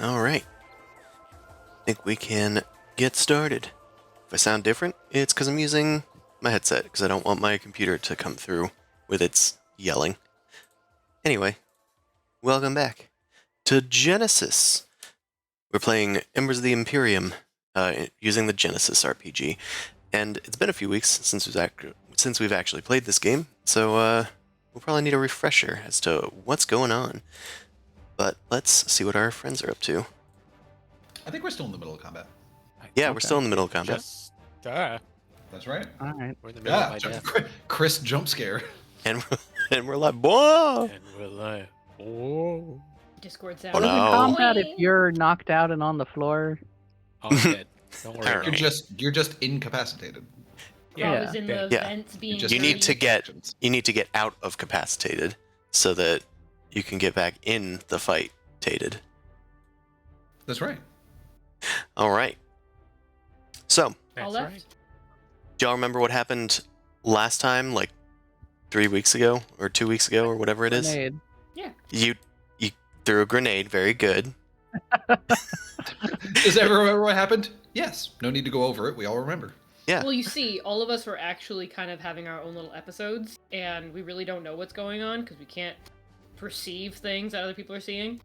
All right. I think we can get started. If I sound different, it's because I'm using my headset, because I don't want my computer to come through with its yelling. Anyway, welcome back to Genesis. We're playing Embers of the Imperium using the Genesis RPG. And it's been a few weeks since we've actually played this game, so we'll probably need a refresher as to what's going on. But let's see what our friends are up to. I think we're still in the middle of combat. Yeah, we're still in the middle of combat. That's right. All right. We're in the middle of my Yeah, death. Chris jump scare. And we're like, whoa! And we're like, whoa. Discord sound. Oh, Doesn't no. combat if you're knocked out and on the floor? Oh, I'm dead. Don't worry about Alright. it. You're just incapacitated. I was in the Yeah. vents being Just You need to dirty. get out of capacitated so that you can get back in the fight tated. That's right. All right. So, All That's left. right. do y'all remember what happened last time, like 3 weeks ago or 2 weeks ago or whatever it is? Grenade. You threw a grenade. Very good. Does everyone remember what happened? Yes. No need to go over it. We all remember. Yeah. Well, you see, all of us were actually kind of having our own little episodes, and we really don't know what's going on because we can't perceive things that other people are seeing.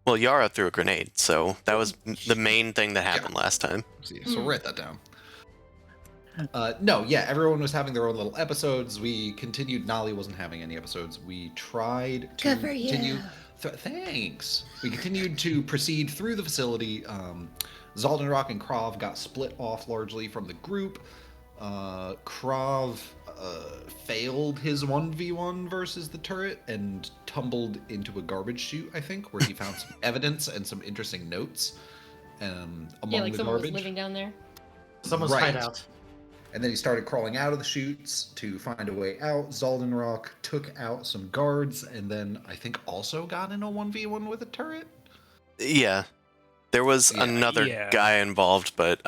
Well, Yara threw a grenade, so that was the main thing that happened last time. See, so write that down. No, yeah, everyone was having their own little episodes. We continued. Nolly wasn't having any episodes. We tried to Good for you. continue. Thanks. We continued to proceed through the facility. Zaldinrok and Krav got split off largely from the group. Krav failed his 1v1 versus the turret and tumbled into a garbage chute, I think, where he found some evidence and some interesting notes among Yeah, like the someone garbage. was living down there. Someone's Right. hideout. And then he started crawling out of the chutes to find a way out. Zaldinrok took out some guards and then I think also got in a 1v1 with a turret. Yeah. There was Yeah. another Yeah. guy involved, but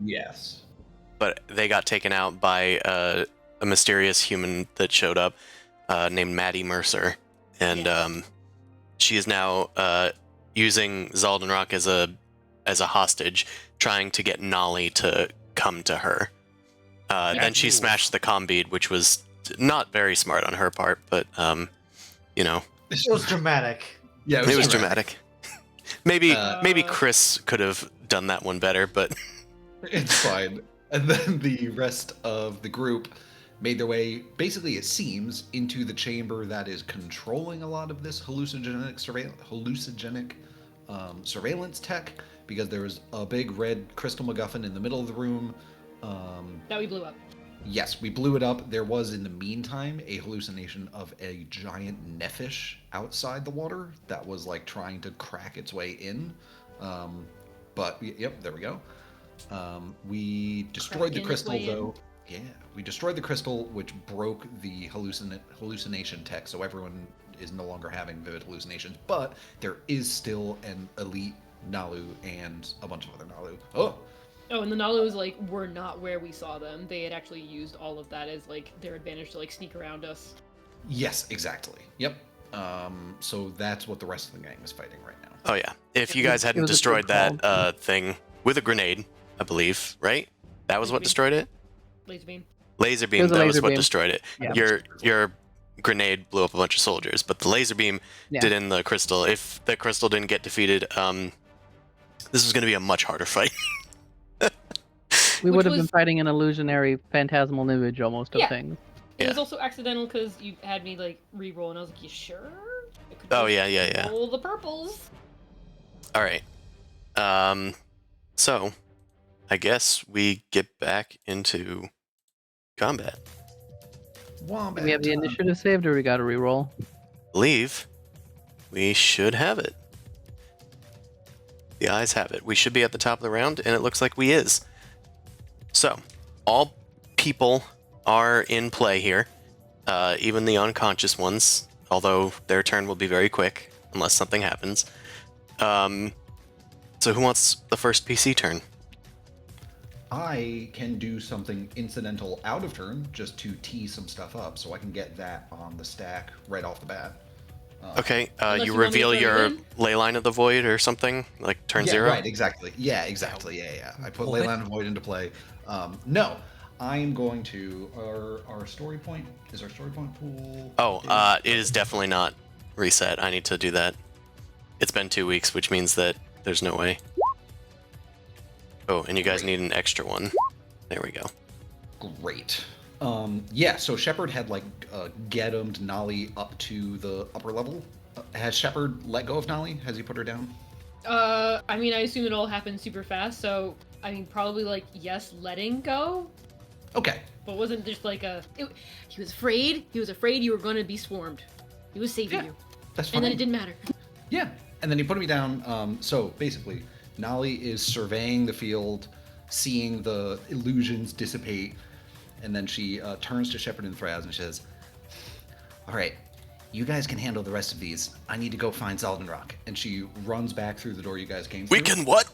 Yes. they got taken out by a mysterious human that showed up named Maddie Mercer, and Yes. she is now using Zaldinrok as a hostage, trying to get Nolly to come to her. Then she Ooh. smashed the comm bead, which was not very smart on her part, but you know, It was dramatic. Yeah, it was dramatic. Maybe Uh, Chris could have done that one better, but It's fine. And then the rest of the group made their way, basically it seems, into the chamber that is controlling a lot of this hallucinogenic surveillance tech, because there was a big red crystal MacGuffin in the middle of the room. That we blew up. Yes, we blew it up. There was, in the meantime, a hallucination of a giant neffish outside the water that was like trying to crack its way in. Yep, there we go. We destroyed the Cracking its crystal, way in. though. Yeah, we destroyed the crystal, which broke the hallucination tech, so everyone is no longer having vivid hallucinations. But there is still an elite Nalu and a bunch of other Nalu. Oh, and the Nalus, like, were not where we saw them. They had actually used all of that as, like, their advantage to, like, sneak around us. Yes, exactly. Yep. So that's what the rest of the gang is fighting right now. oh yeah, if you It guys was- it hadn't was a destroyed good that thing with a grenade, I believe, right? That was what Maybe. destroyed it. Laser beam. Laser It beam. was a That was laser what beam. destroyed it. Yeah. Your grenade blew up a bunch of soldiers, but the laser beam Yeah. did in the crystal. If the crystal didn't get defeated, this was going to be a much harder fight. We Which would have been was- fighting an illusionary phantasmal image almost of Yeah. things. It Yeah. was also accidental because you had me, like, re-roll, and I was like, you sure? I could Oh, just yeah. roll the purples. All right. So I guess we get back into combat. Wombat Do we have the time. initiative saved, or we got to reroll? Believe we should have it. The eyes have it. We should be at the top of the round, and it looks like we is. So, all people are in play here, even the unconscious ones, although their turn will be very quick, unless something happens. So who wants the first PC turn? I can do something incidental out of turn just to tee some stuff up, so I can get that on the stack right off the bat. Okay, Unless you you want me to reveal throw you your in? ley line of the void or something, like turn yeah, 0. right, exactly. Yeah, exactly. Yeah. I put What? Leyline of Void into play. No, I'm going to our story point. Is our story point pool? Oh, updated? it is definitely not reset. I need to do that. It's been 2 weeks, which means that there's no way. Oh, and you guys Great. need an extra one. There we go. Great. Yeah, so Shepard had like get-emmed Nolly up to the upper level. Has Shepard let go of Nolly? Has he put her down? I mean, I assume it all happened super fast, so I mean, probably like yes, letting go, Okay. but wasn't just like he was afraid. He was afraid you were going to be swarmed. He was saving Yeah, you, that's fine. and then it didn't matter. Yeah, and then he put me down. So basically, Nolly is surveying the field, seeing the illusions dissipate, and then she turns to Shepard and Thraz and says, "All right, you guys can handle the rest of these. I need to go find Zaldinrok." And she runs back through the door you guys came through. We can what?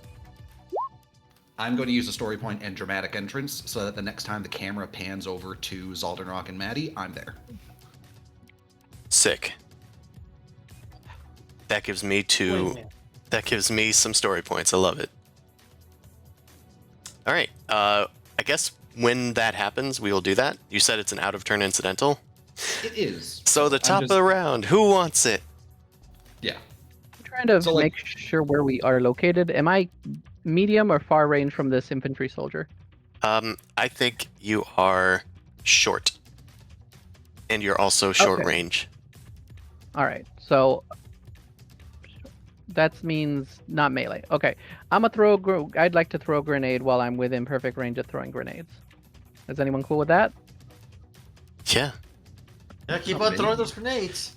I'm going to use a story point and dramatic entrance so that the next time the camera pans over to Zaldinrok and Maddie, I'm there. Sick. That gives me Wait a minute. That gives me some story points. I love it. All right. I guess when that happens, we will do that. You said it's an out of turn incidental. It is. So the I'm top just- of the round, who wants it? Yeah. I'm trying to So, like- make sure where we are located. Am I medium or far range from this infantry soldier? I think you are short, and you're also short Okay. range. All right, so that means not melee. Okay, I'm gonna throw. I'd like to throw a grenade while I'm within perfect range of throwing grenades. Is anyone cool with that? Yeah. Yeah, keep Not on throwing many. those grenades.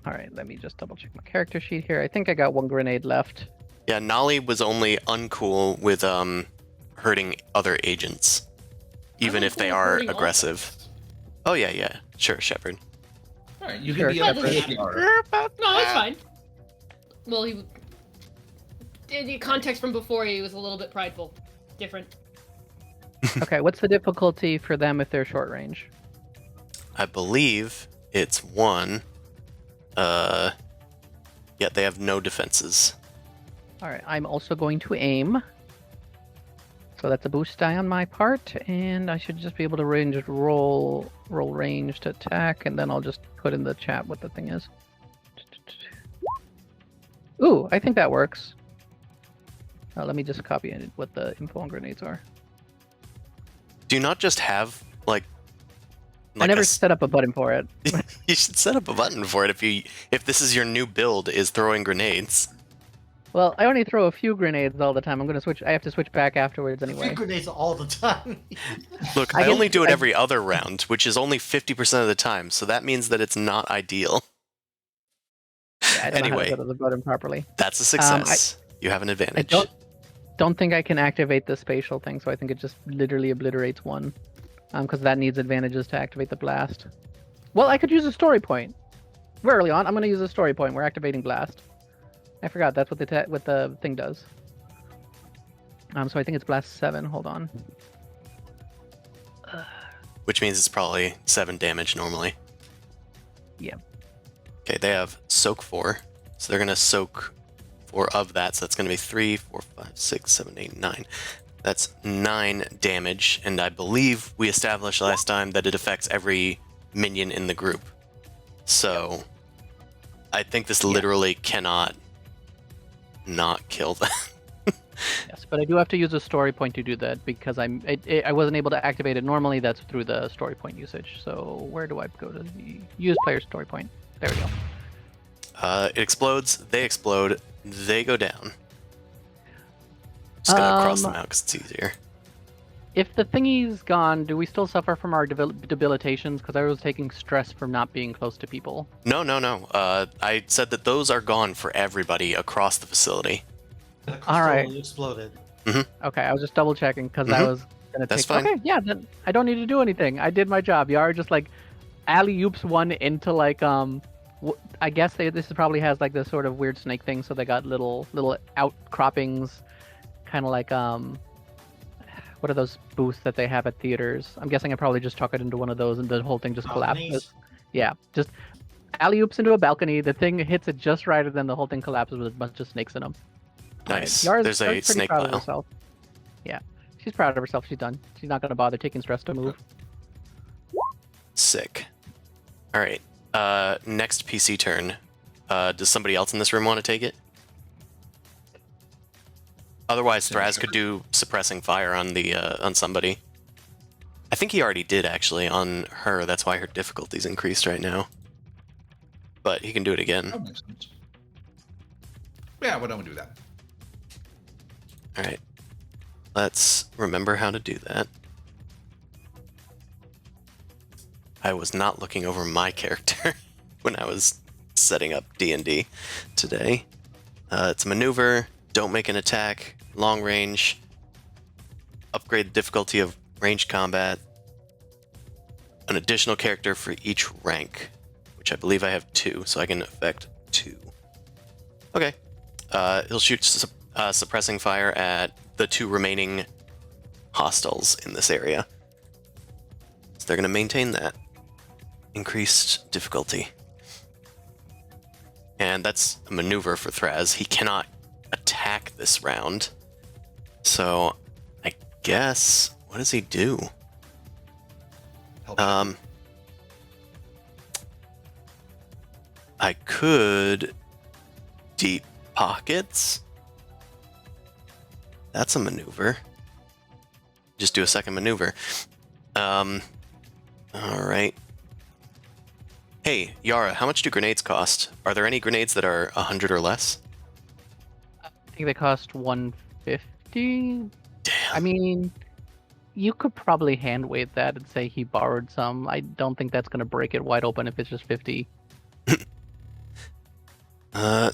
All right, let me just double check my character sheet here. I think I got one grenade left. Yeah. Nolly was only uncool with hurting other agents, even I'm if they cool are hurting all aggressive. of us. Oh yeah. Sure, Shepard. All right, you Sure, can be Shepard. a APR. No, it's fine. Well, in the context from before, he was a little bit prideful. Different. Okay, what's the difficulty for them if they're short range? I believe it's 1. Yet they have no defenses. All right, I'm also going to aim. So that's a boost die on my part, and I should just be able to roll range to attack, and then I'll just put in the chat what the thing is. Ooh, I think that works. Let me just copy it, what the info on grenades are. Do you not just have like I never a s- set up a button for it. You should set up a button for it if this is your new build is throwing grenades. Well, I only throw a few grenades all the time. I'm gonna switch. I have to switch back afterwards I anyway. think grenades all the time. Look, I I can- only do it I- every other round, which is only 50% of the time, so that means that it's not ideal. Yeah, I don't know how Anyway. to set up the button properly. That's a success. You have an I advantage. don't think I can activate the spatial thing, so I think it just literally obliterates one. Because that needs advantages to activate the blast. Well, I could use a story point. We're early on. I'm gonna use a story point. We're activating blast. I forgot that's what the thing does. So I think it's blast 7. Hold on. Which means it's probably 7 damage normally. Yeah. Okay, they have soak 4, so they're gonna soak 4 of that, so that's gonna be 3, 4, 5, 6, 7, 8, 9. That's 9 damage, and I believe we established last time that it affects every minion in the group. So I think this literally cannot not kill them. Yes, but I do have to use a story point to do that because I wasn't able to activate it normally. That's through the story point usage. So where do I go to use player story point? There we go. It explodes, they explode, they go down. Just gonna cross them out because it's easier. If the thingy's gone, do we still suffer from our debilitations? Because I was taking stress from not being close to people. No. I said that those are gone for everybody across the facility. The All right. crystal exploded. Okay, I was just double checking because I Mhm. was gonna That's take. fine. Okay, yeah, then I don't need to do anything. I did my job. Yara just like alley oops one into like I guess this probably has like this sort of weird snake thing, so they got little outcroppings, kind of like what are those booths that they have at theaters? I'm guessing I probably just chuck it into one of those and the whole thing just Balconies. collapses. Yeah, just alley oops into a balcony. The thing hits it just right, and then the whole thing collapses with a bunch of snakes in them. Nice. Yara's There's a pretty snake proud of pile. herself. Yeah, she's proud of herself. She's done. She's not gonna bother taking stress to move. Sick. All right. Next PC turn. Does somebody else in this room want to take it? Otherwise, Thraz could do suppressing fire on the on somebody. I think he already did actually on her. That's why her difficulty's increased right now. But he can do it again. That makes sense. Yeah, why don't we do that? All right. Let's remember how to do that. I was not looking over my character when I was setting up D&D today. It's a maneuver, don't make an attack, long range, upgrade the difficulty of ranged combat, an additional character for each rank, which I believe I have 2, so I can affect 2. Okay. He'll shoot suppressing fire at the 2 remaining hostiles in this area. So they're going to maintain that. Increased difficulty. And that's a maneuver for Thraz. He cannot attack this round. So, I guess, what does he do? Help I could deep pockets. That's a maneuver. Just do a second maneuver. All right. Hey, Yara, how much do grenades cost? Are there any grenades that are 100 or less? I think they cost 150. Damn. I mean, you could probably hand wave that and say he borrowed some. I don't think that's gonna break it wide open if it's just 50. I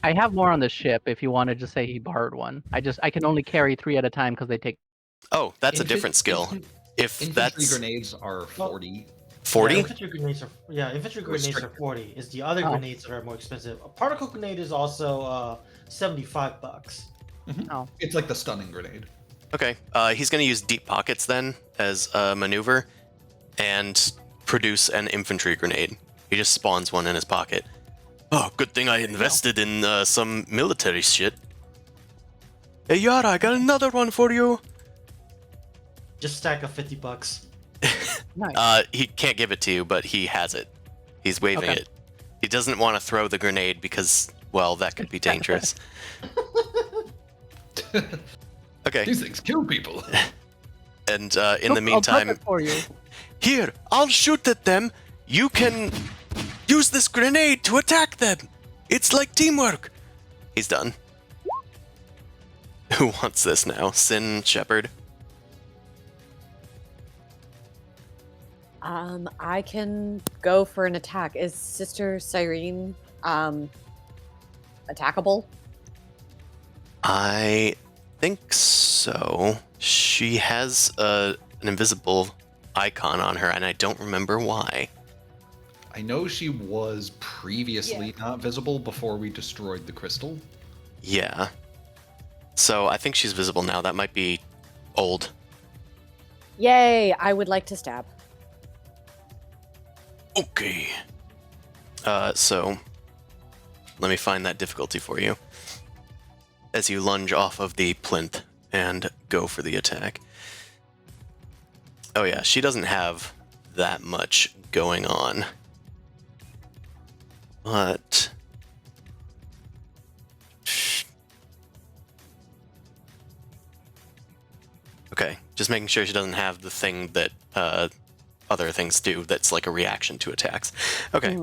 have more on the ship if you want to just say he borrowed one. I can only carry 3 at a time because they take. Oh, that's a different skill. If Infantry that's grenades are 40. 40? Yeah, infantry grenades are Restricted. 40. It's the other Oh. grenades that are more expensive. A particle grenade is also $75. Oh, It's like the stunning grenade. Okay, he's going to use deep pockets then as a maneuver and produce an infantry grenade. He just spawns one in his pocket. Oh, good thing I invested in some military shit. Hey Yara, I got another one for you. Just stack of $50. nice. He can't give it to you, but he has it. He's waving Okay. it. He doesn't want to throw the grenade because, well, that could be dangerous. Okay, These things kill people. and in Nope, the meantime, I'll prep it for you. here, I'll shoot at them. You can use this grenade to attack them. It's like teamwork. He's done. Who wants this now? Sin Shepherd? I can go for an attack. Is Sister Cyrene attackable? I think so. She has an invisible icon on her, and I don't remember why. I know she was previously not visible before we destroyed the crystal. Yeah. So I think she's visible now. That might be old. Yay! I would like to stab. Okay. So let me find that difficulty for you. As you lunge off of the plinth and go for the attack. Oh yeah, she doesn't have that much going on. But okay, just making sure she doesn't have the thing that other things do that's like a reaction to attacks. Okay,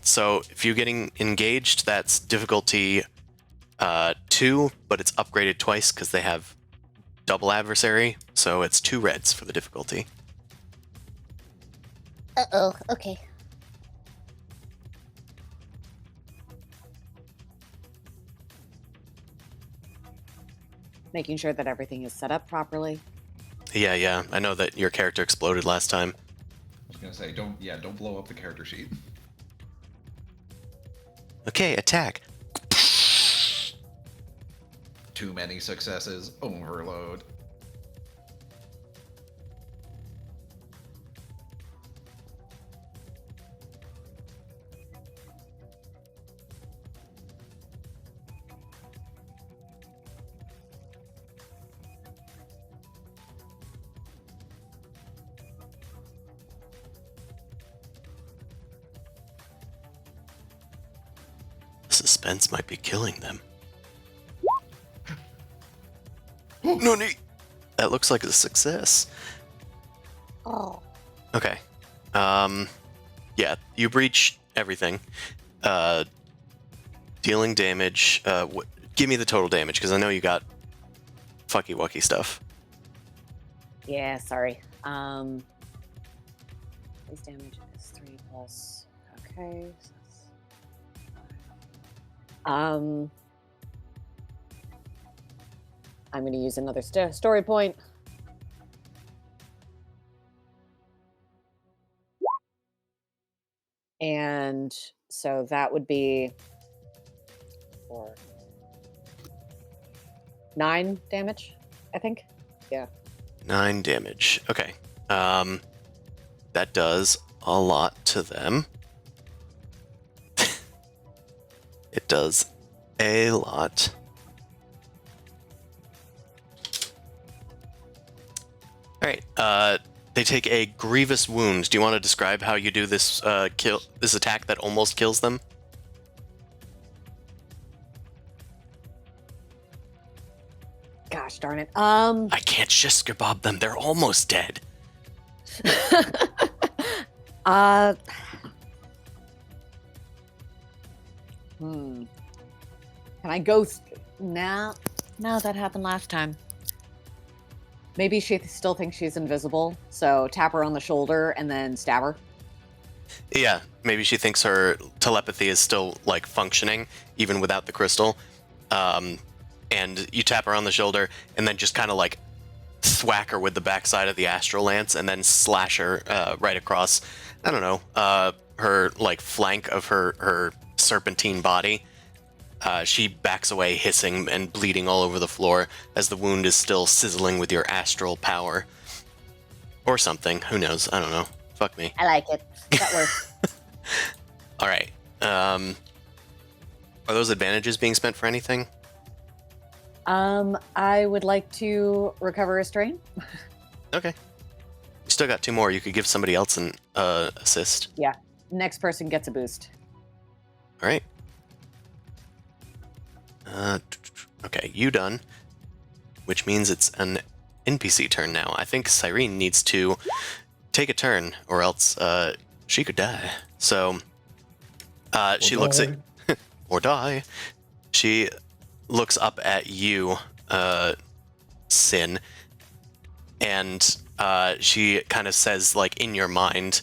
so if you're getting engaged, that's difficulty 2, but it's upgraded twice because they have double adversary, so it's 2 reds for the difficulty. Uh-oh, okay. Making sure that everything is set up properly. Yeah, I know that your character exploded last time. I was gonna say, don't blow up the character sheet. Okay, attack. Too many successes, overload. suspense might be killing them. No need. That looks like a success. Oh. Okay. Yeah, you breach everything. Dealing damage. Give me the total damage, because I know you got fucky wucky stuff. Yeah, sorry. Base damage is 3 plus. Okay. So I'm going to use another story point. And so that would be 4, 9 damage, I think. Yeah. 9 damage. Okay. That does a lot to them. It does a lot. Alright, they take a grievous wound. Do you want to describe how you do this this attack that almost kills them? Gosh darn it. I can't shish kebab them. They're almost dead. Can I go? No, that happened last time. Maybe she still thinks she's invisible, so tap her on the shoulder and then stab her. Yeah, maybe she thinks her telepathy is still, like, functioning, even without the crystal. And you tap her on the shoulder, and then just kind of, like, thwack her with the backside of the astral lance, and then slash her right across, I don't know, her, like, flank of her serpentine body. She backs away, hissing and bleeding all over the floor, as the wound is still sizzling with your astral power. Or something, who knows, I don't know. Fuck me. I like it. That works. Alright, are those advantages being spent for anything? I would like to recover a strain. Okay. You still got 2 more. You could give somebody else an assist. Yeah. Next person gets a boost. Alright. Okay, you done. Which means it's an NPC turn now. I think Cyrene needs to take a turn, or else she could die. So she looks at or die. She looks up at you, Sin, and she kind of says, like, in your mind,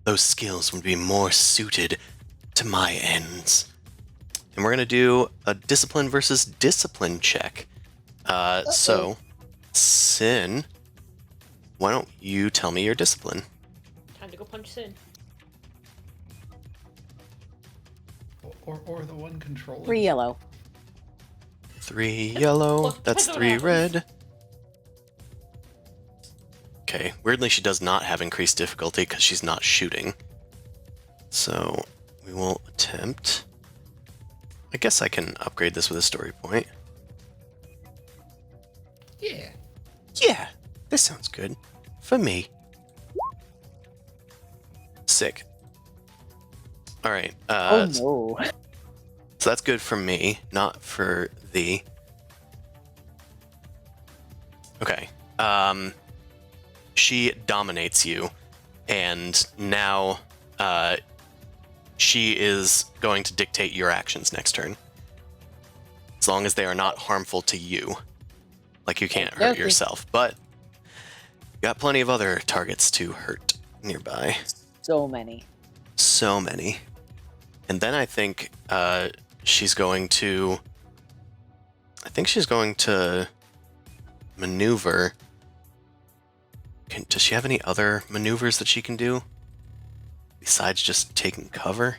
those skills would be more suited to my ends. And we're going to do a discipline versus discipline check. So, Sin, why don't you tell me your discipline? Time to go punch Sin. Or the one controlling. 3 yellow. 3 yellow, Well, that's that's what 3 happens. red. Okay, weirdly she does not have increased difficulty because she's not shooting. So, we will attempt. I guess I can upgrade this with a story point. Yeah. Yeah, this sounds good. For me. Sick. Alright, Oh no. so that's good for me, not for thee. Okay. She dominates you, and now she is going to dictate your actions next turn. As long as they are not harmful to you. Like, you can't hurt Okay. yourself, but you got plenty of other targets to hurt nearby. So many. So many. And then I think she's going to... I think she's going to maneuver. Does she have any other maneuvers that she can do? Besides just taking cover?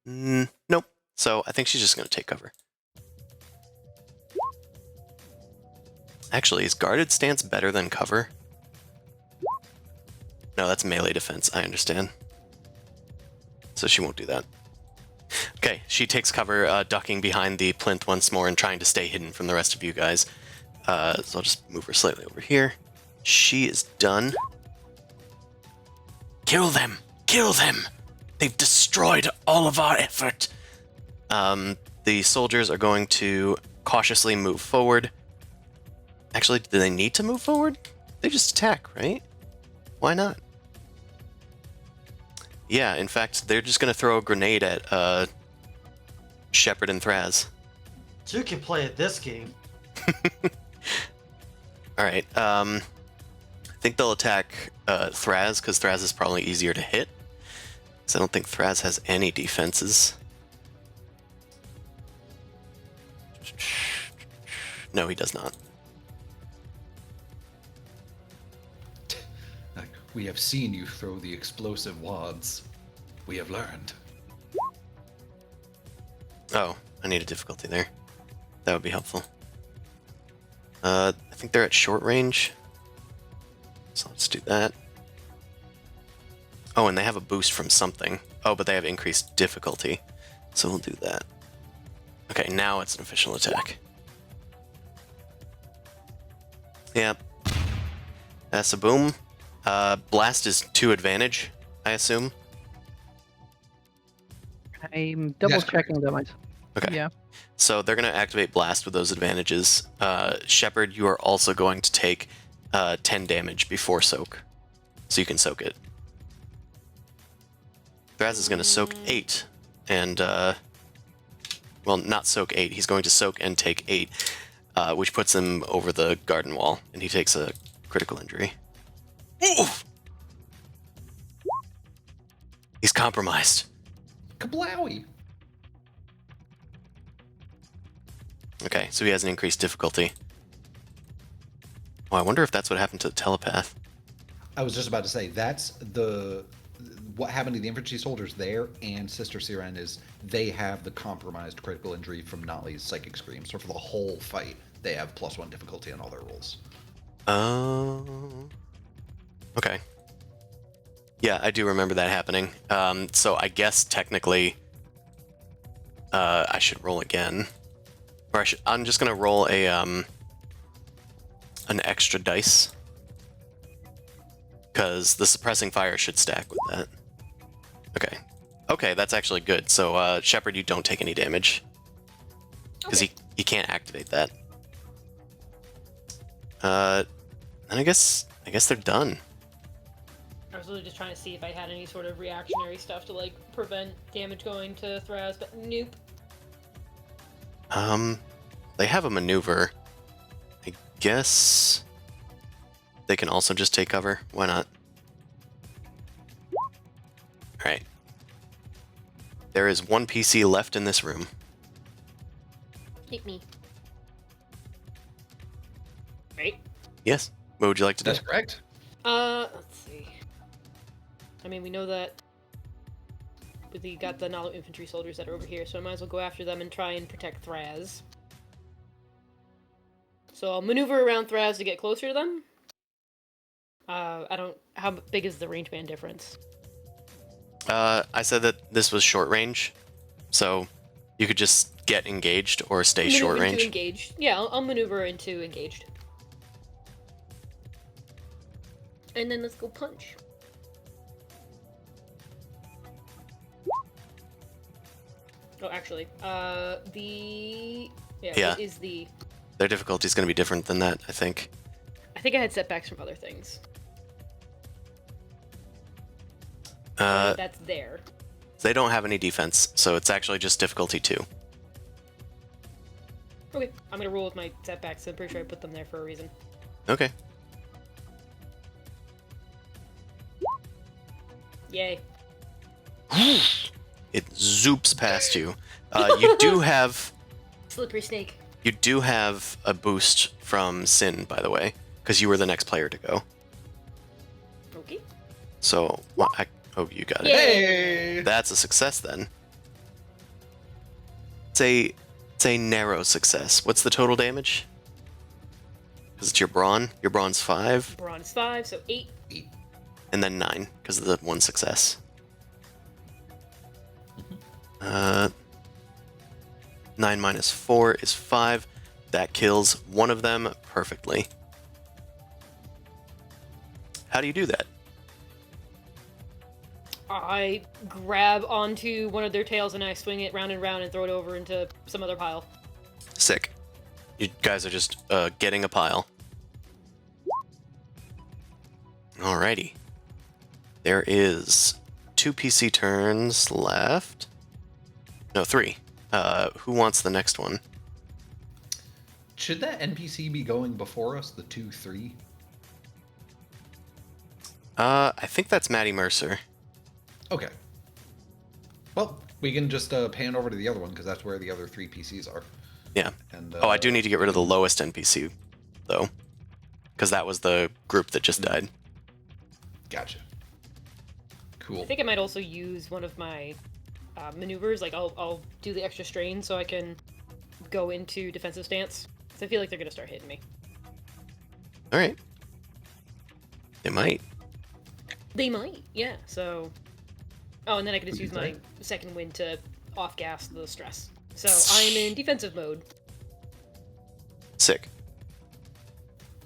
Nope. So I think she's just going to take cover. Actually, is guarded stance better than cover? No, that's melee defense. I understand. So she won't do that. Okay, she takes cover, ducking behind the plinth once more and trying to stay hidden from the rest of you guys. So I'll just move her slightly over here. She is done. Kill them! Kill them! They've destroyed all of our effort! The soldiers are going to cautiously move forward. Actually, do they need to move forward? They just attack, right? Why not? Yeah, in fact, they're just going to throw a grenade at Shepard and Thraz. Two can play at this game. Alright, I think they'll attack Thraz, because Thraz is probably easier to hit. Because I don't think Thraz has any defenses. No, he does not. We have seen you throw the explosive wads. We have learned. Oh, I need a difficulty there. That would be helpful. I think they're at short range. So let's do that. Oh, and they have a boost from something. Oh, but they have increased difficulty. So we'll do that. Okay, now it's an official attack. Yep. That's a boom. Blast is 2 advantage, I assume. I'm double That's correct. checking that myself. Okay. Yeah. So they're going to activate Blast with those advantages. Shepard, you are also going to take 10 damage before soak. So you can soak it. Thraz is going to soak 8. And, well, not soak 8. He's going to soak and take 8, which puts him over the garden wall. And he takes a critical injury. Oof! He's compromised. Kablowie! Okay, so he has an increased difficulty. Oh, I wonder if that's what happened to the telepath. I was just about to say, that's the... What happened to the infantry soldiers there and Sister Siren is they have the compromised critical injury from Nolly's Psychic Scream. So for the whole fight, they have +1 difficulty on all their rolls. Oh. Okay. Yeah, I do remember that happening. So I guess technically, I should roll again, or I'm just gonna roll a an extra dice, because the suppressing fire should stack with that. Okay. Okay, that's actually good. So Shepard, you don't take any damage, because he can't activate that. And I guess they're done. I was really just trying to see if I had any sort of reactionary stuff to like prevent damage going to Thraz, but nope. They have a maneuver. I guess they can also just take cover. Why not? Alright. There is 1 PC left in this room. Hit me. Right? Yes. What would you like to do? That's correct. Let's see. I mean, we know that we got the Nalo infantry soldiers that are over here, so I might as well go after them and try and protect Thraz. So I'll maneuver around Thraz to get closer to them. How big is the range band difference? I said that this was short range, so you could just get engaged or stay short Maneuver into range. engaged. Yeah, I'll maneuver into engaged. And then let's go punch. Oh, actually, Yeah. What is the... Their difficulty is going to be different than that, I think. I think I had setbacks from other things. That's there. They don't have any defense, so it's actually just difficulty 2. Okay, I'm gonna roll with my setbacks. I'm pretty sure I put them there for a reason. Okay. Yay. It zoops past you. You do have Slippery snake. a boost from Sin, by the way, because you were the next player to go. Okay. So, I hope you got it. Hey! That's a success then. It's a narrow success. What's the total damage? Because it's your brawn. Your brawn's 5, Bronze 5, so 8. and then 9 because of the 1 success. 9 minus 4 is 5. That kills one of them perfectly. How do you do that? I grab onto one of their tails and I swing it round and round and throw it over into some other pile. Sick. You guys are just getting a pile. Alrighty. There is 2 PC turns left. No, 3. Who wants the next one? Should that NPC be going before us, the 2-3? I think that's Maddie Mercer. Okay. Well, we can just pan over to the other one, because that's where the other 3 PCs are. Yeah. And, I do need to get rid of the lowest NPC, though. Because that was the group that just died. Gotcha. Cool. I think I might also use one of my maneuvers. Like, I'll do the extra strain so I can go into defensive stance. So I feel like they're going to start hitting me. Alright. They might. They might, yeah. So... Oh, and then I could just What'd use you my second wind to off-gas the stress. So I am in defensive mode. Sick.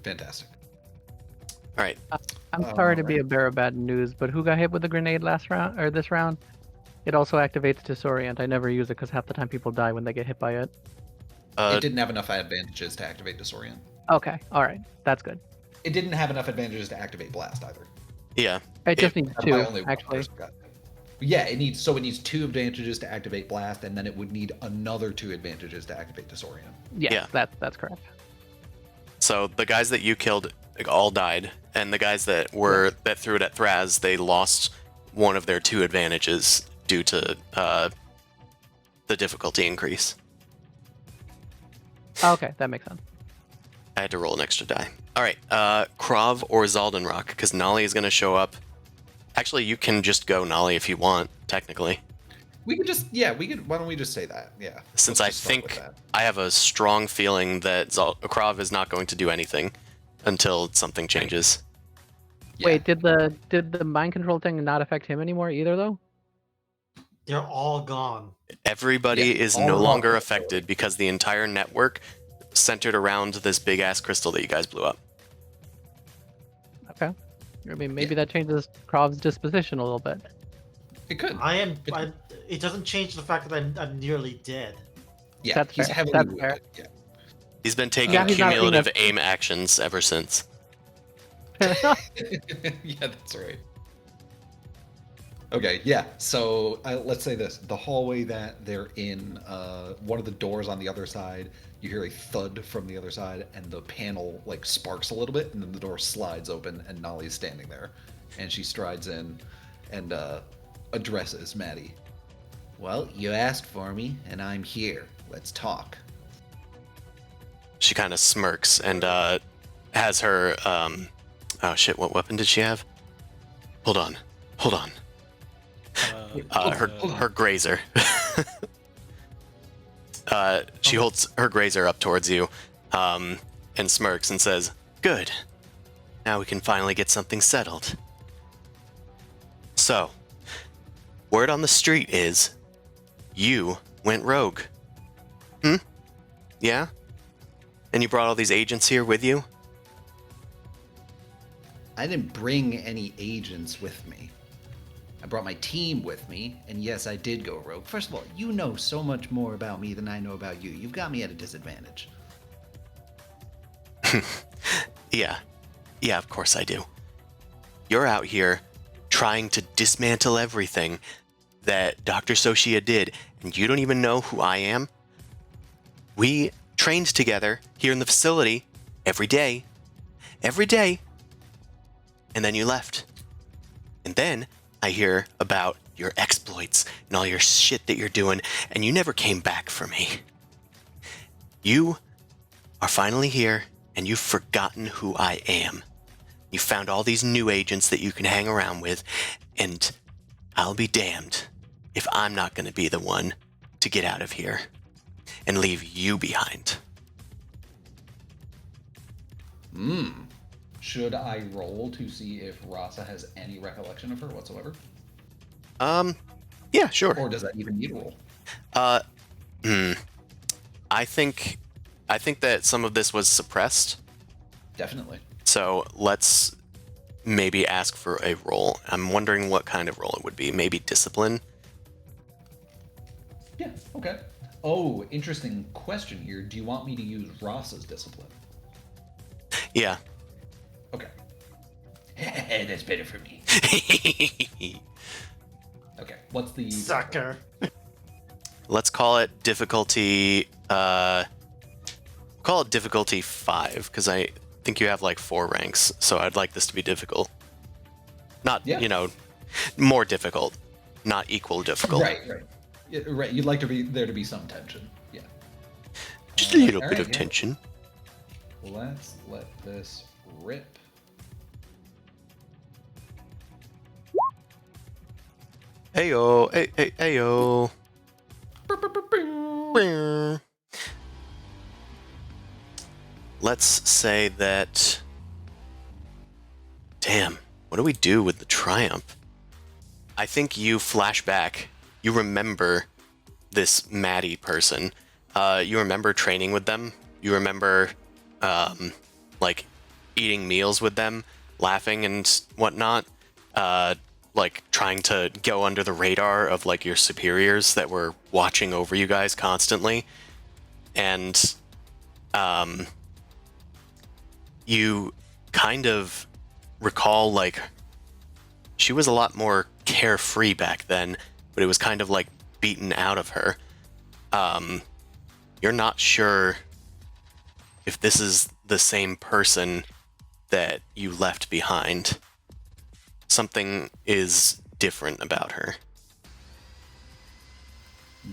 Fantastic. Alright. I'm sorry to be a bearer of bad news, but who got hit with the grenade last round or this round? It also activates disorient. I never use it because half the time people die when they get hit by it. It didn't have enough advantages to activate Disorient. Okay, all right, that's good. It didn't have enough advantages to activate Blast either. Yeah. It just needs That's why 2, only one actually. person got it. Yeah, it needs 2 advantages to activate Blast, and then it would need another 2 advantages to activate Disorient. Yeah, Yeah. that's correct. So the guys that you killed all died, and the guys that that threw it at Thraz, they lost one of their 2 advantages due to the difficulty increase. Okay, that makes sense. I had to roll an extra die. Alright, Krav or Zaldinrok, because Nolly is going to show up. Actually, you can just go Nolly if you want, technically. We could just, why don't we just say that? Yeah. Since Let's I just start with think that. I have a strong feeling that Krav is not going to do anything until something changes. Yeah. Wait, did the mind control thing not affect him anymore either, though? They're all gone. Everybody Yeah, is all no wrong. longer affected because the entire network centered around this big ass crystal that you guys blew up. Okay. I mean, maybe that changes Krov's disposition a little bit. It could. It doesn't change the fact that I'm nearly dead. Yeah, That's he's fair. heavily That's wounded. fair. Yeah. He's been taking Yeah, he's not being cumulative a- aim actions ever since. Yeah, that's right. Okay, yeah. So let's say this: the hallway that they're in, one of the doors on the other side, you hear a thud from the other side, and the panel like sparks a little bit, and then the door slides open, and Nolly's standing there, and she strides in, and addresses Maddie. Well, you asked for me, and I'm here. Let's talk. She kind of smirks and has her oh shit, what weapon did she have? Hold on. Her grazer. She holds her grazer up towards you and smirks and says, "Good. Now we can finally get something settled." So, word on the street is you went rogue. Yeah? And you brought all these agents here with you? I didn't bring any agents with me. I brought my team with me, and yes, I did go rogue. First of all, you know so much more about me than I know about you. You've got me at a disadvantage. Yeah, of course I do. You're out here trying to dismantle everything that Dr. Soshia did, and you don't even know who I am? We trained together here in the facility every day, and then you left. And then I hear about your exploits and all your shit that you're doing, and you never came back for me. You are finally here, and you've forgotten who I am. You found all these new agents that you can hang around with, and I'll be damned if I'm not going to be the one to get out of here and leave you behind. Should I roll to see if Rasa has any recollection of her whatsoever? Yeah, sure. Or does that even need a roll? I think that some of this was suppressed. Definitely. So let's maybe ask for a roll. I'm wondering what kind of roll it would be. Maybe discipline. Yeah, okay. Oh, interesting question here. Do you want me to use Ross's discipline? Yeah. Okay. That's better for me. Okay, what's the... Sucker. Let's call it difficulty. Call it difficulty 5 because I think you have like 4 ranks, so I'd like this to be difficult. Not more difficult, not equal difficult. Right. Yeah, right. You'd like there to be some tension. Yeah. Just a little All bit right, of tension. Let's let this rip. Heyo, heyo. Let's say that. Damn, what do we do with the triumph? I think you flash back. You remember this Maddie person. You remember training with them. You remember, like, eating meals with them, laughing and whatnot. Like, trying to go under the radar of, like, your superiors that were watching over you guys constantly. And, you kind of recall, like, she was a lot more carefree back then, but it was kind of, like, beaten out of her. You're not sure if this is the same person that you left behind. Something is different about her.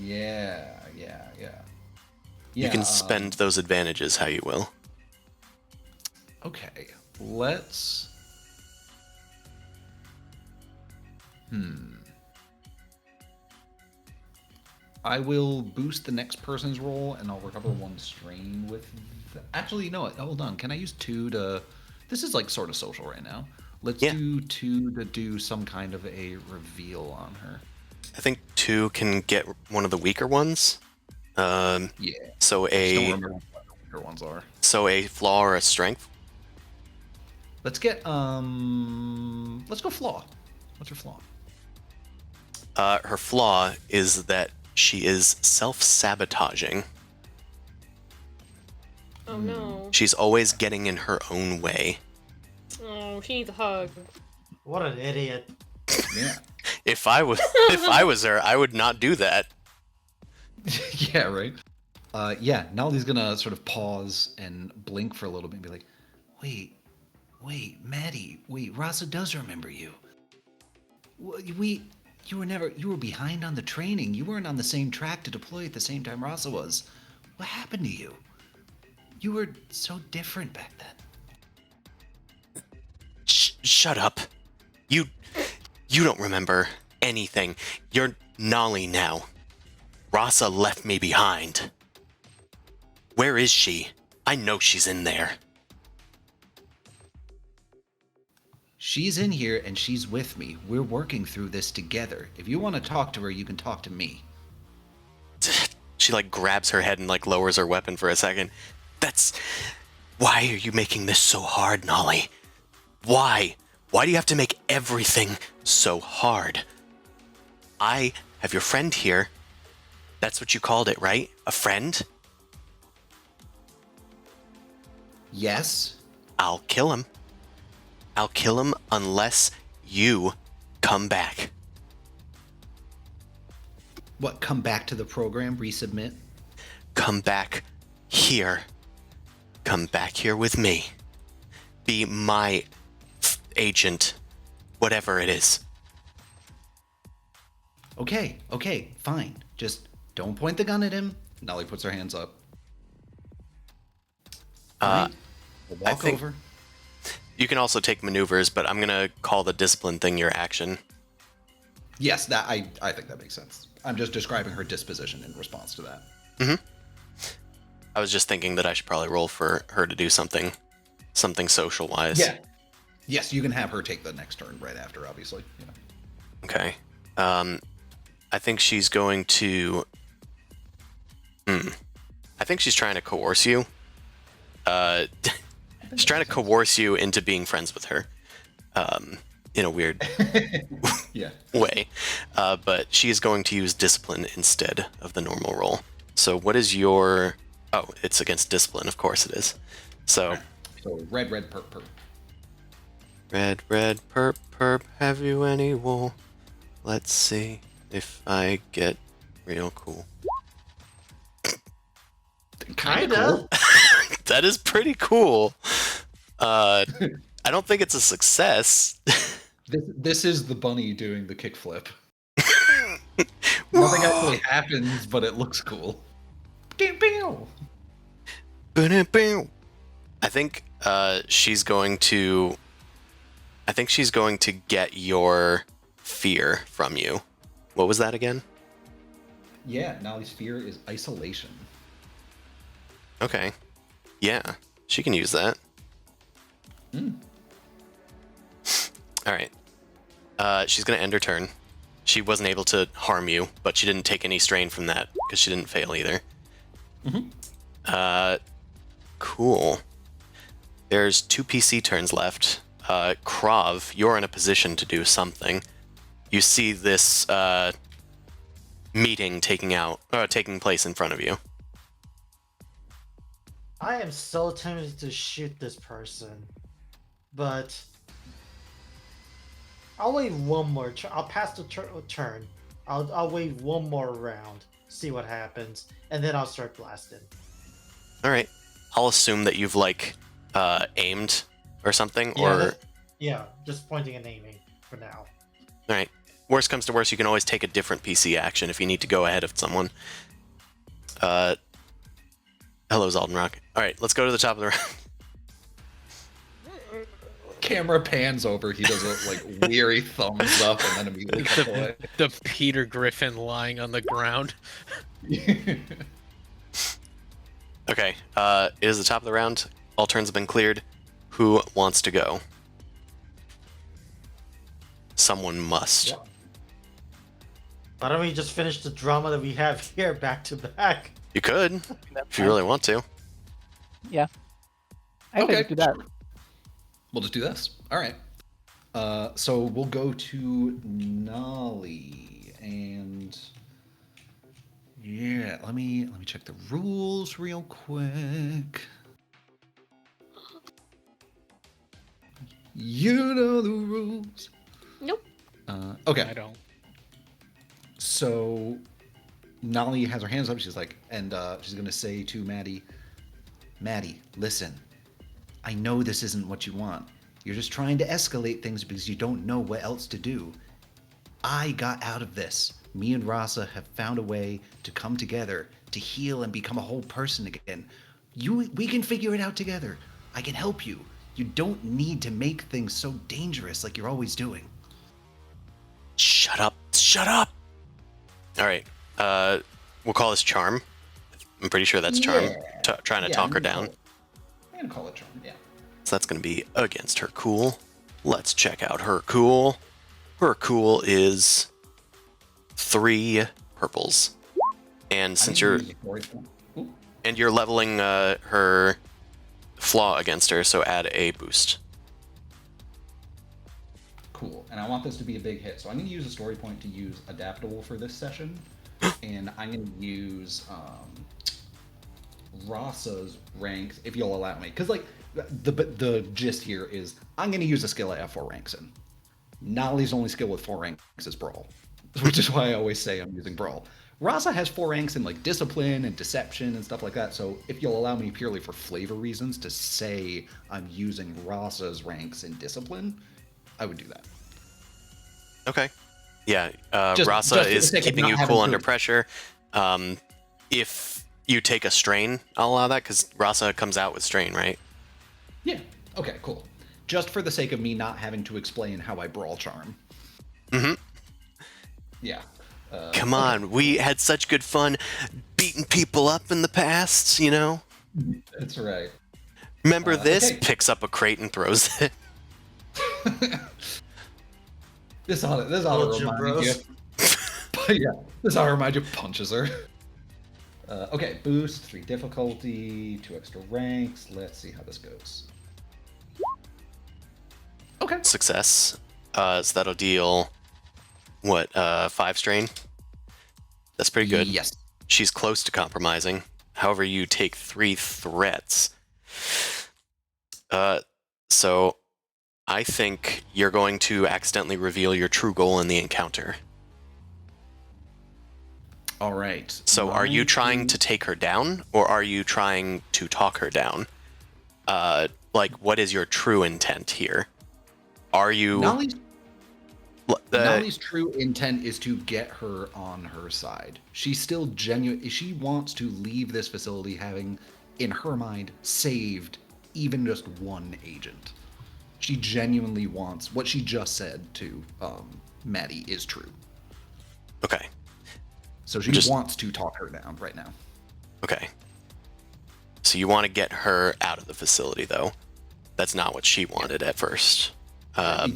Yeah. You can spend those advantages how you will. Okay, let's... I will boost the next person's roll, and I'll recover 1 strain with... Actually, no, hold on. Can I use 2 to... This is, like, sort of social right now. Let's do 2 to do some kind of a reveal on her. I think 2 can get one of the weaker ones. Yeah. So I just don't a remember what the weaker ones are. so a flaw or a strength. Let's get, let's go flaw. What's her flaw? Her flaw is that she is self-sabotaging. Oh no. She's always getting in her own way. Oh, she needs a hug. What an idiot. Yeah. If I was her, I would not do that. Yeah, right. Yeah, Naldi's gonna sort of pause and blink for a little bit and be like, wait, Maddie, Rasa does remember you. You were behind on the training. You weren't on the same track to deploy at the same time Rasa was. What happened to you? You were so different back then. Shut up. You don't remember anything. You're Nolly now. Rasa left me behind. Where is she? I know she's in there. She's in here and she's with me. We're working through this together. If you want to talk to her, you can talk to me. She like grabs her head and like lowers her weapon for a second. Why are you making this so hard, Nolly? Why? Why do you have to make everything so hard? I have your friend here. That's what you called it, right? A friend? Yes? I'll kill him. I'll kill him unless you come back. What, come back to the program, resubmit? Come back here. Come back here with me. Be my agent. Whatever it is. Okay, fine. Just don't point the gun at him. Nolly puts her hands up. Fine. We'll walk over. You can also take maneuvers, but I'm gonna call the discipline thing your action. Yes, that I think that makes sense. I'm just describing her disposition in response to that. Mm-hmm. I was just thinking that I should probably roll for her to do something social-wise. Yeah. Yes, you can have her take the next turn right after, obviously. You know. Okay. I think she's going to... I think she's trying to coerce you. She's trying to coerce you into being friends with her. in a weird Yeah. way. But she is going to use discipline instead of the normal roll. So what is your... Oh, it's against discipline. Of course it is. So So red, perp, perp. red, perp, perp, have you any wool? Let's see if I get real cool. Kinda Kinda. That is pretty cool. I don't think it's a success. This is the bunny doing the kickflip. Nothing actually happens, but it looks cool. I think she's going to... I think she's going to get your fear from you. What was that again? Yeah, Nolly's fear is isolation. Okay. Yeah, she can use that. Alright. She's going to end her turn. She wasn't able to harm you, but she didn't take any strain from that, because she didn't fail either. Cool. There's 2 PC turns left. Krav, you're in a position to do something. You see this meeting taking place in front of you. I am so tempted to shoot this person, but I'll wait one more. I'll pass the turn. I'll wait one more round, see what happens, and then I'll start blasting. All right. I'll assume that you've aimed or something, Yeah, just pointing and aiming for now. All right. Worst comes to worst, you can always take a different PC action if you need to go ahead of someone. Hello, Zaldinrok. All right, let's go to the top of the round. Camera pans over. He does a weary thumbs up and then immediately cuts away. The Peter Griffin lying on the ground. Okay, it is the top of the round. All turns have been cleared. Who wants to go? Someone must. Yeah. Why don't we just finish the drama that we have here back to back? You could, if you really want to. Yeah. I Okay. could do that. We'll just do this. All right. So we'll go to Nolly and yeah, let me check the rules real quick. You know the rules. Nope. Okay. I don't. So Nolly has her hands up. She's like, and she's gonna say to Maddie, listen. I know this isn't what you want. You're just trying to escalate things because you don't know what else to do. I got out of this. Me and Rasa have found a way to come together, to heal and become a whole person again. We can figure it out together. I can help you. You don't need to make things so dangerous like you're always doing. Shut up. Shut up. All right. We'll call this charm. I'm pretty sure that's charm. Yeah. Trying to talk her down. I'm gonna call it charm, yeah. So that's going to be against her cool. Let's check out her cool. Her cool is 3 purples. And since you're leveling her flaw against her, so add a boost. Cool. And I want this to be a big hit. So I'm going to use a story point to use adaptable for this session. And I'm going to use Rasa's ranks, if you'll allow me. Because, the gist here is I'm going to use a skill I have 4 ranks in. Nolly's only skill with 4 ranks is Brawl. Which is why I always say I'm using Brawl. Rasa has 4 ranks in, Discipline and Deception and stuff like that. So if you'll allow me purely for flavor reasons to say I'm using Rasa's ranks in Discipline, I would do that. Okay. Yeah, Just Rasa for the is sake of keeping not you having cool to- under pressure. If you take a strain, I'll allow that, because Rasa comes out with strain, right? Yeah. Okay, cool. Just for the sake of me not having to explain how I Brawl Charm. Mm-hmm. Yeah. Come on, we had such good fun beating people up in the past, you know? That's right. Remember this? okay. Picks up a crate and throws it. This ought to Told you, remind bros. you. But yeah, this ought to remind you punches her. Okay, boost, 3 difficulty, 2 extra ranks. Let's see how this goes. Okay. success. So that'll deal, 5 strain? That's pretty good. Yes. She's close to compromising. However, you take 3 threats. So I think you're going to accidentally reveal your true goal in the encounter. All right. So are you trying to take her down, or are you trying to talk her down? What is your true intent here? Are you... Nolly's true intent is to get her on her side. She's still genuine. She wants to leave this facility having, in her mind, saved even just one agent. She genuinely wants what she just said to Maddie is true. Okay. So she wants to talk her down right now. Okay. So you want to get her out of the facility, though. That's not what she wanted at first. Yeah.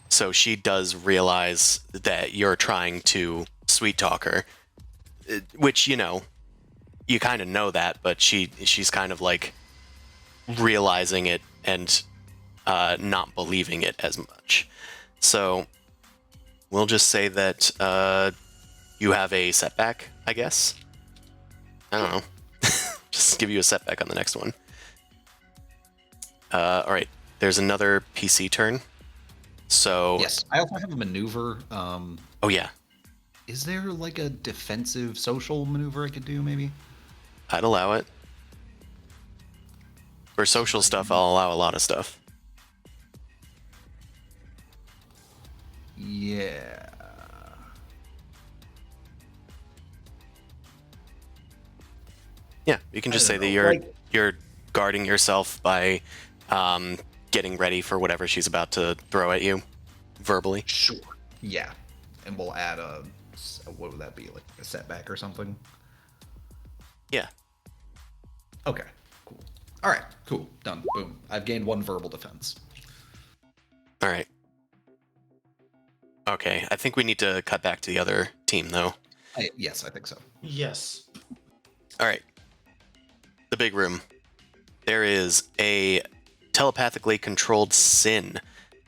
So she does realize that you're trying to sweet talk her, which, you kind of know that, but she's kind of like realizing it and not believing it as much. So we'll just say that you have a setback, I guess. I don't know. Just give you a setback on the next one. All right. There's another PC turn. So Yes, I also have a maneuver. Oh yeah, Is there like a defensive social maneuver I could do, maybe? I'd allow it. For social stuff, I'll allow a lot of stuff. Yeah. Yeah, you can just say don't that know, you're guarding yourself by getting ready for whatever she's about to throw at you, verbally. Sure. Yeah. And we'll add what would that be, like a setback or something? Yeah. Okay, cool. All right, cool. Done. Boom. I've gained 1 verbal defense. All right. Okay, I think we need to cut back to the other team, though. Yes, I think so. Yes. All right. The big room. There is a telepathically controlled Sin.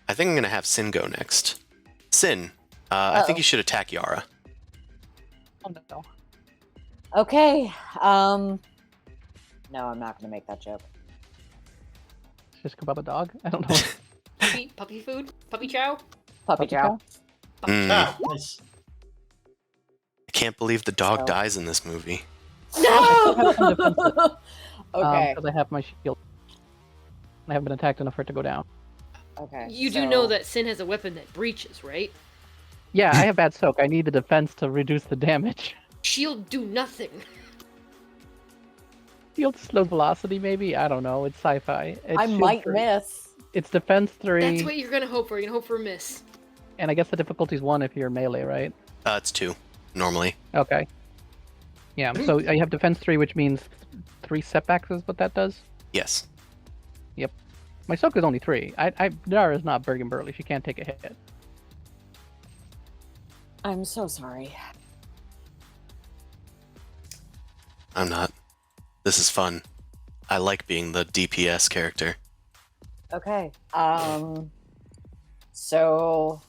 I think I'm going to have Sin go next. Sin, I think you should attack Yara. Oh no. Okay. No, I'm not going to make that joke. Just kebab a dog? I don't know. Puppy food? Puppy chow? Puppy chow. Ah, nice. I can't believe the dog So- dies in this movie. No! Okay. Because I have my shield. I haven't been attacked enough for it to go down. Okay. You do know that Sin has a weapon that breaches, right? Yeah, I have bad soak. I need the defense to reduce the damage. Shield do nothing. Shield slow velocity, maybe? I don't know. It's sci-fi. It's I shield might 3. miss. It's defense 3. That's what you're gonna hope for. You're gonna hope for a miss. And I guess the difficulty's 1 if you're melee, right? It's 2, normally. Okay. Yeah, so I have defense 3, which means 3 setbacks is what that does? Yes. My soak is only 3. Dara is not Bergen Burly. She can't take a hit. I'm so sorry. I'm not. This is fun. I like being the DPS character. Okay. So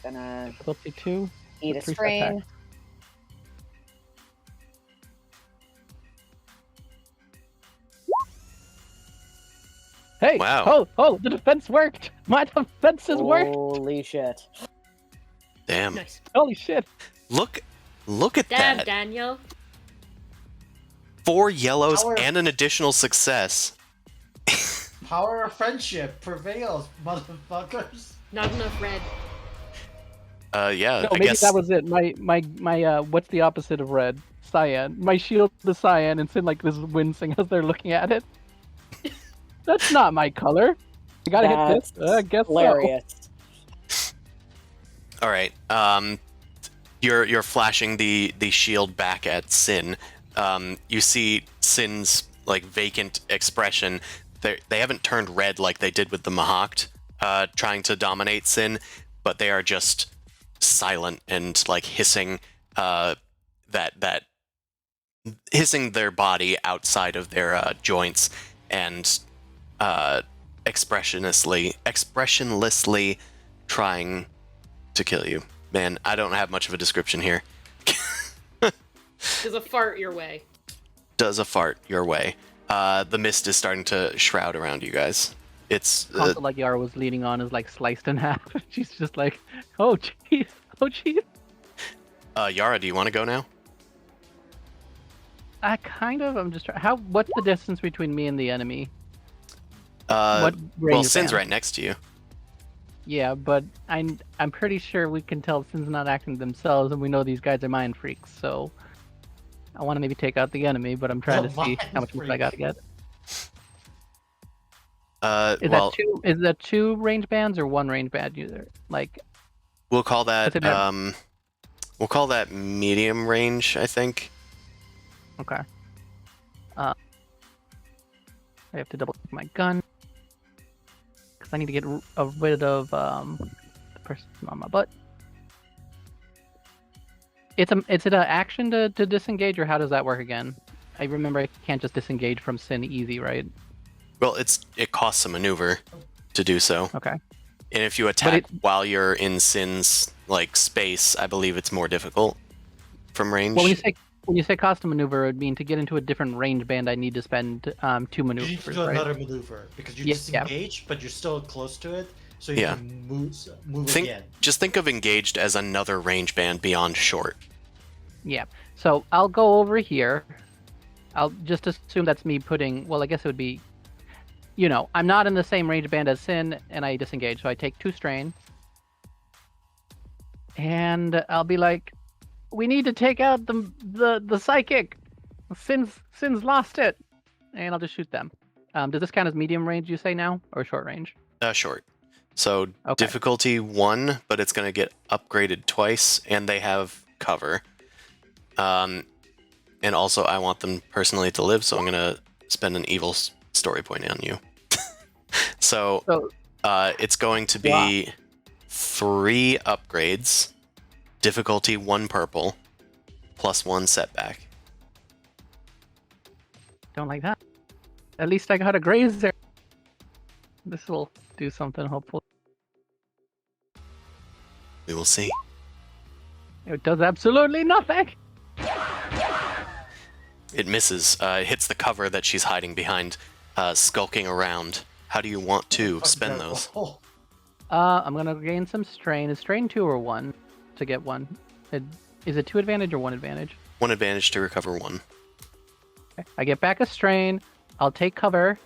gonna Difficulty 2. eat a 3 strain. setbacks. Hey! Wow. Oh, the defense worked! My defense has worked! Holy shit. Damn. Nice. Holy shit! Look at Damn, that. Daniel. 4 yellows Power- and an additional success. Power of friendship prevails, motherfuckers. Not enough red. Yeah, No, I maybe guess. that was it. My what's the opposite of red? Cyan. My shield is cyan, and Sin like this wincing as they're looking at it. That's not my color. You gotta hit this. I guess Hilarious. All right. You're flashing the shield back at Sin. You see Sin's like vacant expression. They haven't turned red like they did with the Mahawked, trying to dominate Sin, but they are just silent and like hissing hissing their body outside of their joints, and expressionlessly trying to kill you. Man, I don't have much of a description here. There's a fart your way. Does a fart your way. The mist is starting to shroud around you guys. It's Console like Yara was leaning on is like sliced in half. She's just like, oh jeez, oh jeez. Yara, do you want to go now? I'm just trying. What's the distance between me and the enemy? Well, range Sin's band? right next to you. Yeah, but I'm pretty sure we can tell Sin's not acting themselves, and we know these guys are mind freaks. So I want to maybe take out the enemy, but I'm trying The to see how much mind more I gotta get. Well, Is that two range bands or one range band user? Like, we'll call that What's it at? we'll call that medium range, I think. okay. I have to double check my gun because I need to get rid of the person on my butt. Is it an action to disengage, or how does that work again? I remember I can't just disengage from Sin easy, right? Well, it costs a maneuver to do so. Okay. And if you attack while you're in Sin's like space, I believe it's more difficult from range. Well, when you say cost a maneuver, it would mean to get into a different range band, I need to spend 2 You maneuvers, need to do right? another maneuver because you Yeah. disengage, but you're still close to it, so you Yeah. can move Think again. just think of engaged as another range band beyond short. Yeah. So I'll go over here. I'll just assume that's me putting. Well, I guess it would be. I'm not in the same range band as Sin, and I disengage. So I take 2 strain, and I'll be like, "We need to take out the psychic. Sin's lost it," and I'll just shoot them. Does this count as medium range? You say now, or short range? Short. So Okay. difficulty 1, but it's going to get upgraded twice, and they have cover. And also, I want them personally to live, so I'm going to spend an evil story point on you. So it's going to be 3 upgrades, difficulty 1 purple, plus 1 setback. Don't like that. At least I got a graze there. This will do something, hopefully. We will see. It does absolutely nothing. It misses. It hits the cover that she's hiding behind, skulking around. How do you want to Fuck spend that those? roll. I'm gonna gain some strain. Is strain 2 or 1 to get 1? Is it 2 advantage or 1 advantage? 1 advantage to recover 1. Okay. I get back a strain. I'll take cover.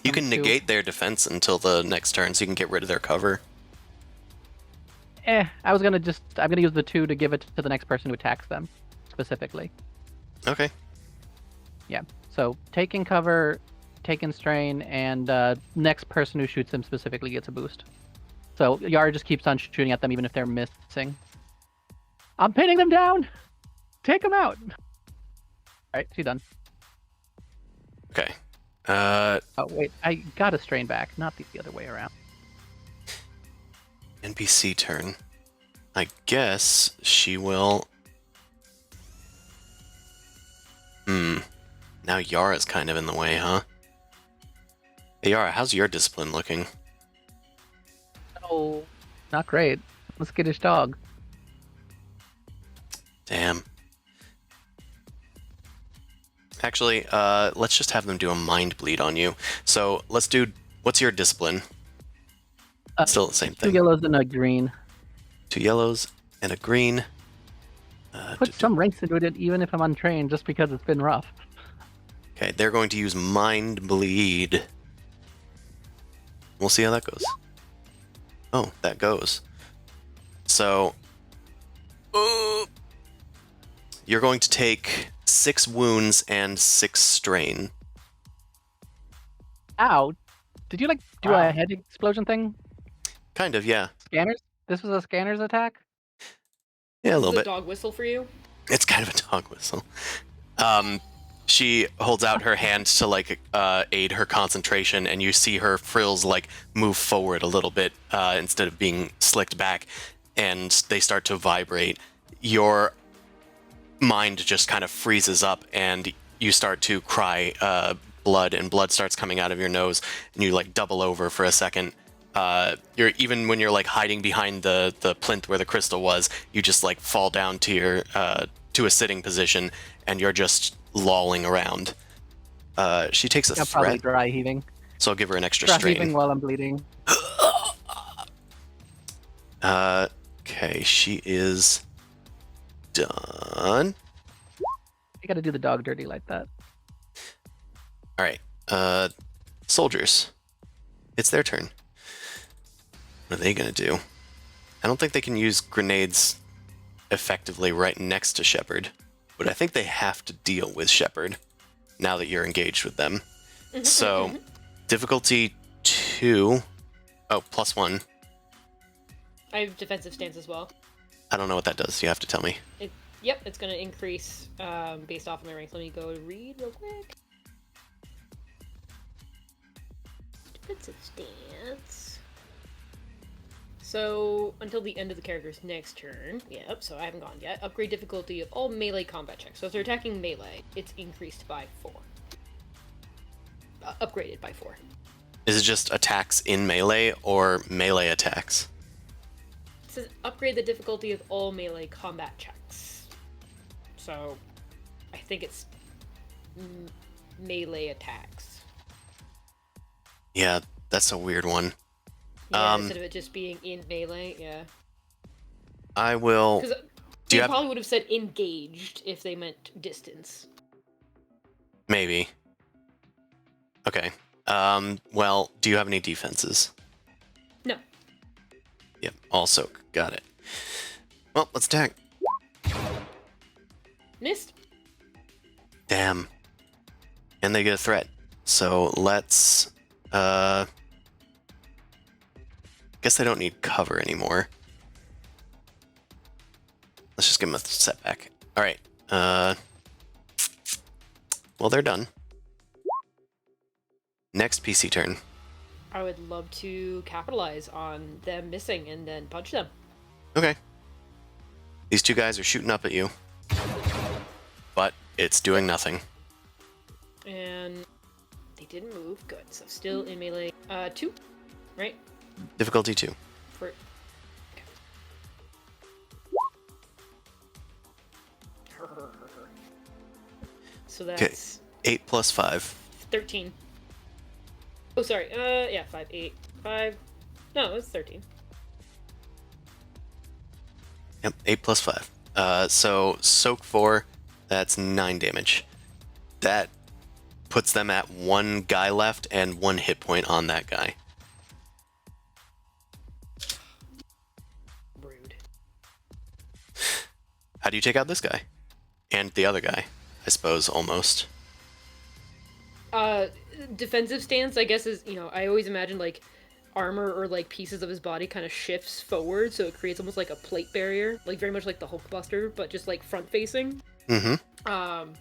You can From 2. negate their defense until the next turn, so you can get rid of their cover. I'm gonna use the 2 to give it to the next person who attacks them, specifically. Okay. Yeah. So taking cover, taking strain, and next person who shoots them specifically gets a boost. So Yara just keeps on shooting at them even if they're missing. I'm pinning them down. Take them out. All right, she's done. Okay. Oh wait, I got a strain back, not the other way around. NPC turn. I guess she will... Now Yara's kind of in the way, huh? Hey Yara, how's your discipline looking? Oh, not great. I'm a skittish dog. Damn. Actually, let's just have them do a mind bleed on you. So let's do... What's your discipline? Still the same 2 thing. yellows and a green. 2 yellows and a green. Put some ranks into it even if I'm untrained, just because it's been rough. Okay, they're going to use mind bleed. We'll see how that goes. Oh, that goes. So... you're going to take 6 wounds and 6 strain. Ow! Did you do a head explosion thing? Kind of, yeah. Scanners? This was a scanners attack? Yeah, a Is little it bit. dog whistle for you? It's kind of a dog whistle. She holds out her hand to aid her concentration, and you see her frills move forward a little bit instead of being slicked back, and they start to vibrate. Your mind just kind of freezes up, and you start to cry blood, and blood starts coming out of your nose, and you like double over for a second. You're even when you're like hiding behind the plinth where the crystal was, you just like fall down to your to a sitting position, and you're just lolling around. She takes a I'm probably threat, dry heaving. so I'll give her an extra Dry strain. heaving while I'm bleeding. Okay, she is done. You gotta do the dog dirty like that. All right, soldiers, it's their turn. What are they gonna do? I don't think they can use grenades effectively right next to Shepard, but I think they have to deal with Shepard now that you're engaged with them. So, difficulty 2. Oh, +1. I have defensive stance as well. I don't know what that does. You have to tell me. Yep, it's going to increase based off of my rank. Let me go read real quick. Defensive stance. So, until the end of the character's next turn. Yep, so I haven't gone yet. Upgrade difficulty of all melee combat checks. So if they're attacking melee, it's increased by 4. Upgraded by 4. Is it just attacks in melee or melee attacks? It says upgrade the difficulty of all melee combat checks. So, I think it's melee attacks. Yeah, that's a weird one. Yeah, instead of it just being in melee, yeah. I will. Because Do they you have probably would have said engaged if they meant distance. maybe? Okay. Well, do you have any defenses? No. Yep. Also, got it. Well, let's attack. Missed. Damn. And they get a threat. So let's. Guess they don't need cover anymore. Let's just give them a setback. All right. Well, they're done. Next PC turn. I would love to capitalize on them missing and then punch them. Okay. These two guys are shooting up at you, but it's doing nothing. And they didn't move. Good. So still in melee. 2, right? Difficulty 2. For. Okay. So that's 8 plus 5. 13. Oh, sorry. Yeah, 5, 8, 5. No, it's 13. Yep, 8 plus 5. So soak 4, that's 9 damage. That puts them at 1 guy left and 1 hit point on that guy. Rude. How do you take out this guy? And the other guy, I suppose, almost. Defensive stance, I guess, is, I always imagine, like, armor or, like, pieces of his body kind of shifts forward, so it creates almost like a plate barrier, like, very much like the Hulkbuster, but just, like, front-facing. Mm-hmm.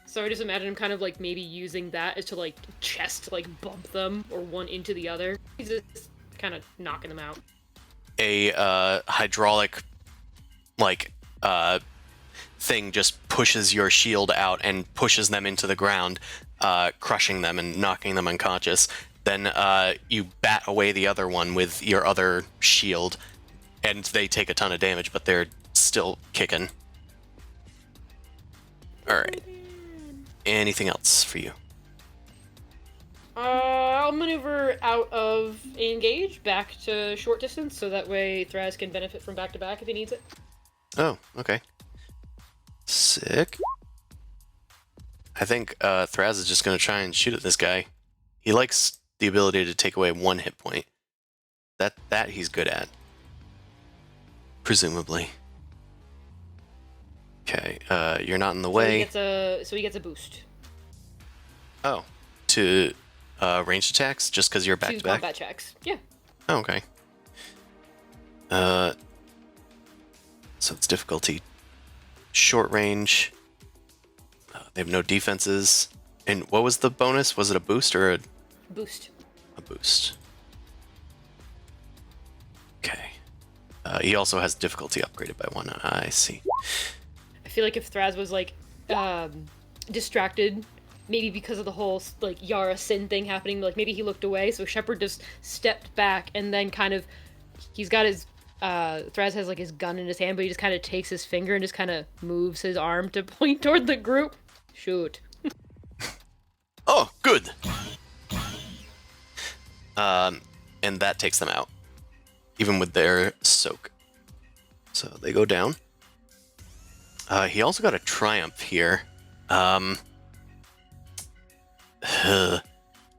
So I just imagine him kind of, like, maybe using that as to, like, chest, like, bump them, or one into the other. He's just kind of knocking them out. A hydraulic, like, thing just pushes your shield out and pushes them into the ground, crushing them and knocking them unconscious. Then you bat away the other one with your other shield, and they take a ton of damage, but they're still kicking. Alright. Anything else for you? I'll maneuver out of engage back to short distance, so that way Thraz can benefit from back-to-back if he needs it. Oh, okay. Sick. I think Thraz is just going to try and shoot at this guy. He likes the ability to take away 1 hit point. That he's good at. Presumably. Okay, you're not in the way. So he gets a boost. Oh, to ranged attacks just because you're back To to back? combat checks. Yeah. Oh, okay. So it's difficulty short range. They have no defenses. And what was the bonus? Was it a boost or Boost. a boost? Okay. He also has difficulty upgraded by 1. I see. I feel like if Thraz was like distracted maybe because of the whole like Yara Sin thing happening, like maybe he looked away. So Shepard just stepped back and then kind of, he's got his Thraz has like his gun in his hand, but he just kind of takes his finger and just kind of moves his arm to point toward the group. Shoot. Oh, good. And that takes them out, even with their soak. So they go down. He also got a triumph here.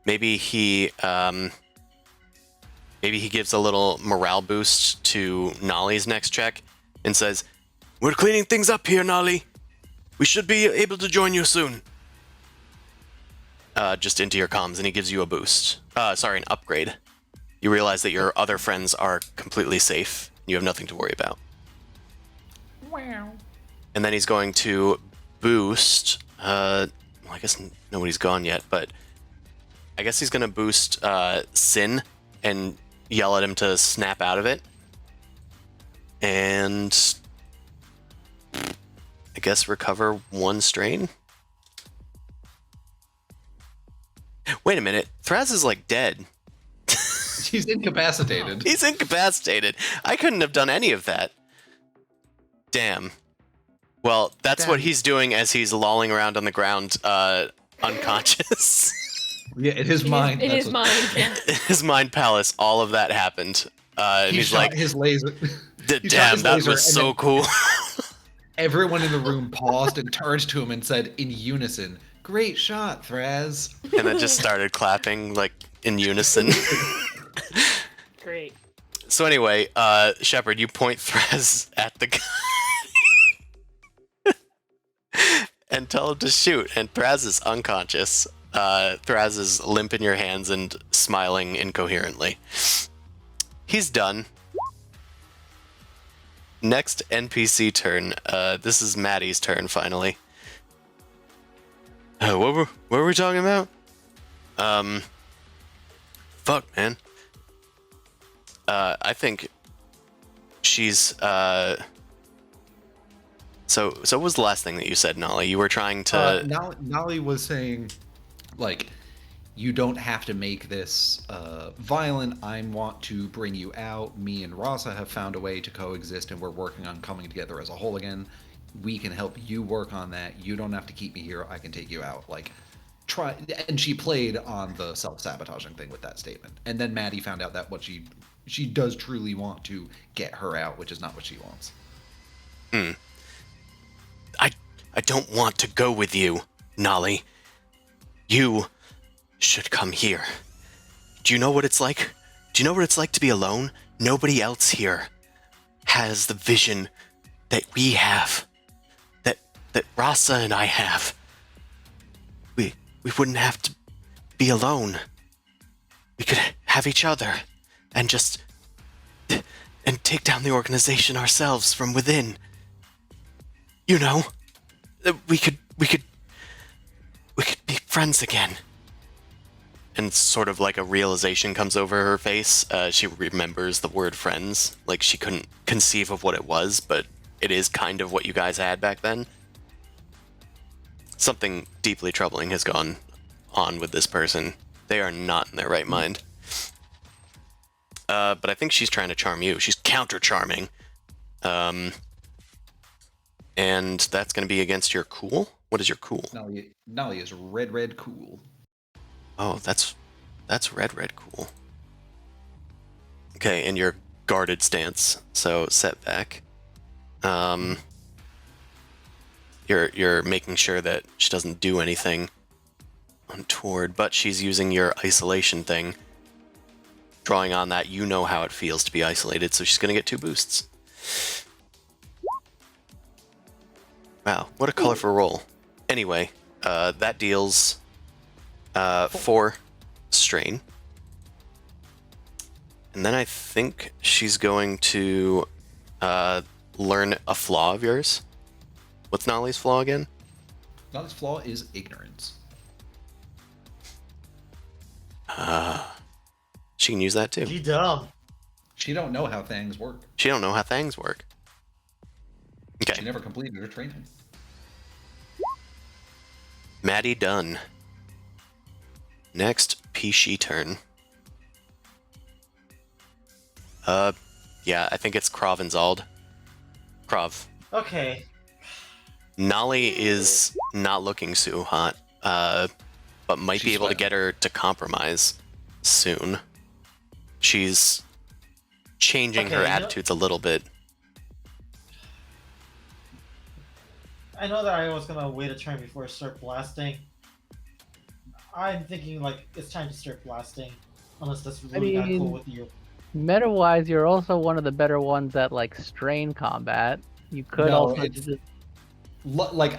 Maybe he gives a little morale boost to Nolly's next check and says, "We're cleaning things up here, Nolly. We should be able to join you soon." Just into your comms, and he gives you a boost. An upgrade. You realize that your other friends are completely safe. You have nothing to worry about. Wow. And then he's going to boost. I guess nobody's gone yet, but I guess he's going to boost Sin and yell at him to snap out of it. And I guess recover 1 strain. Wait a minute. Thraz is like dead. He's incapacitated. He's incapacitated. I couldn't have done any of that. Damn. Well, that's what he's doing as he's lolling around on the ground, unconscious. Yeah, in his mind. In his mind, yeah. In his mind palace, all of that happened. And He he's shot like, his laser. He shot damn, his that laser, was and so then cool. Everyone in the room paused and turned to him and said in unison, "Great shot, Thraz." And then just started clapping, like, in unison. Great. So anyway, Shepard, you point Thraz at the guy. And tell him to shoot, and Thraz is unconscious. Thraz is limp in your hands and smiling incoherently. He's done. Next NPC turn. This is Maddie's turn, finally. What were we talking about? Fuck, man. I think she's, So what was the last thing that you said, Nolly? You were trying to... Nolly was saying, like, you don't have to make this violent. I want to bring you out. Me and Rasa have found a way to coexist, and we're working on coming together as a whole again. We can help you work on that. You don't have to keep me here. I can take you out. Like, try. And she played on the self-sabotaging thing with that statement. And then Maddie found out that what she does truly want to get her out, which is not what she wants. I don't want to go with you, Nolly. You should come here. Do you know what it's like? Do you know what it's like to be alone? Nobody else here has the vision that we have, that Rasa and I have. We wouldn't have to be alone. We could have each other and just and take down the organization ourselves from within. You know, we could be friends again. And sort of like a realization comes over her face. She remembers the word friends. Like, she couldn't conceive of what it was, but it is kind of what you guys had back then. Something deeply troubling has gone on with this person. They are not in their right mind. But I think she's trying to charm you. She's counter-charming. And that's going to be against your cool? What is your cool? Nolly is red cool. Oh, that's red cool. Okay, and your guarded stance. So set back. You're making sure that she doesn't do anything untoward, but she's using your isolation thing. Drawing on that, you know how it feels to be isolated, so she's going to get 2 boosts. Wow, what a colorful roll. Anyway, that deals 4 strain. And then I think she's going to learn a flaw of yours. What's Nolly's flaw again? Nolly's flaw is ignorance. She can use that too. You dumb. She don't know how things work. She don't know how things work. Okay. She never completed her training. Maddie done. Next, Pishi turn. Yeah, I think it's Krav and Zald. Krav. Okay. Nolly is not looking so hot, but might be She's able to sweating. get her to compromise soon. She's changing Okay, her you know- attitudes a little bit. I know that I was gonna wait a turn before I start blasting. I'm thinking like it's time to start blasting, unless that's really not cool mean- with you. Meta-wise, you're also one of the better ones at like strain combat. You could No, also it's- just Like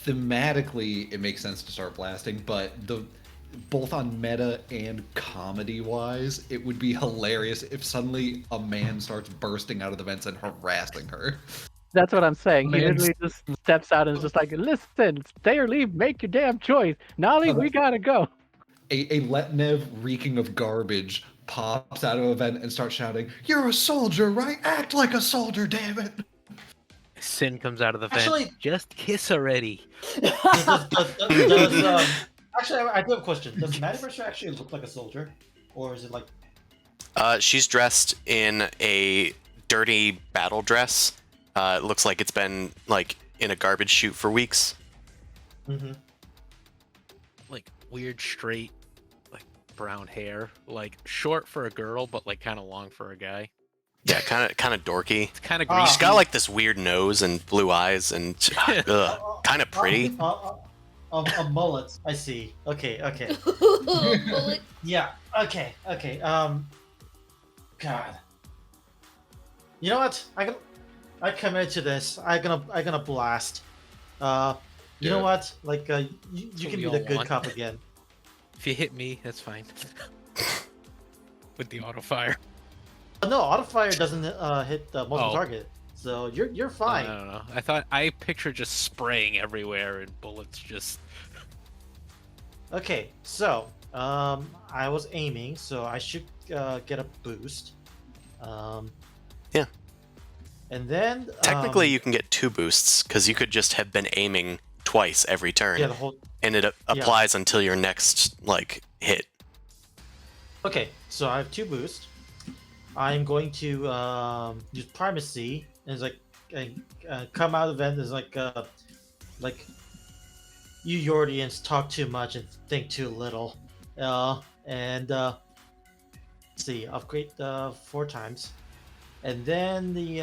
thematically it makes sense to start blasting, but both on meta and comedy wise, it would be hilarious if suddenly a man starts bursting out of the vents and harassing her. That's what I'm saying. He Man, literally just steps out and is just like, listen, stay or leave, make your damn choice. Nolly, we gotta go. A Letnev reeking of garbage pops out of a vent and starts shouting, "You're a soldier, right? Act like a soldier, damn it!" Sin comes out of the vent. Actually- Just kiss already. Actually, I do have a question. Does Madiverse actually look like a soldier, or is it like? She's dressed in a dirty battle dress. It looks like it's been like in a garbage chute for weeks. Mm-hmm. Like weird straight, like brown hair. Like short for a girl, but like kind of long for a guy. Yeah, kind of dorky. It's kind of Ah. greasy. She's got like this weird nose and blue eyes and kind of pretty. A mullet. I see. Okay. Bullet. Yeah. Okay. God. You know what? I commit to this. I'm gonna blast. You know Good. what? Like, you what can we be all the good want. cop again. If you hit me, that's fine. With the auto fire. No, auto fire doesn't hit the multiple Oh. target, so you're fine. I don't know. I picture just spraying everywhere and bullets just. Okay, so I was aiming, so I should get a boost. Yeah. And then Technically, you can get 2 boosts because you could just have been aiming twice every turn, yeah, the whole. and it applies until your next like hit. Okay, so I have 2 boosts. I'm going to use primacy, and it's like come out of the vent. Is like you Yordians talk too much and think too little, and let's see, upgrade 4 times, and then the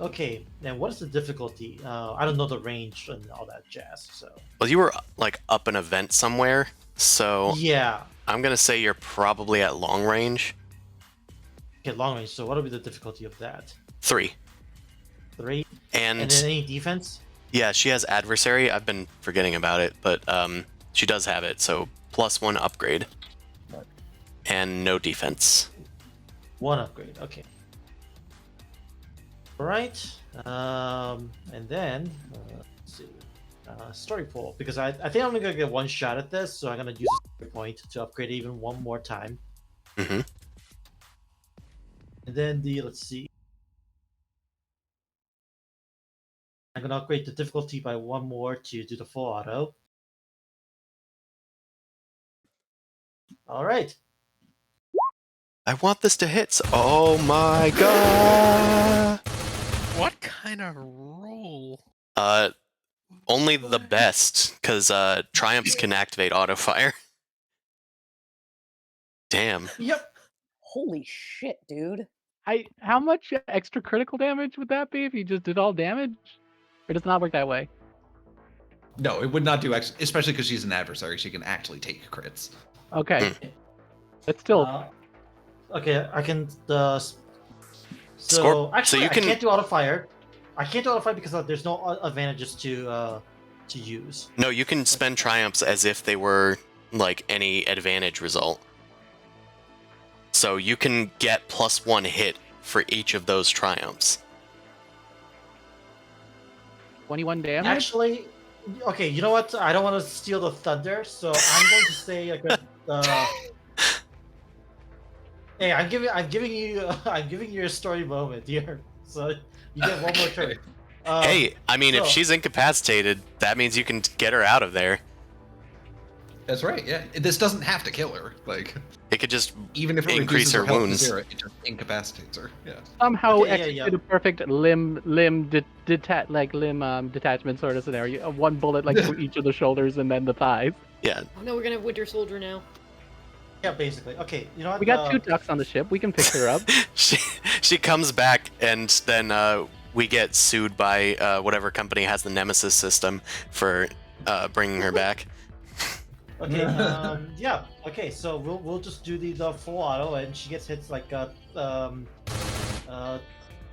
okay. And what is the difficulty? I don't know the range and all that jazz. So Well, you were like up an event somewhere, so yeah, I'm gonna say you're probably at long range. okay, long range. So what will be the difficulty of that? 3. 3, And and then any defense? yeah, she has adversary. I've been forgetting about it, but she does have it. So +1 upgrade, Right. and no defense. 1 upgrade. Okay. All right. And then let's see. Story pool, because I think I'm gonna get 1 shot at this, so I'm gonna use a story point to upgrade even 1 more time. hmm And then let's see. I'm gonna upgrade the difficulty by 1 more to do the full auto. All right. I want this to hit. Oh my god! What kind of roll? Only the best, because triumphs can activate auto fire. Damn. Yep. Holy shit, dude. How much extra critical damage would that be if you just did all damage? Or does it not work that way? No, it would not do especially because she's an adversary. She can actually take crits. Okay. It's still Okay, I can. So Actually, you can- I can't do auto fire. I can't do auto fire because there's no advantages to use. No, you can spend triumphs as if they were like any advantage result. So you can get +1 hit for each of those triumphs. 21 damage. Actually, okay, you know what? I don't want to steal the thunder, so I'm going to say hey, I'm giving you a story moment here, so you get 1 more turn. Hey, I mean, if so- she's incapacitated, that means you can get her out of there. That's right. Yeah, this doesn't have to kill her. Like, It could just even if it increase reduces her health to wounds. 0, it just incapacitates her. Yeah. Somehow Okay, yeah, execute yeah. a perfect limb detachment sort of scenario. One bullet like through each of the shoulders and then the thighs. Yeah. Oh no, we're gonna have Winter Soldier now. Yeah, basically. Okay, you know what? We got 2 ducks on the ship. We can fix her up. she comes back, and then we get sued by whatever company has the Nemesis system for bringing her back. Okay, yeah. Okay, so we'll just do the full auto, and she gets hits like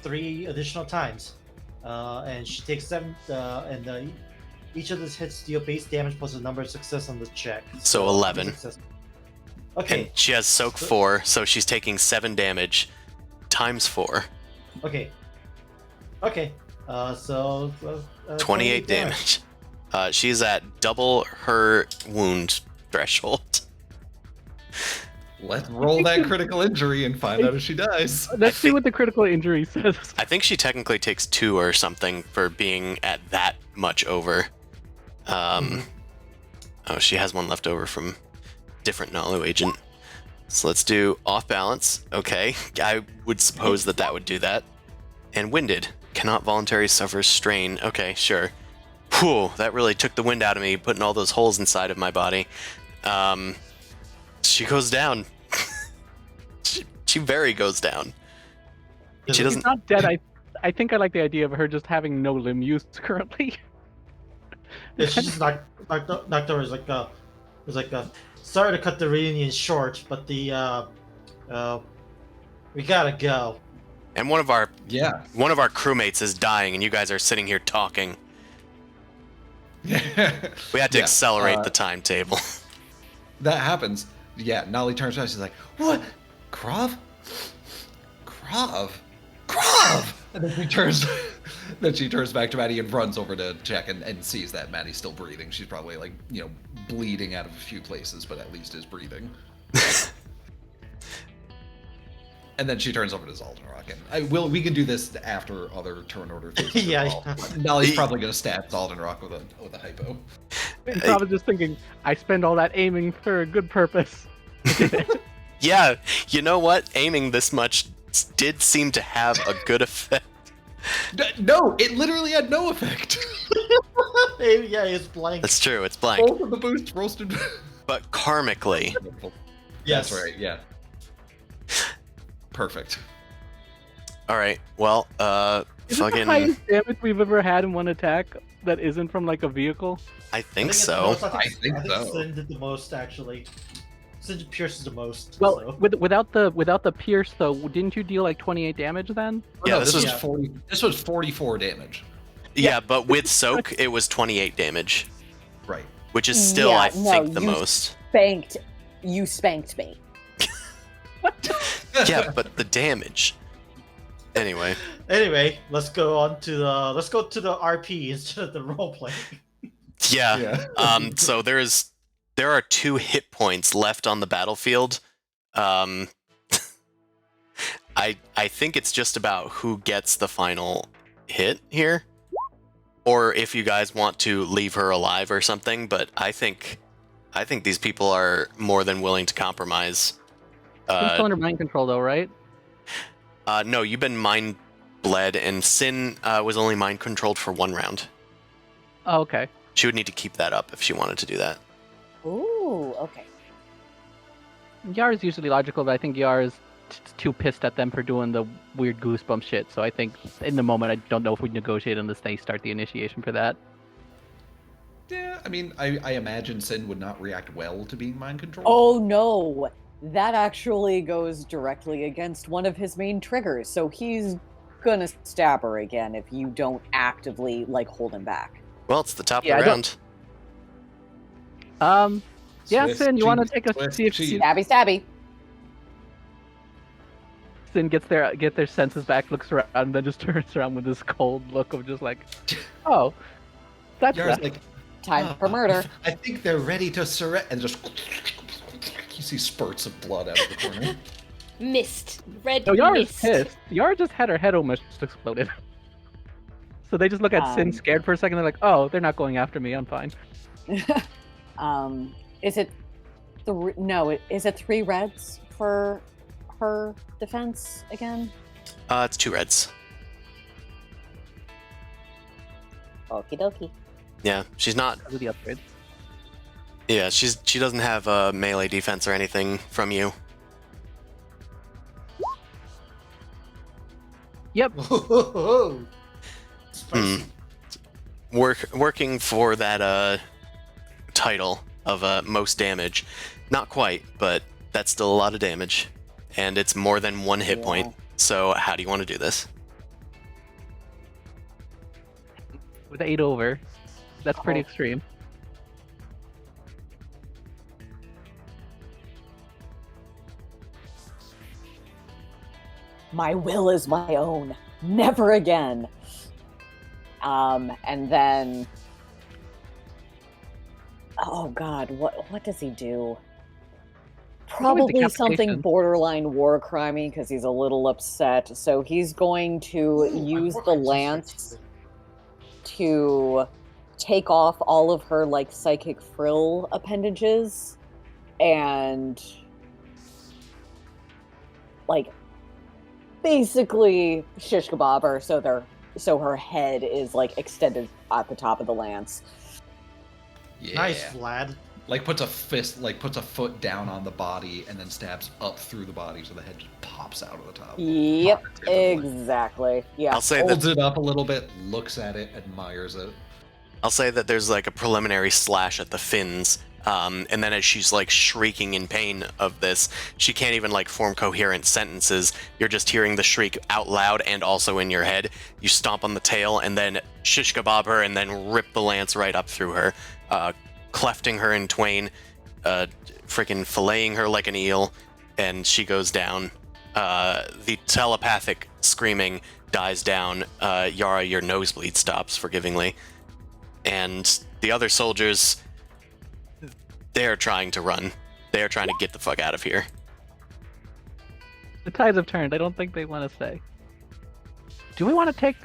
3 additional times, and she takes 7. Each of these hits deal base damage plus the number of success on the check. So 11. Success. Okay. And she has soak 4, so she's taking 7 damage times 4. Okay. Okay. So 28 damage. She's at double her wound threshold. Let's roll that critical injury and find out if she dies. Let's see what the critical injury says. I think she technically takes 2 or something for being at that much over. Oh, she has 1 left over from different Nalu agent. So let's do off balance. Okay, I would suppose that would do that. And winded. Cannot voluntarily suffer strain. Okay, sure. Whew, that really took the wind out of me, putting all those holes inside of my body. She goes down. she very goes down. She She's doesn't. not dead. I think I like the idea of her just having no limb use currently. Yeah, she just knocked over. It was like sorry to cut the reunion short, but we gotta go. And one of our Yeah. crewmates is dying, and you guys are sitting here talking. We had to accelerate the timetable. That happens. Yeah, Nolly turns around. She's like, "What? Krav? Krav? Krav?" And then she turns back to Maddie and runs over to check and sees that Maddie's still breathing. She's probably like, bleeding out of a few places, but at least is breathing. And then she turns over to Zaldinrok, and we can do this after other turn order things. Yeah. Nolly's probably gonna stab Zaldinrok with a hypo. I'm probably just thinking, I spend all that aiming for a good purpose. Yeah, you know what? Aiming this much did seem to have a good effect. No, it literally had no effect. Yeah, it's blank. That's true, it's blank. Both of the boosts roasted. But karmically, Yes. That's right. Yeah. Perfect. alright, well, Is it the fucking... highest damage we've ever had in one attack that isn't from like a vehicle? I think it's the so. most. I think so. Sin did the most, actually. Sin pierces the most. Well, so. without the pierce though, didn't you deal like 28 damage then? Yeah, No, this was 40. This was 44 damage. Yeah, but with soak, it was 28 damage, Right. which is still, Yeah, I no, think, the you most. You spanked me. Yeah, but the damage. Anyway, Anyway, let's go to the RP instead of the roleplay. yeah. So there are 2 hit points left on the battlefield. I think it's just about who gets the final hit here, or if you guys want to leave her alive or something. But I think these people are more than willing to compromise. I'm still under mind control though, right? No, you've been mind bled, and Sin was only mind controlled for 1 round. Oh, okay. She would need to keep that up if she wanted to do that. Ooh, okay. Yar is usually logical, but I think Yar is too pissed at them for doing the weird goosebump shit. So I think in the moment, I don't know if we negotiate on this. They start the initiation for that. Yeah, I mean, I imagine Sin would not react well to being mind controlled. Oh no, that actually goes directly against one of his main triggers. So he's gonna stab her again if you don't actively hold him back. Well, it's the top Yeah, of I the don't- round. Yeah, Swift Sin, you want to cheese, take a swift see if cheese. Stabby, stabby. Sin get their senses back, looks around, and then just turns around with this cold look of just like, oh, that's Yara's that. like, Time for murder. I think they're ready to surrender. And just you see spurts of blood out of the corner. Mist. Red No, Yara's mist. pissed. Yara just had her head almost exploded. So they just look at Sin scared for a second. They're like, oh, they're not going after me. I'm fine. Is it is it 3 reds for her defense again? It's 2 reds. Okie dokie. Yeah, she's not. Because of the upgrades. Yeah, she doesn't have melee defense or anything from you. Yep. Spicy. Working for that title of most damage. Not quite, but that's still a lot of damage, and it's more than 1 hit point. So how do you want to do this? With 8 over. That's pretty extreme. My will is my own. Never again. And then, oh God, what does he do? Probably something decapitation. borderline war crimey because he's a little upset. So he's going to use the lance to take off all of her like psychic frill appendages and like basically shish kebab her so her head is like extended at the top of the lance. Yeah. Nice, Vlad. Like puts a foot down on the body and then stabs up through the body so the head just pops out of the top. Yep, Positively. exactly. Yeah. I'll say Holds that it up a little bit, looks at it, admires it. there's like a preliminary slash at the fins, and then as she's like shrieking in pain of this, she can't even like form coherent sentences. You're just hearing the shriek out loud and also in your head. You stomp on the tail and then shish kebab her and then rip the lance right up through her, clefting her in twain, freaking filleting her like an eel, and she goes down. The telepathic screaming dies down. Yara, your nosebleed stops forgivingly. And the other soldiers, they're trying to run. They're trying to get the fuck out of here. The tides have turned. I don't think they want to stay. Do we want to take...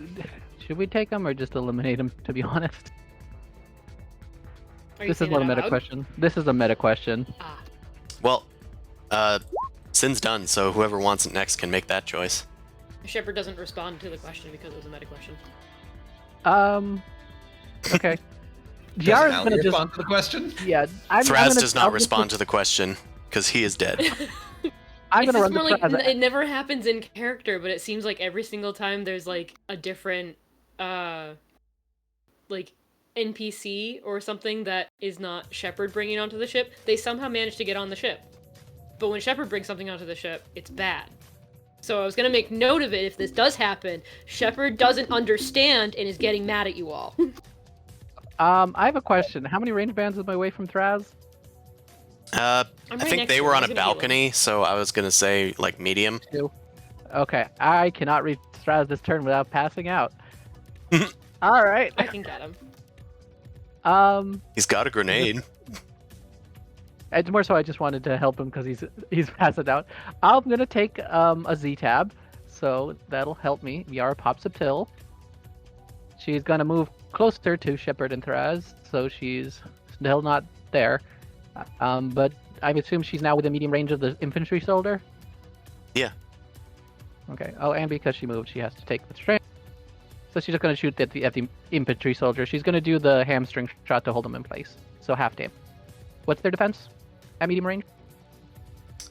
Should we take them or just eliminate them, to be honest? Are you This is saying not a it out meta loud? question. This is a meta question. Ah. Well, Sin's done, so whoever wants it next can make that choice. Shepard doesn't respond to the question because it was a meta question. Okay. Does Yara's Allie gonna just... respond to the question? Yeah, I'm Thraz gonna, does not respond to the question, because he is dead. I'm It's gonna run just the more like Thraz. it never happens in character, but it seems like every single time there's like a different like NPC or something that is not Shepard bringing onto the ship, they somehow manage to get on the ship. But when Shepard brings something onto the ship, it's bad. So I was gonna make note of it if this does happen. Shepard doesn't understand and is getting mad at you all. I have a question. How many range bands am I away from Thraz? I right think next they to were him. on I a was gonna heal him. balcony, so I was gonna say like medium. Okay, I cannot reach Thraz this turn without passing out. All right. I can get him. He's got a grenade. It's more so I just wanted to help him because he's passing out. I'm gonna take a Z tab, so that'll help me. Yara pops a pill. She's gonna move closer to Shepard and Thraz, so she's still not there. But I assume she's now within medium range of the infantry soldier. Yeah. Okay. Oh, and because she moved, she has to take the strain. So she's just gonna shoot at the infantry soldier. She's gonna do the hamstring shot to hold them in place. So half damage. What's their defense at medium range?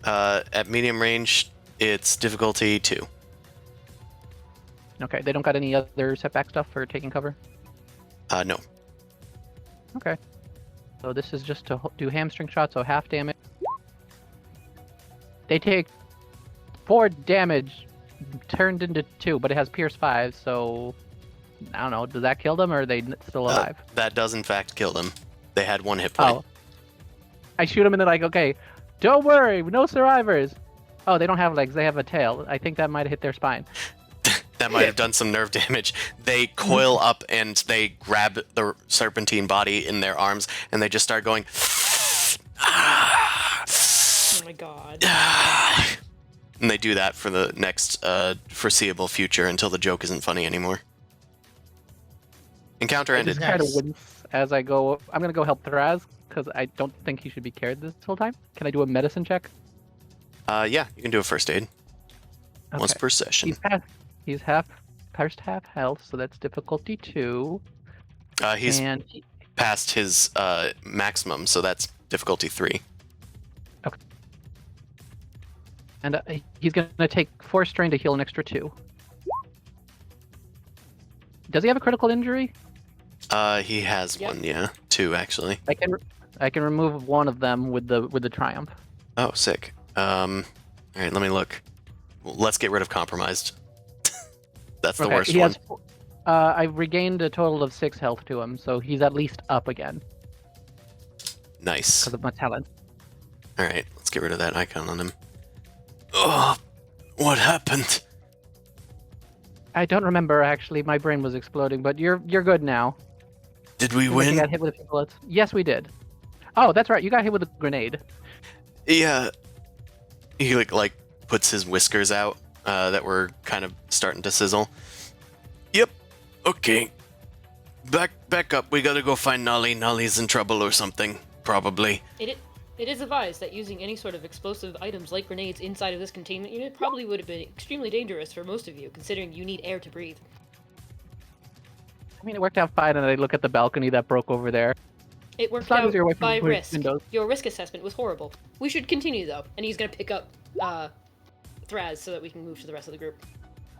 At medium range, it's difficulty 2. Okay. They don't got any other setback stuff for taking cover. No. Okay. So this is just to do hamstring shot, so half damage. They take 4 damage turned into 2, but it has Pierce 5, so I don't know. Does that kill them, or are they still alive? That does in fact kill them. They had 1 hit point. Oh. I shoot them and they're like, okay, don't worry, no survivors. Oh, they don't have legs, they have a tail. I think that might have hit their spine. That might have done some nerve damage. They coil up and they grab the serpentine body in their arms and they just start going. Oh my god. And they do that for the next foreseeable future until the joke isn't funny anymore. Encounter It ended. is Try to nice. wince as I go. I'm gonna go help Tharaz because I don't think he should be carried this whole time. Can I do a medicine check? Yeah, you can do a first aid. Once Okay. per session. He's first half health, so that's difficulty 2. He's And past his maximum, so that's difficulty 3. he's gonna take 4 strain to heal an extra 2. Does he have a critical injury? He has Yep. one, yeah. 2, actually. I can remove one of them with the triumph. Oh, sick. Alright, let me look. Well, let's get rid of compromised. That's the worst he one. has. I've regained a total of 6 health to him, so he's at least up again Nice. because of my talent. Alright, let's get rid of that icon on him. Oh, what happened? I don't remember actually. My brain was exploding, but you're good now. Did we Seems like win? You got hit with a few bullets. Yes, we did. Oh, that's right. You got hit with a grenade. Yeah. He like puts his whiskers out that were kind of starting to sizzle. Yep. Okay. Back up. We gotta go find Nolly. Nolly's in trouble or something. Probably. It is advised that using any sort of explosive items like grenades inside of this containment unit probably would have been extremely dangerous for most of you, considering you need air to breathe. I mean, it worked out fine, and I look at the balcony that broke over there. It worked As long as out you're away from by the risk. windows. Your risk assessment was horrible. We should continue though, and he's gonna pick up Thraz so that we can move to the rest of the group.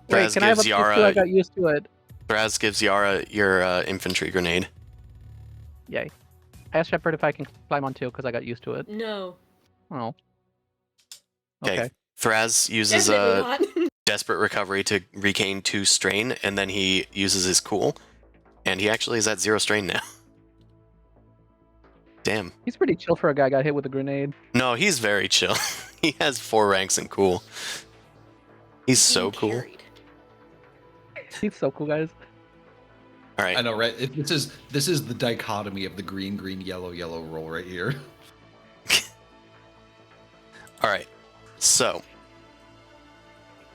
Wait, Thraz can I have a gives plus 2? I Yara. got used to it. Thraz gives Yara your infantry grenade. Yay. I asked Shepard if I can climb on 2 because I got used to it. No. Oh. Okay. Thraz uses Definitely not. desperate recovery to regain 2 strain, and then he uses his cool, and he actually is at 0 strain now. Damn. He's pretty chill for a guy got hit with a grenade. No, he's very chill. He has 4 ranks in cool. He's so Being cool. carried. He's so cool, guys. All right. I know, right? This is the dichotomy of the green, green, yellow, yellow roll right here. All right. So,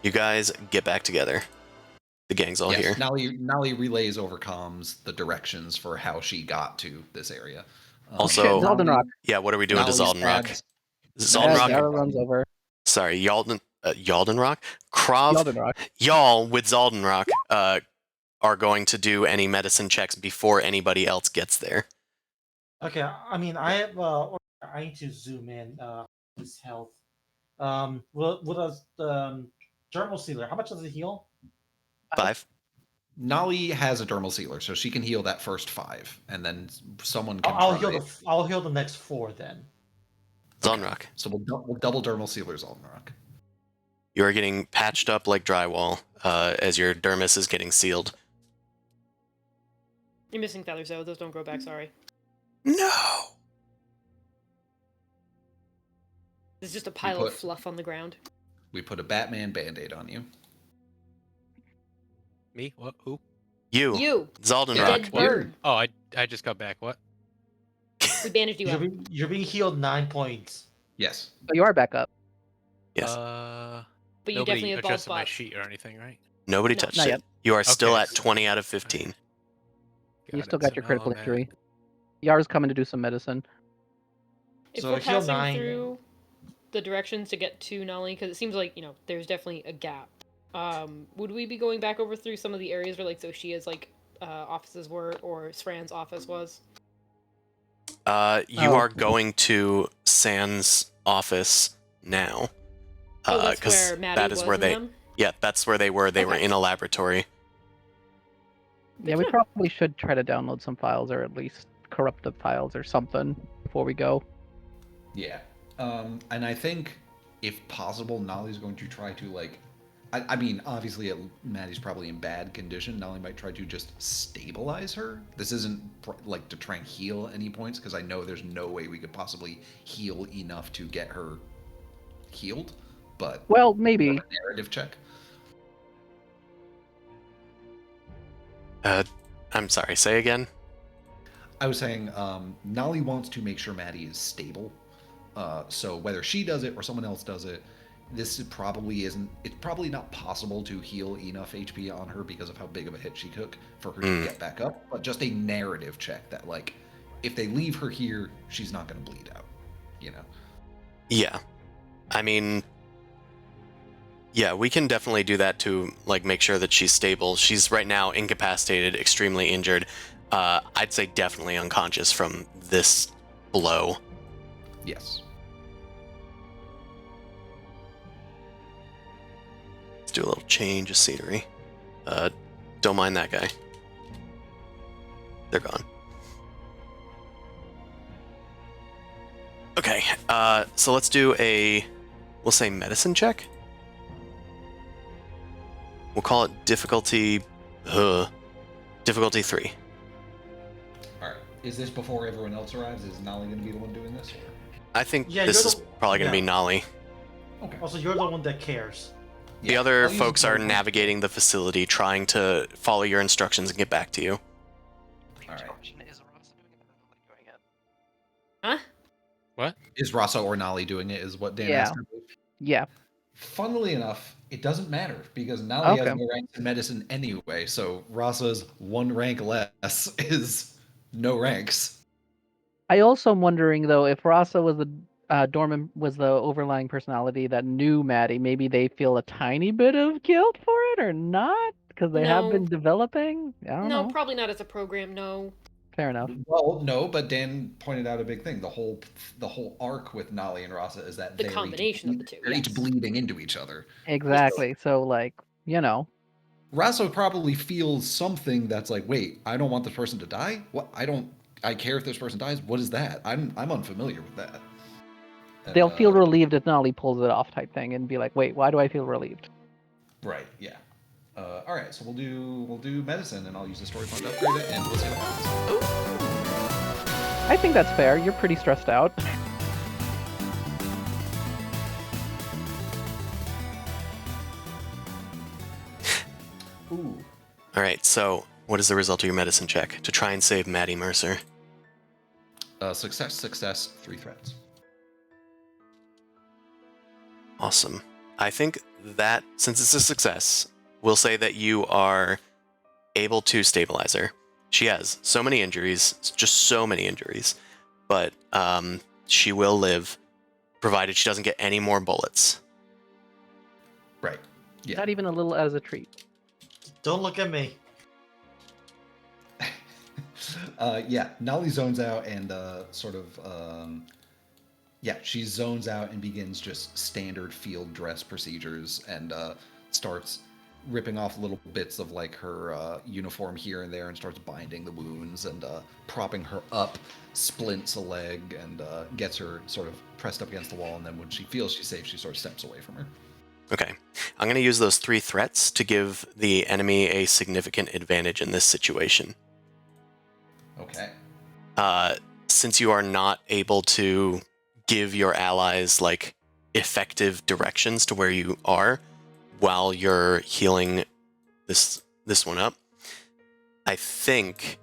you guys get back together. The gang's all here. Nolly relays over comms the directions for how she got to this area. Also- Shit, Zaldinrok. Yeah, what are we doing to Nolly's Zaldinrok? dad's- Zaldinrok. Yara runs over. Sorry, Yaldenrock? Krav. Zaldinrok. Y'all with Zaldenrock are going to do any medicine checks before anybody else gets there. Okay, I mean, I have. I need to zoom in. His health. What does the dermal sealer? How much does it heal? 5. Nolly has a dermal sealer, so she can heal that first 5, and then someone can. I'll heal the next 4 then. Zaldenrock. So we'll double dermal sealers on Rock. You are getting patched up like drywall as your dermis is getting sealed. You're missing feathers though. Those don't grow back. Sorry. No. There's just a pile of fluff on the ground. We put a Batman Band-Aid on you. Me? What? Who? You. You. Zaldenrock. Dead bird. Oh, I just got back. What? We bandaged you up. You're being healed 9 points. Yes. So you are back up. Yes. But you Nobody definitely have bald adjusted my spots. sheet or anything, right? Nobody No. touched Not it. yet. You are still Okay, at so- 20 out of 15. You Got still it, got so your now critical I'm at- injury. Yara's coming to do some medicine. If So we're heal passing 9. through the directions to get to Nolly, because it seems like, there's definitely a gap. Would we be going back over through some of the areas where, like, Zoshia's, offices were, or Sran's office was? You are going to Sans office now. Oh, that's 'cause where Maddie that is was were and they. them? Yeah, that's where they were. They were Okay. in a laboratory. Yeah, we probably should try to download some files, or at least corrupt the files or something before we go. Yeah. And I think, if possible, Nolly's going to try to, I mean, obviously, Maddie's probably in bad condition. Nolly might try to just stabilize her. This isn't, to try and heal any points, because I know there's no way we could possibly heal enough to get her healed. But, Well, maybe. a narrative check. I'm sorry. Say again. I was saying, Nolly wants to make sure Maddie is stable. So whether she does it or someone else does it, this probably isn't. It's probably not possible to heal enough HP on her because of how big of a hit she took for her to get back up. But just a narrative check that, like, if they leave her here, she's not going to bleed out. You know. Yeah. I mean, yeah, we can definitely do that to like make sure that she's stable. She's right now incapacitated, extremely injured. I'd say definitely unconscious from this blow. Yes. Let's do a little change of scenery. Don't mind that guy. They're gone. Okay, so let's do we'll say medicine check. We'll call it difficulty 3. All right. Is this before everyone else arrives? Is Nolly going to be the one doing this? Or? I think Yeah, this you're is probably going to be Nolly. Okay. Also, you're the one that cares. The Yeah, other I'll use folks the are story point. navigating the facility, trying to follow your instructions and get back to you. All right. Huh? What? Is Rasa or Nolly doing it? Is what Dan Yeah. asked. Yeah. Funnily enough, it doesn't matter because Nolly has Okay. no ranks in medicine anyway. So Rasa's 1 rank less is no ranks. I also am wondering though if Rasa was the dormant was the overlying personality that knew Maddie, maybe they feel a tiny bit of guilt for it or not because they have No. been developing. I don't No, know. probably not as a program. No. Fair enough. Well, no, but Dan pointed out a big thing. The whole arc with Nolly and Rasa is that The they're combination of the two, They're each yes. bleeding into each other. Exactly. So like, you know, Rasa probably feels something that's like, wait, I don't want this person to die. What? I care if this person dies. What is that? I'm unfamiliar with that. And, they'll feel relieved if Nolly pulls it off type thing and be like, wait, why do I feel relieved? Right. Yeah. All right. So we'll do medicine, and I'll use the story point to upgrade it, and we'll see what happens. I think that's fair. You're pretty stressed out. Ooh. All right, so what is the result of your medicine check to try and save Maddie Mercer? Success, 3 threats. Awesome. I think that since it's a success, we'll say that you are able to stabilize her. She has so many injuries, just so many injuries, but she will live, provided she doesn't get any more bullets. Right. Yeah. Not even a little as a treat. Don't look at me. Yeah. Nolly zones out and she zones out and begins just standard field dress procedures and starts ripping off little bits of like her uniform here and there and starts binding the wounds and propping her up, splints a leg and gets her sort of pressed up against the wall. And then when she feels she's safe, she sort of steps away from her. Okay. I'm going to use those 3 threats to give the enemy a significant advantage in this situation. Okay. Since you are not able to give your allies like effective directions to where you are while you're healing this one up, I think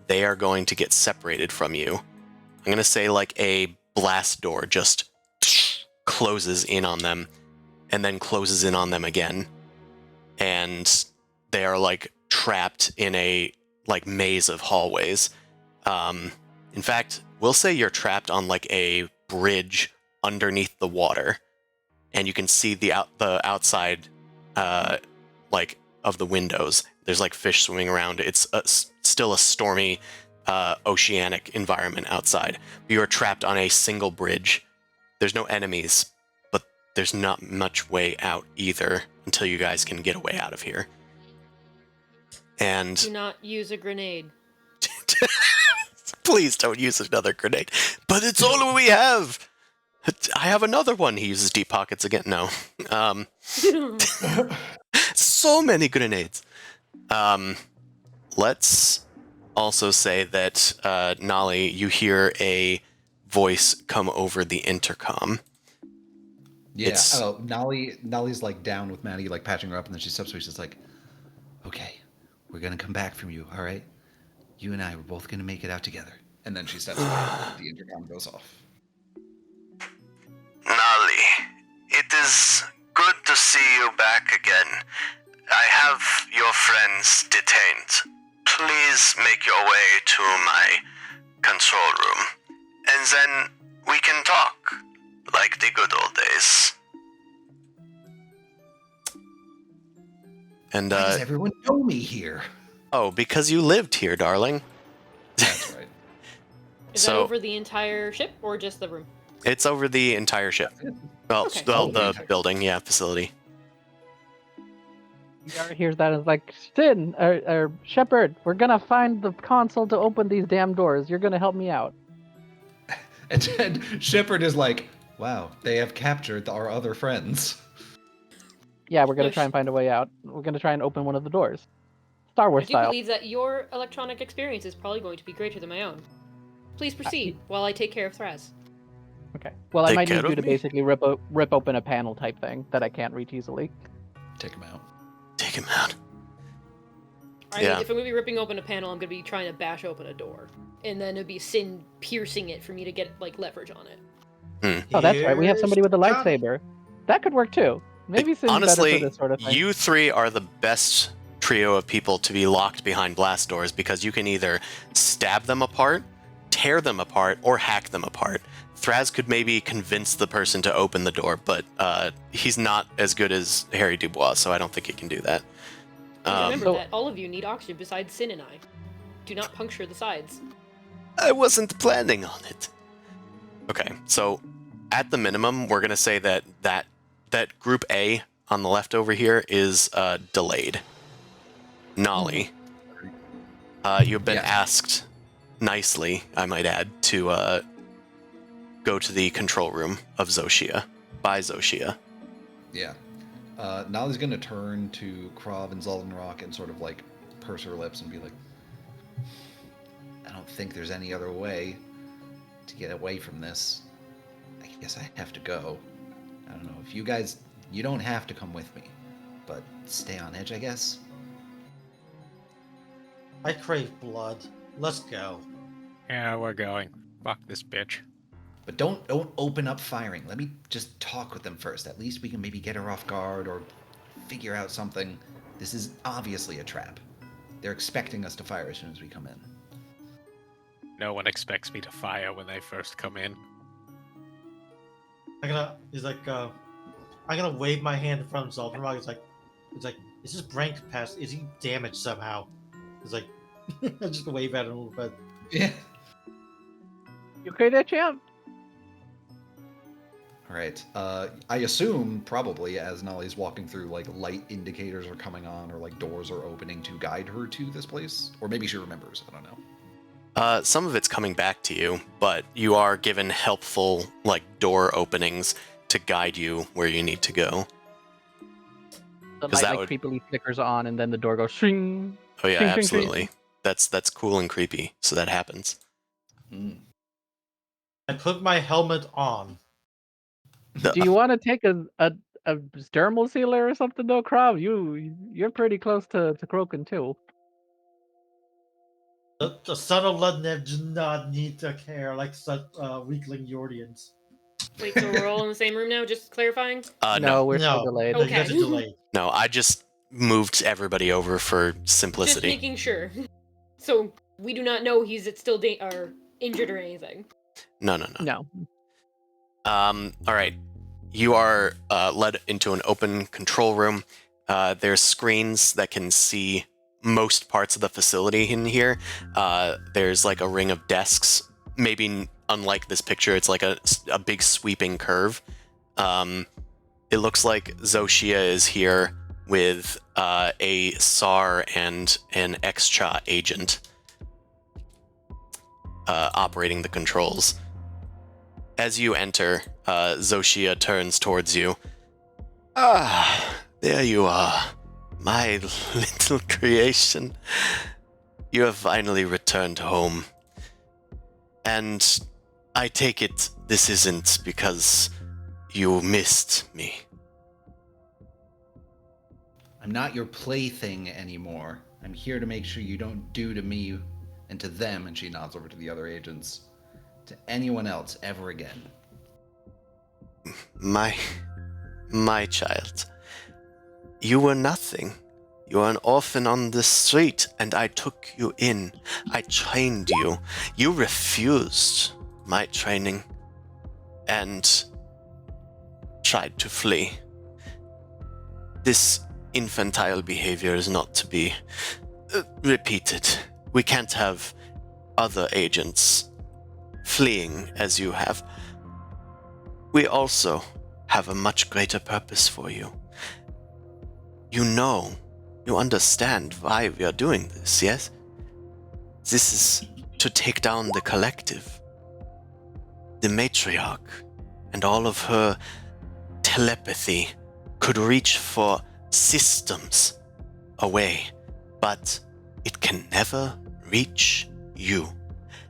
they are going to get separated from you. I'm going to say like a blast door just closes in on them and then closes in on them again. And they are like trapped in a like maze of hallways. In fact, we'll say you're trapped on like a bridge underneath the water, and you can see the outside, like of the windows. There's like fish swimming around. It's still a stormy, oceanic environment outside. You are trapped on a single bridge. There's no enemies, but there's not much way out either until you guys can get a way out of here. And Do not use a grenade. please don't use another grenade. But it's all we have. I have another one. He uses deep pockets again. No. So many grenades. Let's also say that, Nolly, you hear a voice come over the intercom. Yeah. It's- Nolly's like down with Maddie, like patching her up, and then she steps away. She's like, "Okay, we're gonna come back from you. All right, you and I, we're both gonna make it out together." And then she steps away. And the intercom goes off. Nolly, it is good to see you back again. I have your friends detained. Please make your way to my control room, and then we can talk like the good old days. And, Why does everyone know me here? oh, because you lived here, darling. That's right. Is that over the entire ship or just the room? It's over the entire ship. Well, Okay. well, Oh, the okay. building, yeah, facility. Yara hears that and is like, Stin, or Shepard, we're gonna find the console to open these damn doors. You're gonna help me out. And Shepard is like, wow, they have captured our other friends. Yeah, we're gonna No, try and find a way out. We're gonna try and open one of the doors. Star I Wars do style. believe that your electronic experience is probably going to be greater than my own. Please proceed while I take care of Thraz. Okay. Well, I Take might care need you of to me? basically rip open a panel type thing that I can't reach easily. Take him out. Take him out. I Yeah. mean, if I'm gonna be ripping open a panel, I'm gonna be trying to bash open a door, and then it'd be Sin piercing it for me to get like leverage on it. Oh, that's right. We have somebody with a Here's Johnny. lightsaber. That could work too. Maybe Sin's Honestly, better for this sort of thing. you three are the best trio of people to be locked behind blast doors because you can either stab them apart, tear them apart, or hack them apart. Thraz could maybe convince the person to open the door, but he's not as good as Harry Dubois, so I don't think he can do that. Please remember So- that all of you need oxygen besides Sin and I. Do not puncture the sides. I wasn't planning on it. Okay, so at the minimum, we're gonna say that group A on the left over here is delayed. Nolly, you've been Yes. asked nicely, I might add, to go to the control room of Zoshia by Zoshia. Yeah. Nolly's gonna turn to Krav and Zaldinrok and sort of like purse her lips and be like, I don't think there's any other way to get away from this. I guess I have to go. I don't know. If you guys, you don't have to come with me, but stay on edge, I guess. I crave blood. Let's go. Yeah, we're going. Fuck this bitch. But don't open up firing. Let me just talk with them first. At least we can maybe get her off guard or figure out something. This is obviously a trap. They're expecting us to fire as soon as we come in. No one expects me to fire when they first come in. He's like, I'm gonna wave my hand in front of Zaldinrok. It's like, is his brain capacity? Is he damaged somehow? It's like, I'm just gonna wave at him a little bit. Yeah. You okay there, champ? All right. I assume probably as Nolly's walking through, like light indicators are coming on or like doors are opening to guide her to this place, or maybe she remembers. I don't know. Some of it's coming back to you, but you are given helpful like door openings to guide you where you need to go. The 'Cause light that like would- creepily flickers on, and then the door goes shing. Oh yeah, Shing, shing, shing. absolutely. That's cool and creepy. So that happens. Mm. I put my helmet on. Do you want to take a dermal sealer or something though, Krav? You're pretty close to Kroken too. The son of Ludnev does not need to care like such weakling Yordians. Wait, so we're all in the same room now? Just clarifying. No, We're still delayed. You guys are Okay. delayed. no, I just moved everybody over for Just simplicity. making sure. So we do not know he's still or injured or anything. No. No. All right. You are led into an open control room. There's screens that can see most parts of the facility in here. There's like a ring of desks. Maybe unlike this picture, it's like a big sweeping curve. It looks like Zoshia is here with a SAR and an X-Cha agent operating the controls. As you enter, Zoshia turns towards you. Ah, there you are, my little creation. You have finally returned home. And I take it this isn't because you missed me. I'm not your plaything anymore. I'm here to make sure you don't do to me and to them, and she nods over to the other agents, to anyone else ever again. My My child, you were nothing. You were an orphan on the street, and I took you in. I trained you. You refused my training and tried to flee. This infantile behavior is not to be repeated. We can't have other agents fleeing as you have. We also have a much greater purpose for you. You understand why we are doing this, yes? This is to take down the collective. The matriarch and all of her telepathy could reach for systems away, but it can never reach you,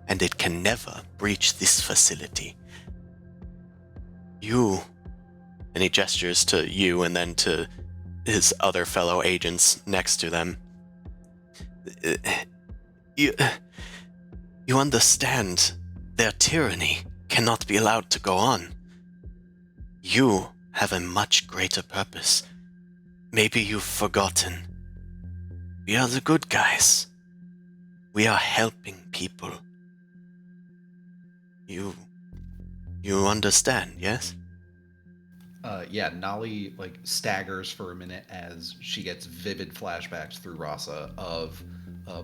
and it can never breach this facility. You, and he gestures to you and then to his other fellow agents next to them. You understand their tyranny cannot be allowed to go on. You have a much greater purpose. Maybe you've forgotten. We are the good guys. We are helping people. You understand, yes? Yeah, Nolly like staggers for a minute as she gets vivid flashbacks through Rasa of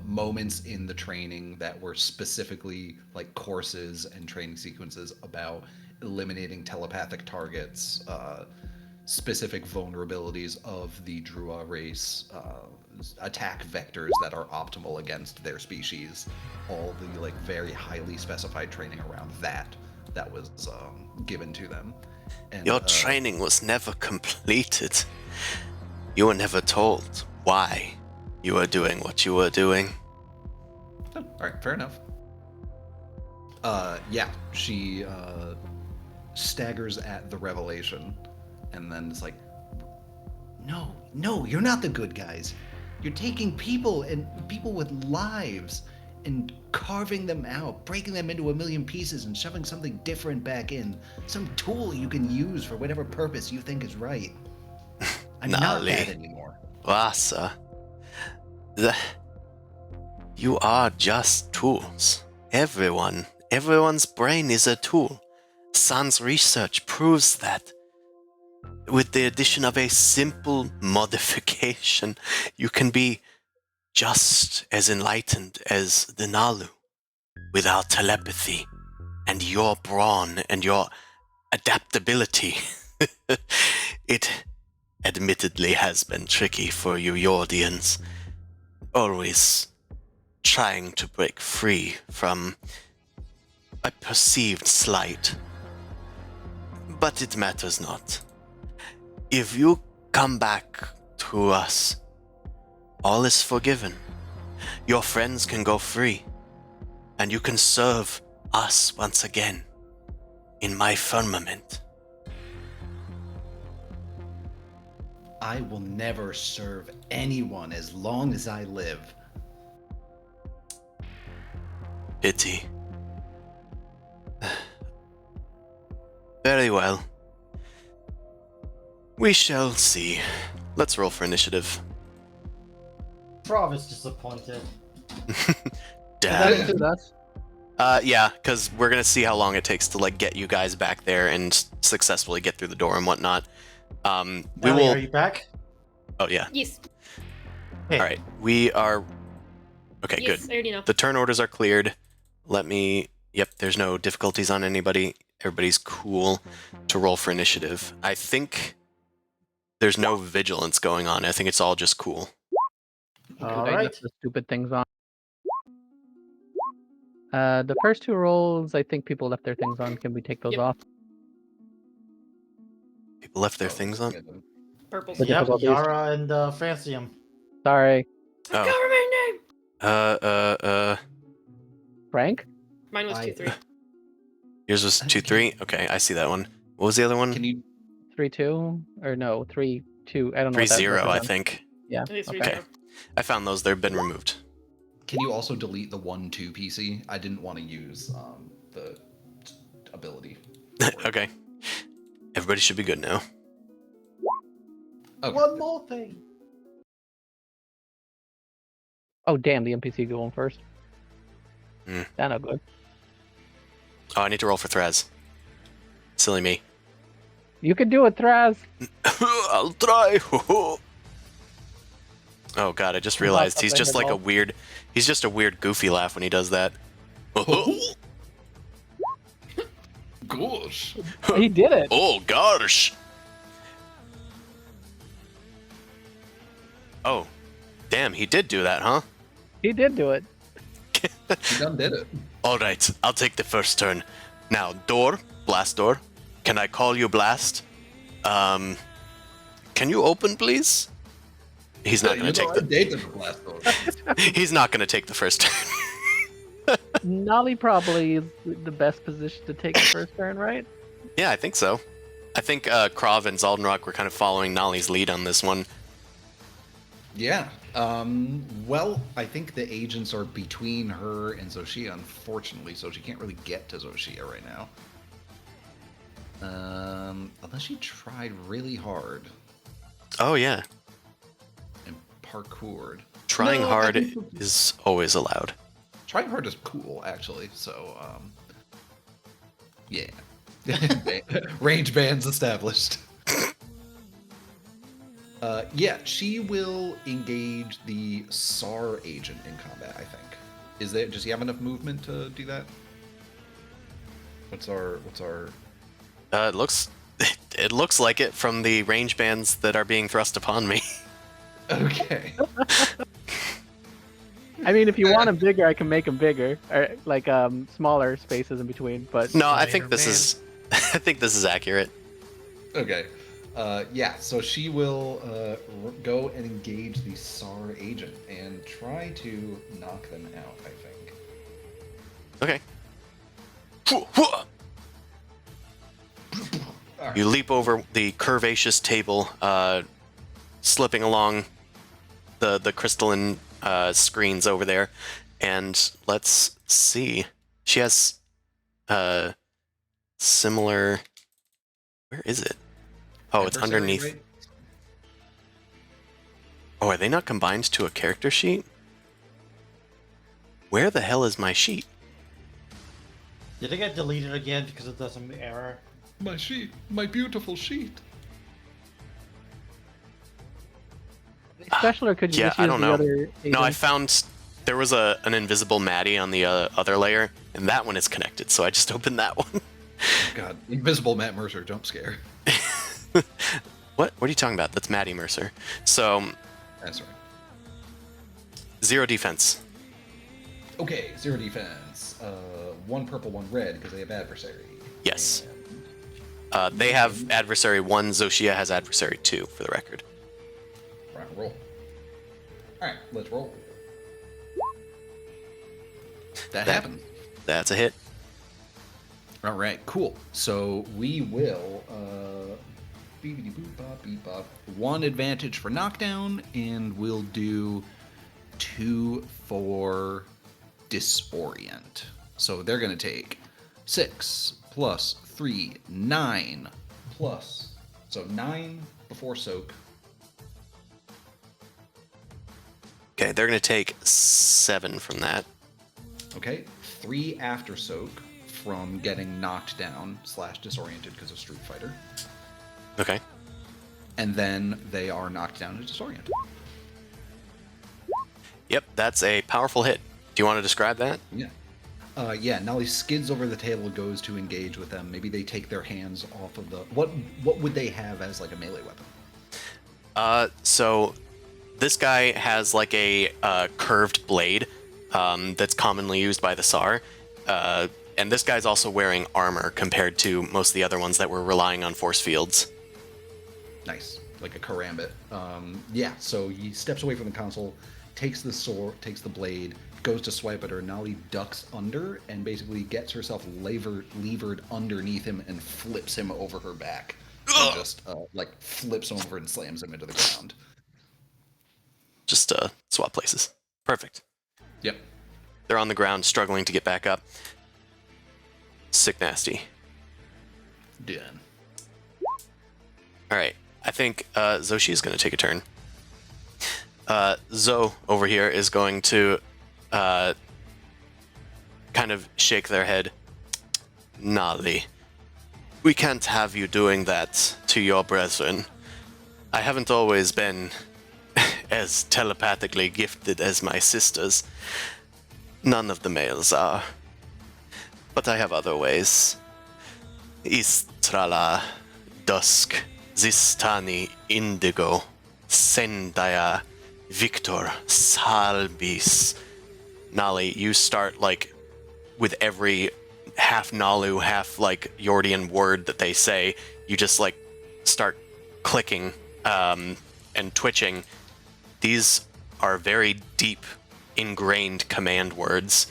moments in the training that were specifically like courses and training sequences about eliminating telepathic targets, specific vulnerabilities of the Drua race, attack vectors that are optimal against their species, all the like very highly specified training around that was given to them. And, Your training was never completed. You were never told why you were doing what you were doing. all right, fair enough. Yeah, she staggers at the revelation, and then it's like, no, you're not the good guys. You're taking people and people with lives and carving them out, breaking them into a million pieces and shoving something different back in. Some tool you can use for whatever purpose you think is right. I'm not Nolly. that anymore. Rasa, you are just tools. Everyone's brain is a tool. Sans research proves that. With the addition of a simple modification, you can be just as enlightened as the Nalu, without telepathy, and your brawn and your adaptability. It admittedly has been tricky for you Yordians, always trying to break free from a perceived slight. But it matters not. If you come back to us, all is forgiven. Your friends can go free, and you can serve us once again in my firmament. I will never serve anyone as long as I live. Pity. Very well. We shall see. Let's roll for initiative. Prav is disappointed. Does that Damn. include us? Yeah, because we're gonna see how long it takes to like get you guys back there and successfully get through the door and whatnot. We Ellie, will. are you back? Oh yeah. Yes. Hey. All right. We are. Okay. Yes, Good. I already know. The turn orders are cleared. Let me. Yep. There's no difficulties on anybody. Everybody's cool to roll for initiative. I think there's no vigilance going on. I think it's all just cool. Because All I right. left the stupid things on. The first two rolls, I think people left their things on. Can we take those Yep. off? People left their things on. Purple. The Yep, difficulties. Yara and Fancium. Sorry, I can't remember my name. Frank. Mine was I- 2-3. Yours was 2-3. Okay, I see that one. What was the other one? Can you 3-2 or no 3-2? I don't know. what that 3-0, I represents. think. Yeah. I think it's Okay. 3-0. I found those. They've been removed. Can you also delete the 1-2 PC? I didn't want to use the ability. Okay. Everybody should be good now. Okay. One more thing. Oh damn, the NPC going first. Hmm. That no good. Oh, I need to roll for Thraz. Silly me. You can do it, Thraz. I'll try. Oh god, I just realized he's Up just ahead like a roll. weird. He's just a weird, goofy laugh when he does that. Gosh. He did it. Oh gosh. Oh, damn, he did do that, huh? He did do it. He done did it. All right, I'll take the first turn. Now, door, blast door. Can I call you blast? Can you open, please? He's not going to take the. Dated the blast door. He's not going to take the first turn. Nolly probably is the best position to take the first turn, right? Yeah, I think so. I think Krav and Zaldinrok were kind of following Nolly's lead on this one. Yeah. Well, I think the agents are between her and Zoshia, unfortunately, so she can't really get to Zoshia right now. Unless she tried really hard Oh yeah, and parkoured. trying No, I hard think- is always allowed. Trying hard is cool, actually. So, yeah. Range bands established. Yeah, she will engage the SAR agent in combat, I think. Does he have enough movement to do that? What's our It looks like it from the range bands that are being thrust upon me. Okay. I mean, if you want him bigger, I can make him bigger, or like smaller spaces in between. But No, I think this is I think this is accurate. Okay. Yeah, so she will go and engage the SAR agent and try to knock them out, I think. Okay. All right. You leap over the curvaceous table, slipping along the crystalline screens over there, and let's see. She has similar. Where is it? Oh, it's Adversary, underneath. right? Oh, are they not combined to a character sheet? Where the hell is my sheet? Did it get deleted again because it does some error? My sheet, my beautiful sheet. special, or could you Yeah, just I use don't the know. other? No, I agent? found there was an invisible Maddie on the other layer, and that one is connected, so I just opened that one. God, invisible Matt Mercer jump scare. What are you talking about? That's Maddie Mercer. So, That's right. 0 defense. Okay, 0 defense. 1 purple, 1 red because they have adversary. Yes. And They have adversary 1, Zoshia has adversary 2, for the record. rock and roll. All right, let's roll. That happened. That's a hit. All right, cool. So we will beepity boop bop beep bop. 1 advantage for knockdown, and we'll do 2 for disorient. So they're gonna take 6 plus 3, 9 plus. So 9 before soak. Okay, they're going to take 7 from that. Okay, 3 after soak from getting knocked down / disoriented because of Street Fighter. Okay. And then they are knocked down and disoriented. Yep, that's a powerful hit. Do you want to describe that? Yeah. Yeah, Nolly skids over the table, goes to engage with them. Maybe they take their hands off of the... What would they have as, like, a melee weapon? So this guy has like a curved blade that's commonly used by the SAR. And this guy's also wearing armor compared to most of the other ones that were relying on force fields. Nice. Like a karambit. Yeah, so he steps away from the console, takes the sword, takes the blade, goes to swipe at her. Nolly ducks under and basically gets herself levered underneath him and flips him over her back. And just, like, flips over and slams him into the ground. Just swap places. Perfect. Yep. They're on the ground, struggling to get back up. Sick nasty. Done. All right. I think Zoshi is going to take a turn. Zo over here is going to kind of shake their head. Nali, we can't have you doing that to your brethren. I haven't always been as telepathically gifted as my sisters. None of the males are. But I have other ways. Istrala, Dusk, Zistani, Indigo, Sendaya, Victor, Salbis. Nali, you start like with every half Nalu, half like Yordian word that they say, you just like start clicking and twitching. These are very deep, ingrained command words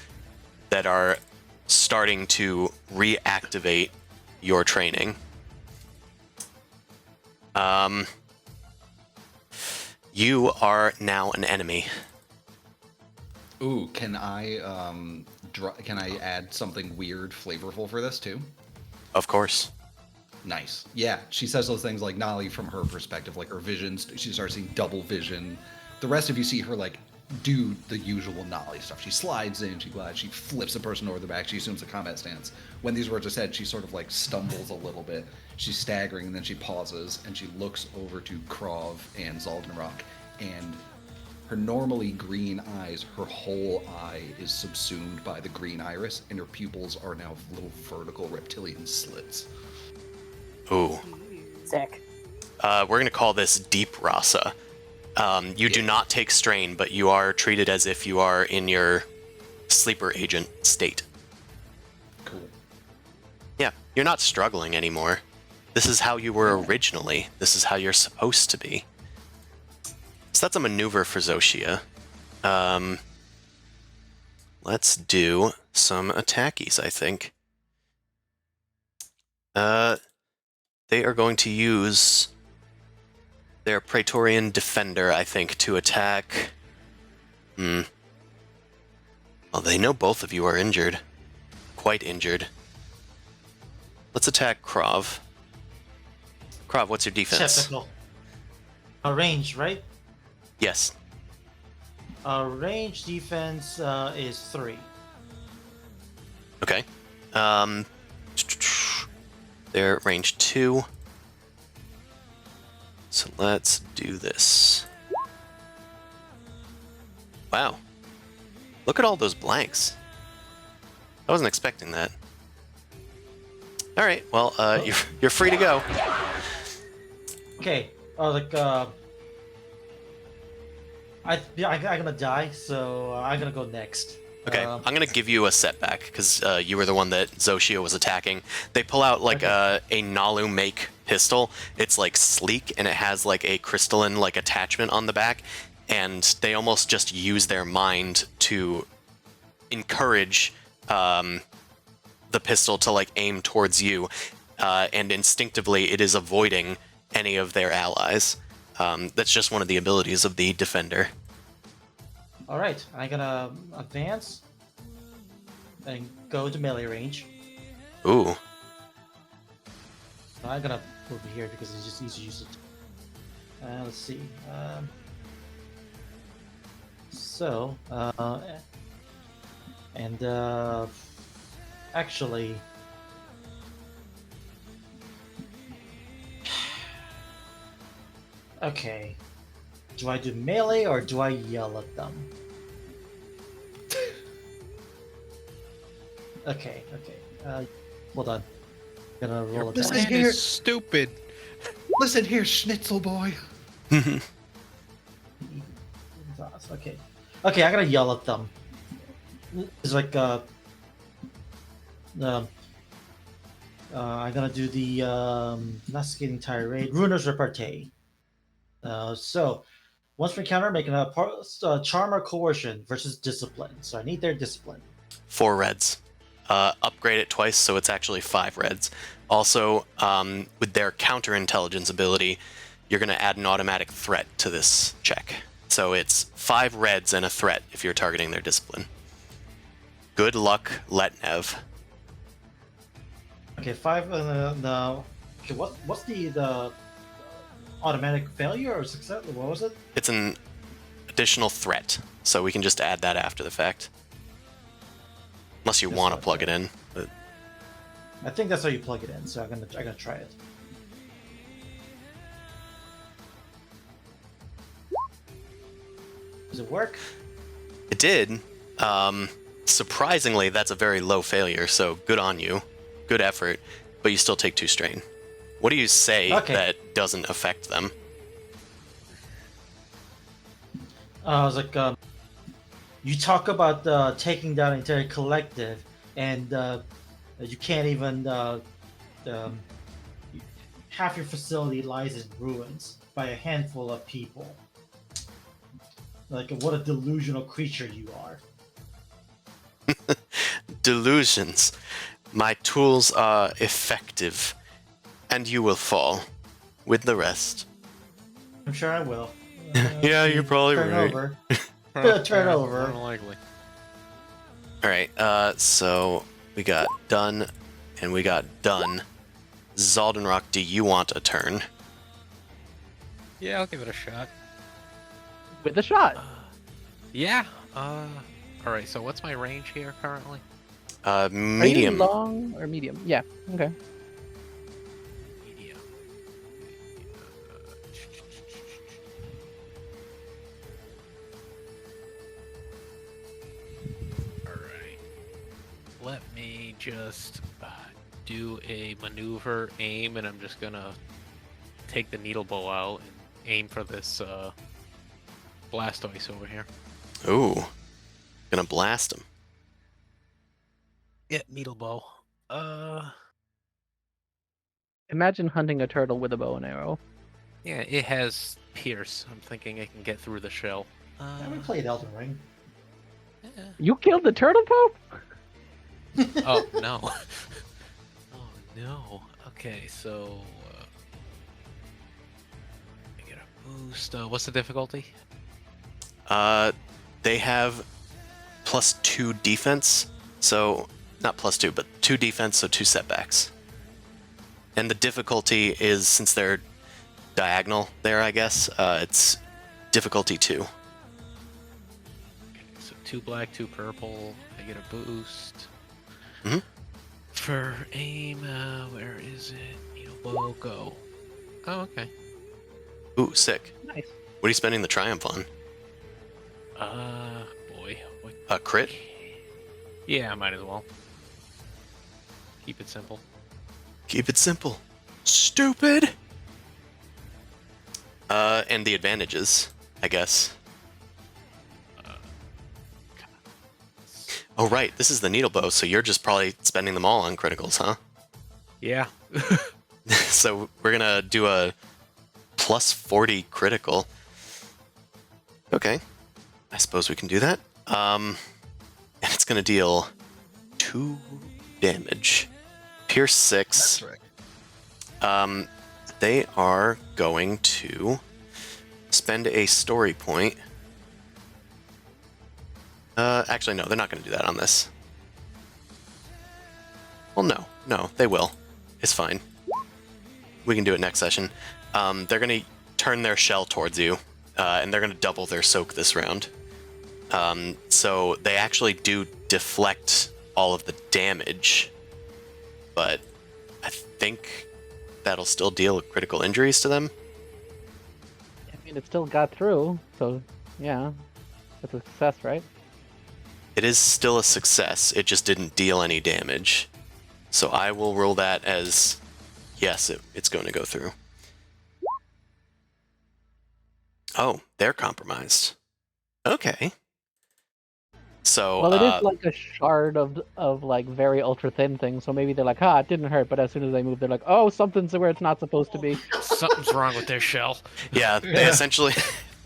that are starting to reactivate your training. You are now an enemy. Ooh, can I add something weird, flavorful for this too? Of course. Nice. Yeah, she says those things like Nali from her perspective, like her visions. She starts seeing double vision. The rest of you see her like do the usual Nali stuff. She slides in, she glides, she flips a person over the back, she assumes a combat stance. When these words are said, she sort of like stumbles a little bit. She's staggering, and then she pauses, and she looks over to Krov and Zaldinrok, and her normally green eyes, her whole eye is subsumed by the green iris, and her pupils are now little vertical reptilian slits. Ooh. Sick. We're going to call this Deep Rasa. You do not take strain, but you are treated as if you are in your sleeper agent state. Cool. Yeah, you're not struggling anymore. This is how you were originally. This is how you're supposed to be. So that's a maneuver for Zoshia. Let's do some attackies, I think. They are going to use their Praetorian Defender, I think, to attack... Well, they know both of you are injured. Quite injured. Let's attack Krov. Krov, what's your defense? Typical. A range, right? Yes. Range defense is 3. Okay. They're range 2. So let's do this. Wow. Look at all those blanks. I wasn't expecting that. All right. Well, you're free to go. Okay. I'm gonna die, so I'm gonna go next. Okay, I'm gonna give you a setback because you were the one that Zoshia was attacking. They pull out like a Nalu make pistol. It's like sleek and it has like a crystalline like attachment on the back, and they almost just use their mind to encourage the pistol to like aim towards you, and instinctively it is avoiding any of their allies. That's just one of the abilities of the defender. Alright, I'm gonna advance and go to melee range. Ooh. I'm gonna move here because it's just easy to use it. Let's see. Actually, okay. Do I do melee or do I yell at them? Okay. Hold on. Gonna roll a Listen dice. here. Is stupid. Listen here, Schnitzel boy. Okay. Okay, I gotta yell at them. It's like I'm gonna do the not skating tirade, runer's repartee. So once per encounter, making a charm or coercion versus discipline. So I need their discipline. 4 reds. Upgrade it twice, so it's actually 5 reds. Also, with their counterintelligence ability, you're going to add an automatic threat to this check. So it's 5 reds and a threat if you're targeting their discipline. Good luck, Letnev. Okay, 5. Okay, what's the automatic failure or success? What was it? It's an additional threat, so we can just add that after the fact. Unless you Just want to like plug that. it in. But I think that's how you plug it in. So I'm gonna try it. Does it work? it did. Surprisingly, that's a very low failure, so good on you. Good effort, but you still take 2 strain. What do you say Okay. that doesn't affect them? I was like, you talk about taking down an entire collective, and you can't even. Um, half your facility lies in ruins by a handful of people. Like, what a delusional creature you are. Delusions. My tools are effective, and you will fall with the rest. I'm sure I will. Yeah, you're probably turn right. over. Huh, Turn yeah, over. more than likely. Alright, so we got done, and we got done. Zaldinrok, do you want a turn? Yeah, I'll give it a shot. With a shot. Yeah. All right. So what's my range here currently? Are you Medium. long or medium? Yeah. Okay. Medium. All right. Let me just do a maneuver, aim, and I'm just gonna take the needle bow out and aim for this Blastoise over here. Ooh. Gonna blast him. Yeah, needle bow. Imagine hunting a turtle with a bow and arrow. Yeah, it has pierce. I'm thinking it can get through the shell. Yeah, we played Elden Ring. Yeah. You killed the turtle pope? Oh no. Oh no. Okay, so I get a boost. What's the difficulty? They have +2 defense, so not +2, but 2 defense, so 2 setbacks. And the difficulty is, since they're diagonal there, I guess, it's difficulty 2. Okay, so 2 black, 2 purple. I get a boost. Mhm. For aim, where is it? Needle bow, go. Oh, okay. Ooh, sick. Nice. What are you spending the triumph on? Boy. What? A crit? Yeah, might as well. Keep it simple. Keep it simple. Stupid! And the advantages, I guess. Oh, right, this is the needle bow, so you're just probably spending them all on criticals, huh? Yeah. So we're gonna do a +40 critical. Okay. I suppose we can do that. And it's gonna deal 2 damage. Pierce 6. That's right. They are going to spend a story point. Actually, no, they're not going to do that on this. Well, no, they will. It's fine. We can do it next session. They're going to turn their shell towards you, and they're going to double their soak this round. So they actually do deflect all of the damage, but I think that'll still deal critical injuries to them. I mean, it still got through, so yeah, it's a success, right? It is still a success, it just didn't deal any damage. So I will roll that as, yes, it's going to go through. Oh, they're compromised. Okay. So, Well, it is like a shard of like very ultra thin thing, so maybe they're like, it didn't hurt, but as soon as they move, they're like, oh, something's where it's not supposed to be. Something's wrong with their shell. yeah, they essentially,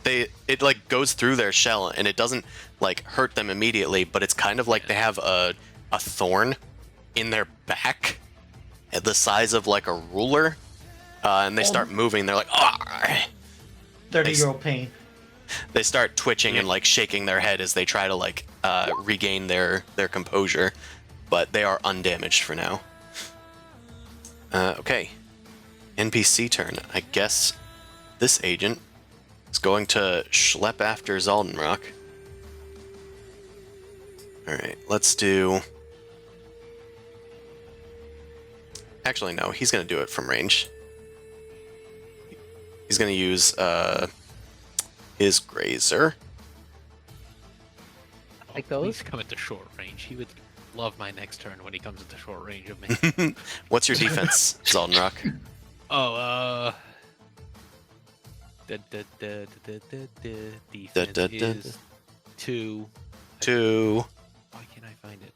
it like goes through their shell, and it doesn't like hurt them immediately, but it's kind of like they have a thorn in their back at the size of like a ruler, and they start moving. They're like, 30-year-old pain. They start twitching and like shaking their head as they try to like regain their composure, but they are undamaged for now. Okay, NPC turn. I guess this agent is going to schlep after Zaldinrok. Alright, let's do... Actually, no, he's going to do it from range. He's going to use his Grazer. Like Please those? come into short range. He would love my next turn when he comes into short range of me. What's your defense, Zaldinrok? Oh, defense is 2. 2. Why can't I find it?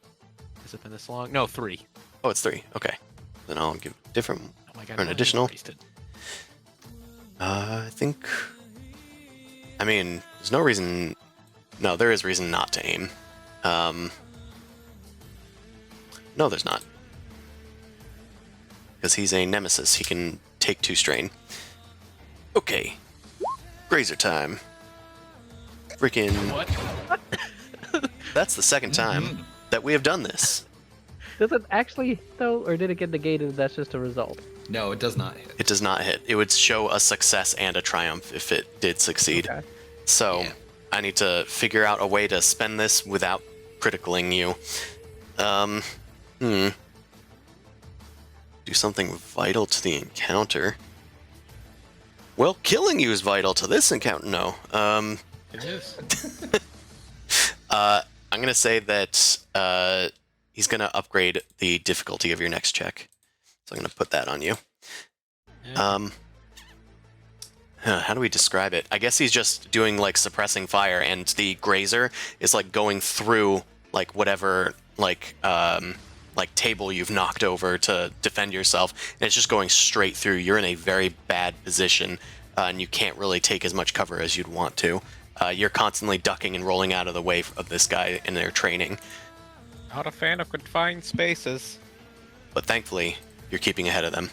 Has it been this long? No, 3. Oh, it's 3. Okay. Then I'll give different. Oh my god, Or an no, I additional? erased it. I think... I mean, there's no reason... No, there is reason not to aim. No, there's not. Because he's a nemesis. He can take 2 strain. Okay. Grazer time. Freaking... What? That's the second time that we have done this. Does it actually, though, or did it get negated? That's just a result. No, it does not hit. It does not hit. It would show a success and a triumph if it did succeed. Okay. So, Yeah. I need to figure out a way to spend this without criticaling you. Do something vital to the encounter. Well, killing you is vital to this encounter. No. It is. I'm gonna say that he's gonna upgrade the difficulty of your next check. So I'm gonna put that on you. Yeah. How do we describe it? I guess he's just doing like suppressing fire, and the Grazer is like going through like whatever like table you've knocked over to defend yourself, and it's just going straight through. You're in a very bad position, and you can't really take as much cover as you'd want to. You're constantly ducking and rolling out of the way of this guy in their training, Not a fan of confined spaces. but thankfully Hmm. you're keeping ahead of them.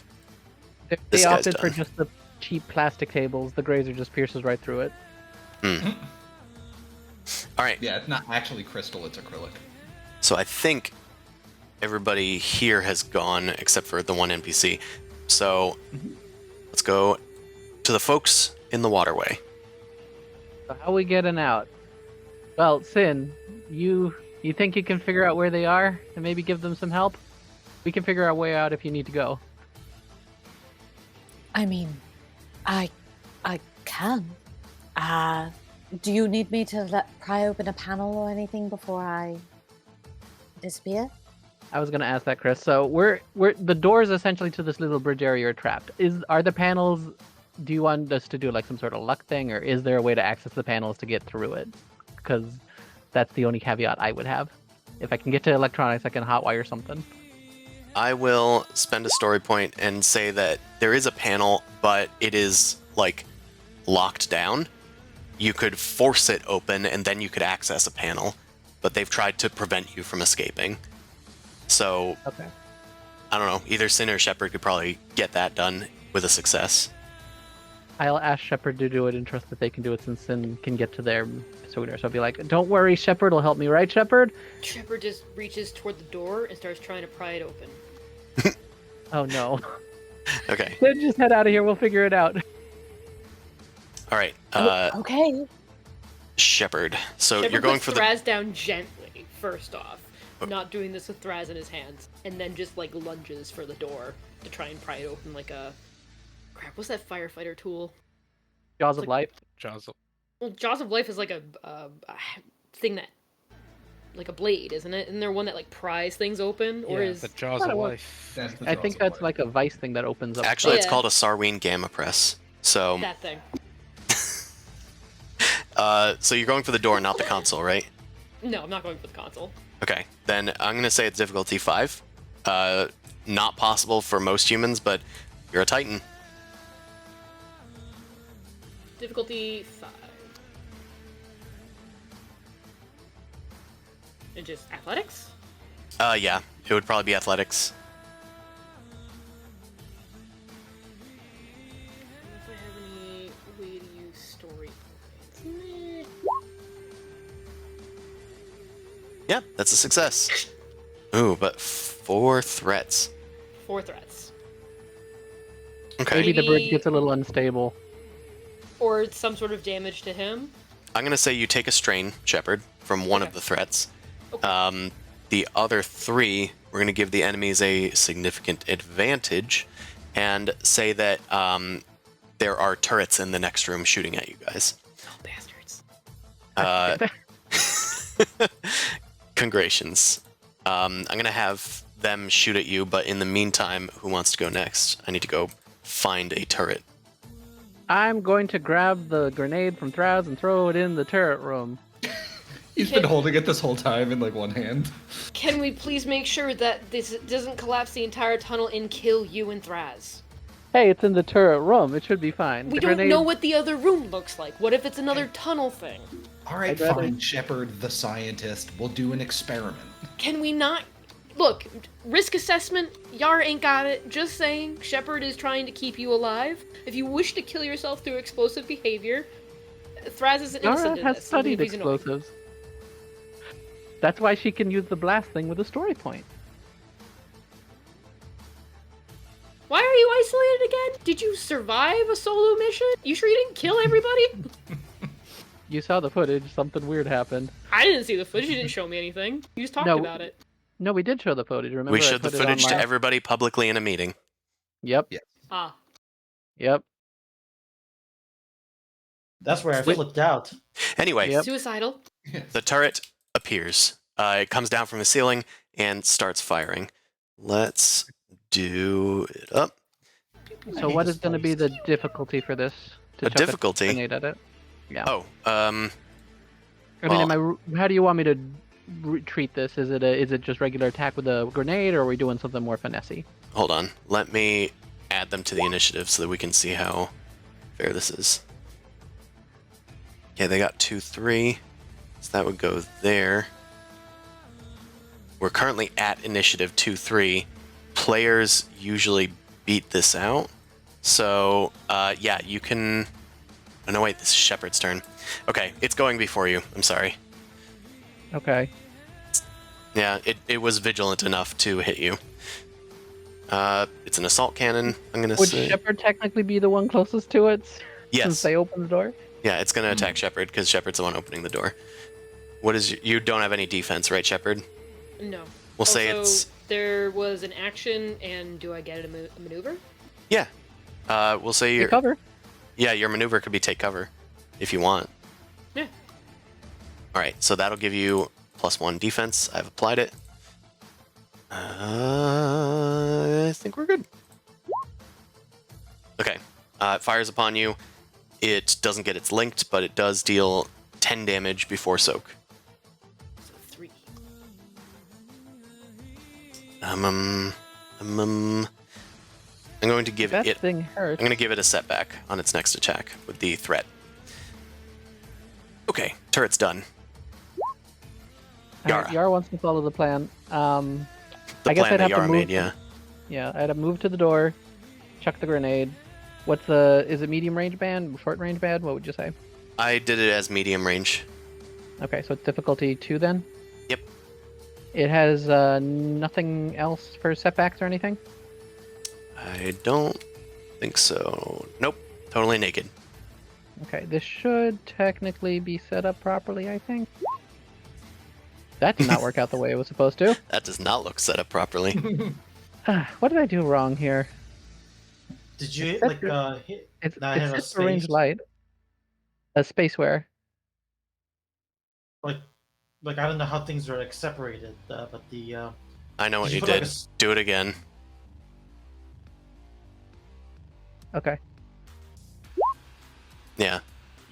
If This they guy's opted for done. just the cheap plastic tables, the Grazer just pierces right through it. All right. Yeah, it's not actually crystal, it's acrylic. So I think everybody here has gone except for the one NPC. So let's go to the folks in the waterway. So how we getting out? Well, Sin, you think you can figure out where they are and maybe give them some help? We can figure our way out if you need to go. I mean, I can. Do you need me to pry open a panel or anything before I disappear? I was gonna ask that, Chris. So we're the doors essentially to this little bridge area are trapped. Are the panels? Do you want us to do like some sort of luck thing, or is there a way to access the panels to get through it? Because that's the only caveat I would have. If I can get to electronics, I can hotwire something. I will spend a story point and say that there is a panel, but it is like locked down. You could force it open and then you could access a panel, but they've tried to prevent you from escaping. So, Okay. I don't know, either Sin or Shepard could probably get that done with a success. I'll ask Shepard to do it and trust that they can do it since Sin can get to there sooner. So I'll be like, don't worry, Shepard will help me, right, Shepard? Shepard just reaches toward the door and starts trying to pry it open. Oh no. Okay, Then just head out of here, we'll figure it out. all right, Okay. Shepard. So Shepard you're going puts for the... Thraz down gently, first off. Not doing this with Thraz in his hands. And then just, like, lunges for the door to try and pry it open like a... Crap, what's that firefighter tool? Jaws of Like- life. Jaws. Well, Jaws of Life is like a thing that... Like a blade, isn't it? Isn't there one that, like, pries things open? Or Yeah, is... the Jaws thought of it was- Life. That's the I Jaws think of that's Life. like a vice thing that opens up. Actually, it's Yeah. called a Sarween Gamma Press. So, That thing. so you're going for the door, not the console, right? No, I'm not going for the console. Okay, then I'm gonna say it's difficulty 5. Not possible for most humans, but you're a Titan. Difficulty 5. And just athletics? Yeah, it would probably be athletics. I don't know if I have any way to use story points. Meh. Yeah, that's a success. Ooh, but 4 threats. 4 threats. Okay. Maybe the bridge Maybe- gets a little unstable. Or some sort of damage to him? I'm gonna say you take a strain, Shepard, from one of Okay. the threats. Okay. The other 3, we're gonna give the enemies a significant advantage, and say that there are turrets in the next room shooting at you guys. Oh, bastards. Congratulations. I'm gonna have them shoot at you, but in the meantime, who wants to go next? I need to go find a turret. I'm going to grab the grenade from Thraz and throw it in the turret room. He's been holding it this whole time in like one hand. Can we please make sure that this doesn't collapse the entire tunnel and kill you and Thraz? Hey, it's in the turret room. It should be fine. We The don't grenade- know what the other room looks like. What if it's another tunnel thing? All right, I'd rather- fine, Shepard, the scientist. We'll do an experiment. Can we not... Look, risk assessment, Yara ain't got it. Just saying, Shepard is trying to keep you alive. If you wish to kill yourself through explosive behavior, Thraz isn't innocent Yara in has this. studied He's annoying. explosives. That's why she can use the blast thing with a story point. Why are you isolated again? Did you survive a solo mission? You sure you didn't kill everybody? You saw the footage. Something weird happened. I didn't see the footage. You didn't show me anything. You just talked No. about it. No, we did show the footage. Remember, We I showed the put it footage to online? everybody publicly in a meeting. Yep. Ah. Yep. That's where I Wait. flipped out. Anyway, Yep. Suicidal. the turret appears. It comes down from the ceiling and starts firing. Let's do it up. So what is going to be the difficulty for this? The chuck a difficulty? grenade at it? Yeah. Oh, I mean, well- how do you want me to treat this? Is it just regular attack with a grenade, or are we doing something more finessey? hold on. Let me add them to the initiative so that we can see how fair this is. Okay, they got 2-3, so that would go there. We're currently at initiative 2-3. Players usually beat this out. So, yeah, you can... Oh, no, wait, this is Shepard's turn. Okay, it's going before you. I'm sorry. Okay. Yeah, it was vigilant enough to hit you. It's an assault cannon, I'm going to Would say. Shepard technically be the one closest to it? Since Yes. they opened the door? Yeah, it's going to attack Shepard because Shepard's the one opening the door. What is... You don't have any defense, right, Shepard? No. We'll say Also, it's... there was an action, and do I get a maneuver? Yeah. We'll say Take your... cover. Yeah, your maneuver could be take cover, if you want. Yeah. Alright, so that'll give you +1 defense. I've applied it. I think we're good. Okay. It fires upon you. It doesn't get its linked, but it does deal 10 damage before soak. So 3. I'm going to give That it... thing hurts. I'm going to give it a setback on its next attack with the threat. Okay, turret's done. Alright, Yara. Yara wants to follow the plan. The I guess plan I'd that have to Yara move. made, yeah. Yeah, I'd have moved to the door, chuck the grenade. What's the? Is it medium range band, short range band? What would you say? I did it as medium range. Okay, so it's difficulty 2 then. Yep. It has nothing else for setbacks or anything. I don't think so. Nope, totally naked. Okay, this should technically be set up properly, I think. That did not work out the way it was supposed to. That does not look set up properly. What did I do wrong here? Did you It's like set hit? It's Not have a set for range space. light. A spaceware. Like I don't know how things are like separated, but the I know what Did you you put, like, did. a s- Do it again. Okay. Yeah.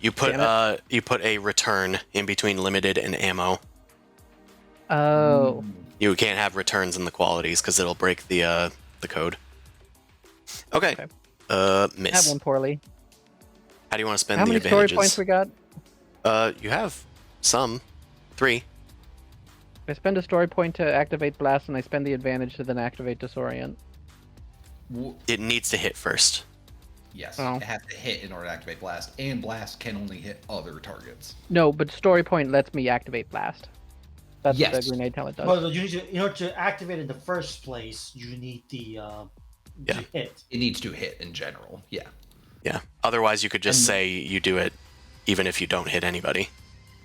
You put Damn you put a return in between limited and ammo. Oh. You can't have returns in the qualities because it'll break the code. Okay. Okay. That Miss. one poorly. How do you want to spend How the many story advantages? points we got? You have some. 3. I spend a story point to activate blast, and I spend the advantage to then activate disorient. It needs to hit first. Yes, Oh. it has to hit in order to activate blast, and blast can only hit other targets. No, but story point lets me activate blast. That's what Yes. the grenade talent does. well, you need to, in order to activate it in the first place, you need the Yeah. hit. It needs to hit in general. Yeah. Yeah. Otherwise, you could just And- say you do it even if you don't hit anybody.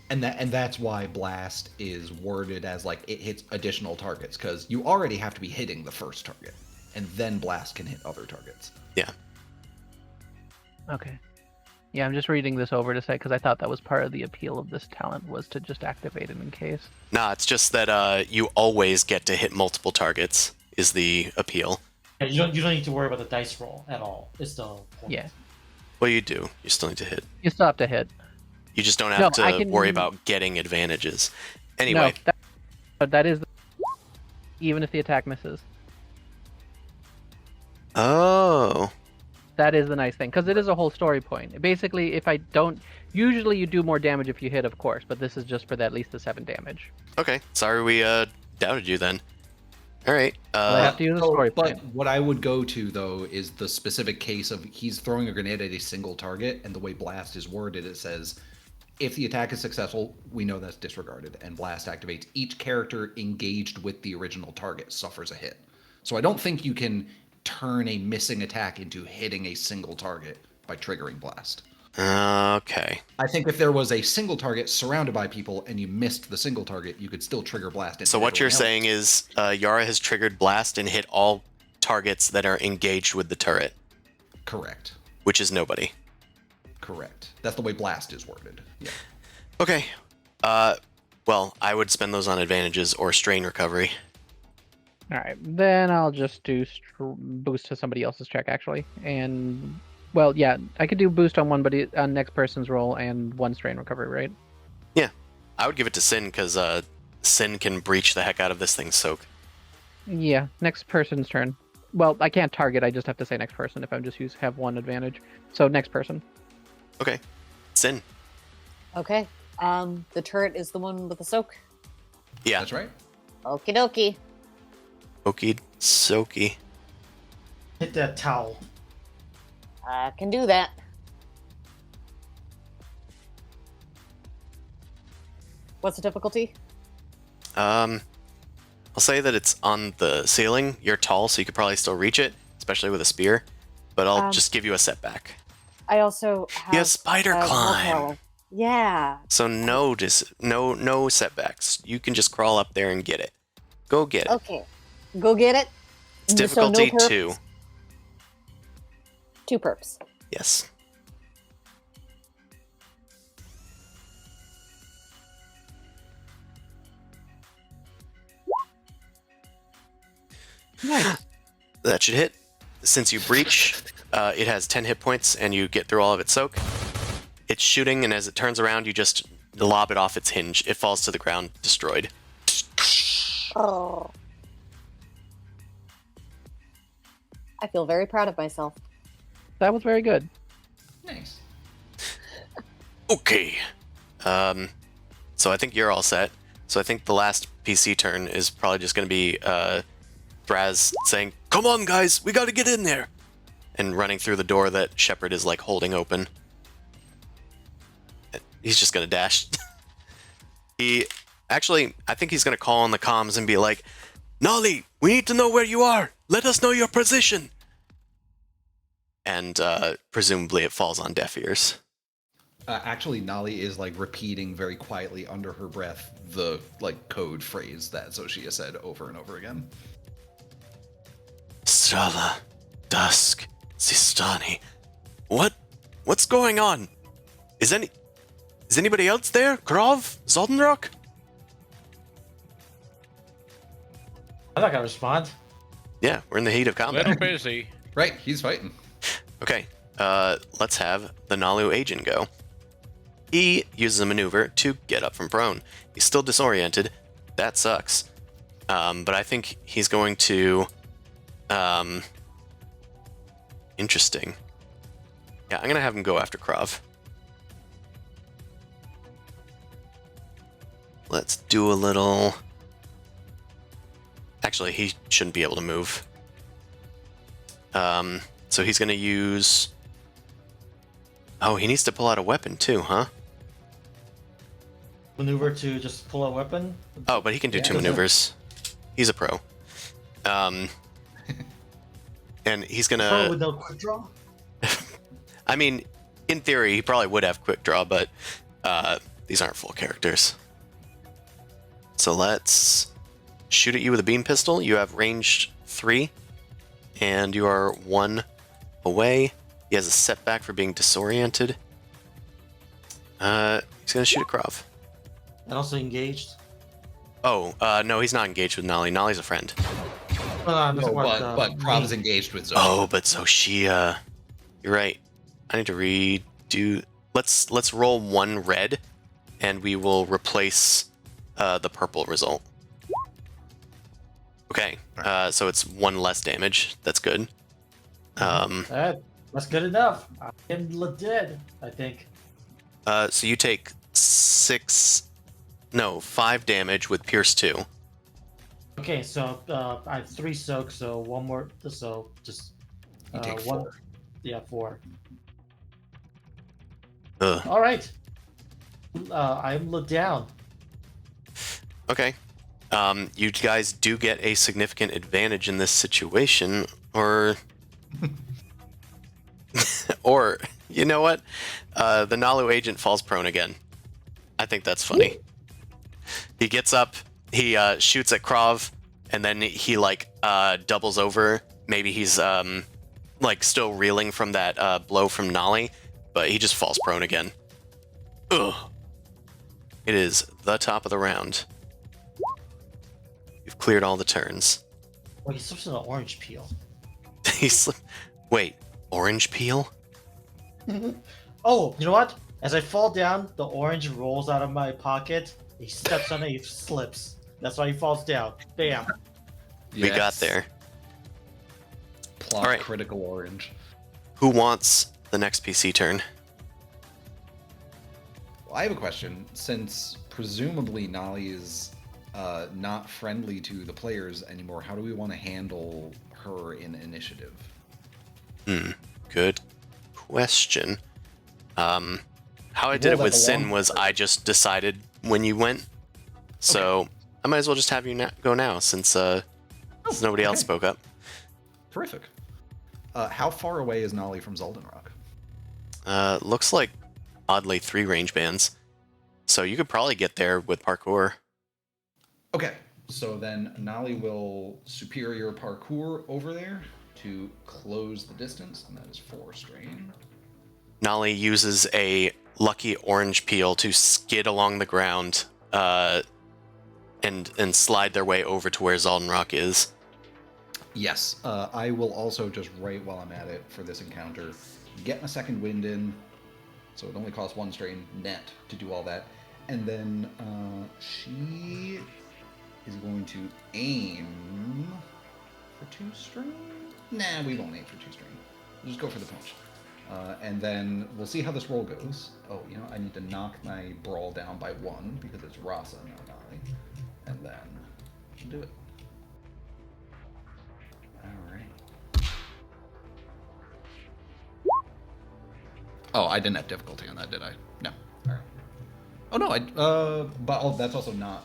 And that's why blast is worded as like it hits additional targets, because you already have to be hitting the first target, and then blast can hit other targets. Yeah. Okay. Yeah, I'm just reading this over to say because I thought that was part of the appeal of this talent was to just activate it in case. Nah, it's just that you always get to hit multiple targets is the appeal. Yeah, you don't need to worry about the dice roll at all. It's the point. Yeah. Well, you do. You still need to hit. You still have to hit. You just don't No, have I to can- worry about getting advantages. Anyway, No, but that is even if the attack misses. oh, That is the nice thing because it is a whole story point. Basically, if I don't, usually you do more damage if you hit, of course, but this is just for at least the 7 damage. okay. Sorry we doubted you then. All right. I have to use a story But point. what I would go to though is the specific case of he's throwing a grenade at a single target, and the way blast is worded, it says, if the attack is successful, we know that's disregarded, and blast activates. Each character engaged with the original target suffers a hit. So I don't think you can turn a missing attack into hitting a single target by triggering blast. Okay. I think if there was a single target surrounded by people and you missed the single target, you could still trigger blast. So what you're saying is Yara has triggered blast and hit all targets that are engaged with the turret, Correct. which is nobody. Correct. That's the way blast is worded. Yeah. Okay. Well, I would spend those on advantages or strain recovery. All right, then I'll just do boost to somebody else's check actually, and well, yeah, I could do boost on one, but on next person's roll and 1 strain recovery, right? Yeah. I would give it to Sin because Sin can breach the heck out of this thing's soak. Yeah, next person's turn. Well, I can't target. I just have to say next person if I'm just have 1 advantage. So next person. Okay. Sin. Okay. The turret is the one with the soak. Yeah. That's right. Okie dokie. Okie soaky. Hit that towel. I can do that. What's the difficulty? I'll say that it's on the ceiling. You're tall, so you could probably still reach it, especially with a spear. But I'll just give you a setback. I also have Yeah, spider more climb. power. Yeah. So no setbacks. You can just crawl up there and get it. Go get it. Okay. Go get it. It's So no difficulty perps? 2. 2 perps. Yes. Nice. That should hit. Since you breach, it has 10 hit points and you get through all of its soak. It's shooting, and as it turns around, you just lob it off its hinge. It falls to the ground, destroyed. Oh. I feel very proud of myself. That was very good. Nice. Okay. So I think you're all set. So I think the last PC turn is probably just going to be Thraz saying, "Come on, guys, we got to get in there," and running through the door that Shepard is like holding open. He's just going to dash. I think he's going to call on the comms and be like, "Nolly, we need to know where you are. Let us know your position." And presumably it falls on deaf ears. Actually, Nali is like repeating very quietly under her breath the like code phrase that Zoshia said over and over again. Strala, Dusk, Sistani. What's going on? Is anybody else there? Krov? Zaldinrok? I'm not gonna respond. Yeah, we're in the heat of combat. Little busy. Right, he's fighting. Okay, let's have the Nalu agent go. He uses a maneuver to get up from prone. He's still disoriented. That sucks. But I think he's going to... Interesting. Yeah, I'm going to have him go after Krav. Let's do a little... Actually, he shouldn't be able to move. So he's going to use... Oh, he needs to pull out a weapon too, huh? Maneuver to just pull a weapon. Oh, but he can do Yeah, 2 doesn't- maneuvers. He's a pro. And he's Pro gonna... with no quick draw. I mean, in theory, he probably would have quick draw, but these aren't full characters. So let's shoot at you with a beam pistol. You have ranged 3, and you are 1 away. He has a setback for being disoriented. He's gonna shoot at Krav. And also engaged. Oh, no, he's not engaged with Nolly. Nolly's a friend. No, but Krav's engaged with Zoe. Oh, but so she, you're right. I need to redo. Let's roll 1 red, and we will replace the purple result. Okay, so it's 1 less damage. That's good. That's good enough. I'm dead, I think. So you take 5 damage with Pierce 2. Okay, so I have 3 soaks, so 1 more. So just You take 1. 4. Yeah, 4. Ugh. All right. I'm let down. Okay. You guys do get a significant advantage in this situation, or or you know what? The Nalu agent falls prone again. I think that's funny. He gets up, he shoots at Krav, and then he doubles over. Maybe he's still reeling from that blow from Nolly, but he just falls prone again. Ugh. It is the top of the round. You've cleared all the turns. Well, he's supposed to an orange peel. Wait, orange peel? Oh, you know what? As I fall down, the orange rolls out of my pocket. He steps on it, he slips. That's why he falls down. Bam. We got there. Plot All right. critical orange. Who wants the next PC turn? Well, I have a question. Since presumably Nolly is not friendly to the players anymore, how do we want to handle her in initiative? Good question. How I did rolled it like with a Sin long- was I just decided when you went. So I might as well just have you go now since nobody else okay. spoke up. Terrific. How far away is Nolly from Zaldinrok? Looks like oddly 3 range bands. So you could probably get there with parkour. Okay, so then Nolly will superior parkour over there to close the distance, and that is 4 strain. Nolly uses a lucky orange peel to skid along the ground and slide their way over to where Zaldinrok is. Yes, I will also just write while I'm at it for this encounter, getting a second wind in, so it only costs 1 strain net to do all that, and then she is going to aim for 2 strain? Nah, we won't aim for 2 strain. We'll just go for the punch. And then we'll see how this roll goes. Oh, you know, I need to knock my brawl down by 1 because it's Rasa, not Nolly. And then we'll do it. Alright. Oh, I didn't have difficulty on that, did I? No. Alright. Oh no, but that's also not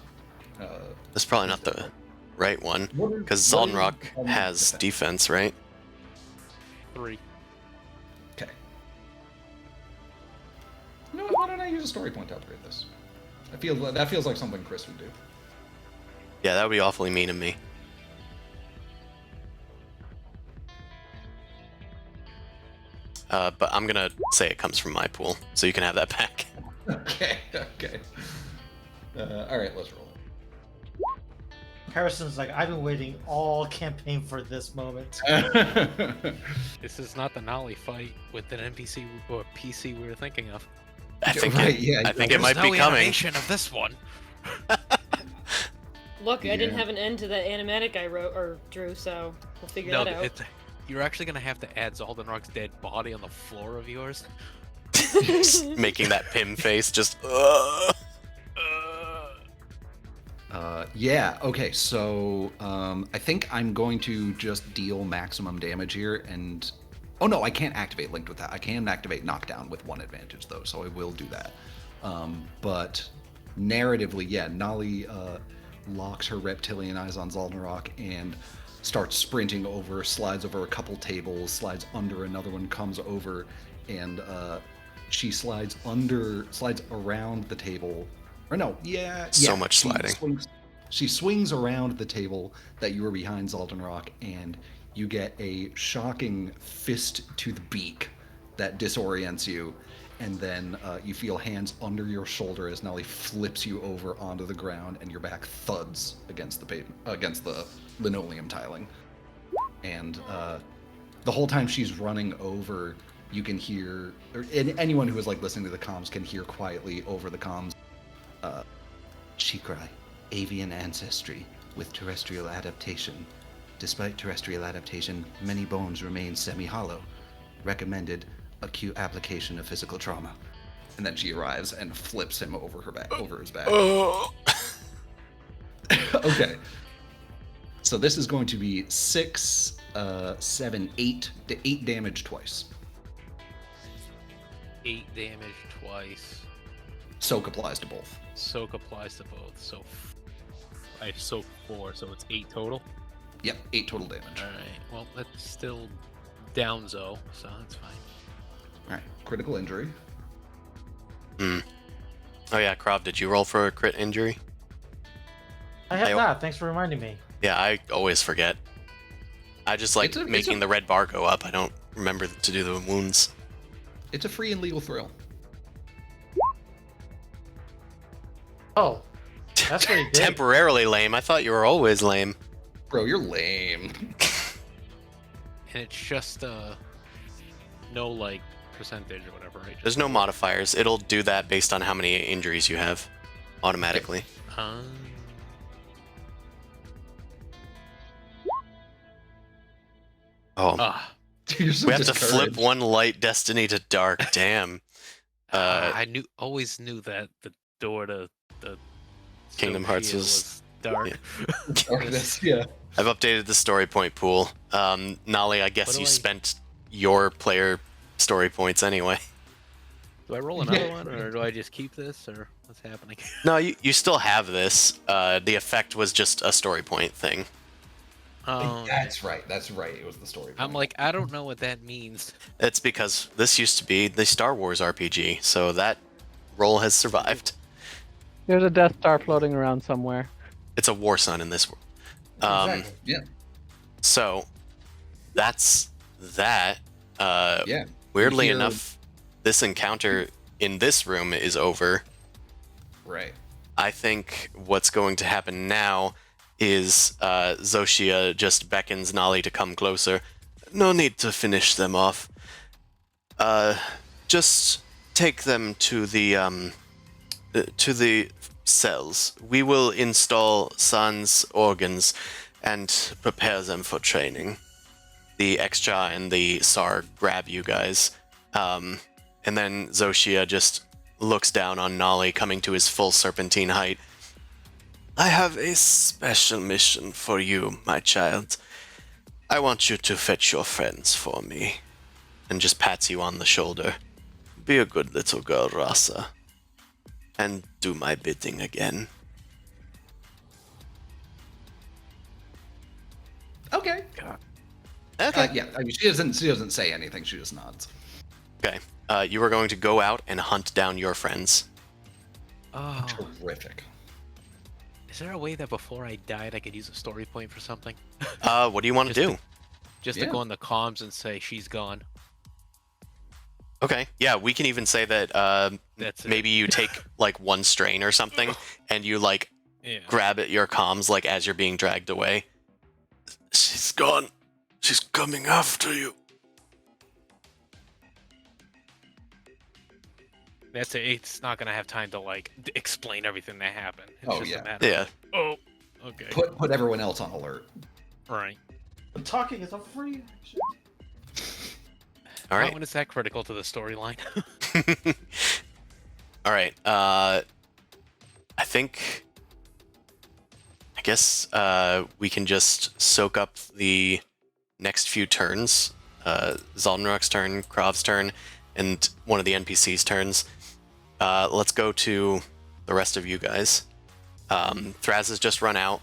That's probably not the right one, What is- because what is Zaldinrok defense? has defense, right? 3. Okay. You know what, why don't I use a story point to upgrade this? That feels like something Chris would do. Yeah, that would be awfully mean of me. But I'm gonna say it comes from my pool, so you can have that back. Okay, okay. Alright, let's roll it. Harrison's like, I've been waiting all campaign for this moment. This is not the Nolly fight with an NPC or PC we were thinking of. I think Right, it, yeah, I think yeah. it might There's be no coming. animation of this one. Look, I didn't Yeah. have an end to that animatic I wrote or drew, so we'll figure No, that out. you're actually gonna have to add Zaldinrok's dead body on the floor of yours. Just making that Pim face, just. Yeah, okay, so I think I'm going to just deal maximum damage here, and... Oh no, I can't activate Linked with that. I can activate Knockdown with 1 advantage, though, so I will do that. But narratively, yeah, Nolly locks her reptilian eyes on Zaldinrok and starts sprinting over, slides over a couple tables, slides under another one, comes over, and she slides around the table. Or no, So much sliding. She swings around the table that you were behind, Zaldinrok, and you get a shocking fist to the beak that disorients you, and then you feel hands under your shoulder as Nolly flips you over onto the ground, and your back thuds against the linoleum tiling. And the whole time she's running over, you can hear, or anyone who is like listening to the comms can hear quietly over the comms, Shikrai, avian ancestry with terrestrial adaptation. Despite terrestrial adaptation, many bones remain semi-hollow. Recommended acute application of physical trauma. And then she arrives and flips him over his back. Okay. So this is going to be 6, 7, 8 damage twice. 8 damage twice. Soak applies to both. Soak applies to both. So I soak 4, so it's 8 total. Yep, 8 total damage. All right. Well, that's still down, so that's fine. All right, critical injury. Oh yeah, Krav, did you roll for a crit injury? I have not. Thanks for reminding me. Yeah, I always forget. I just like making the red bar go up. I don't remember to do the wounds. It's a free and legal thrill. Oh, that's what he did. Temporarily lame. I thought you were always lame. Bro, you're lame. And it's just no like percentage or whatever, right? There's no modifiers. It'll do that based on how many injuries you have automatically. Oh, You're so we have to discouraged. flip one light destiny to dark. Damn. I always knew that the door to the Kingdom Hearts was dark. Darkness, yeah. I've updated the story point pool. Nolly, I guess What do you I- spent your player story points anyway. Do I roll another one, or do I just keep this, or what's happening? No, you still have this. The effect was just a story point thing. That's right. It was the story. I'm point. like, I don't know what that means. It's because this used to be the Star Wars RPG, so that role has survived. There's a Death Star floating around somewhere. It's a war sun in this world. Exactly. Yeah. So that's that. Yeah. Weirdly You hear- enough, this encounter in this room is over. Right. I think what's going to happen now is Zoshia just beckons Nolly to come closer. No need to finish them off. Just take them to the cells. We will install San's organs and prepare them for training. The Extra and the Sar grab you guys. And then Zoshia just looks down on Nolly, coming to his full serpentine height. I have a special mission for you, my child. I want you to fetch your friends for me. And just pats you on the shoulder. Be a good little girl, Rasa. And do my bidding again. Okay. Okay. Yeah. I mean, she doesn't say anything. She just nods. Okay. You are going to go out and hunt down your friends. Oh, Terrific. is there a way that before I died I could use a story point for something? What do you want to Just do? Just Yeah. to go on the comms and say she's gone. Okay. Yeah, we can even say that That's it. maybe you take like one strain or something, and you like Yeah. grab at your comms like as you're being dragged away. She's gone. She's coming after you. That's it. It's not gonna have time to like explain everything that happened. It's Oh, just yeah. a matter Yeah. of, oh, okay. Put everyone else on alert. Right. But talking is a free action. All Not right. when it's that critical to the storyline. All right. I guess we can just soak up the next few turns. Zaldinrok's turn, Krov's turn, and one of the NPC's turns. Let's go to the rest of you guys. Thraz has just run out.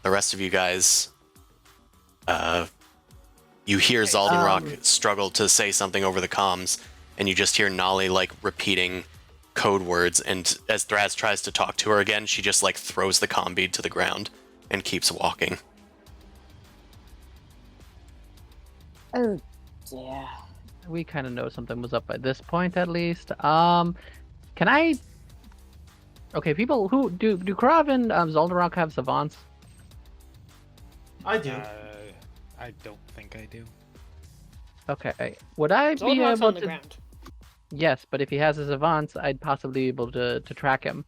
The rest of you guys You hear Okay, Zaldinrok struggle to say something over the comms, and you just hear Nolly like repeating code words, and as Thraz tries to talk to her again, she just like throws the comm bead to the ground and keeps walking. Oh, dear. We kind of know something was up by this point, at least. Can I? Okay, people who do Krav and Zaldinrok have savants? I do. I don't think I do. Okay, would I be Zoldanrok's able on the to? ground. Yes, but if he has his savants, I'd possibly be able to track him.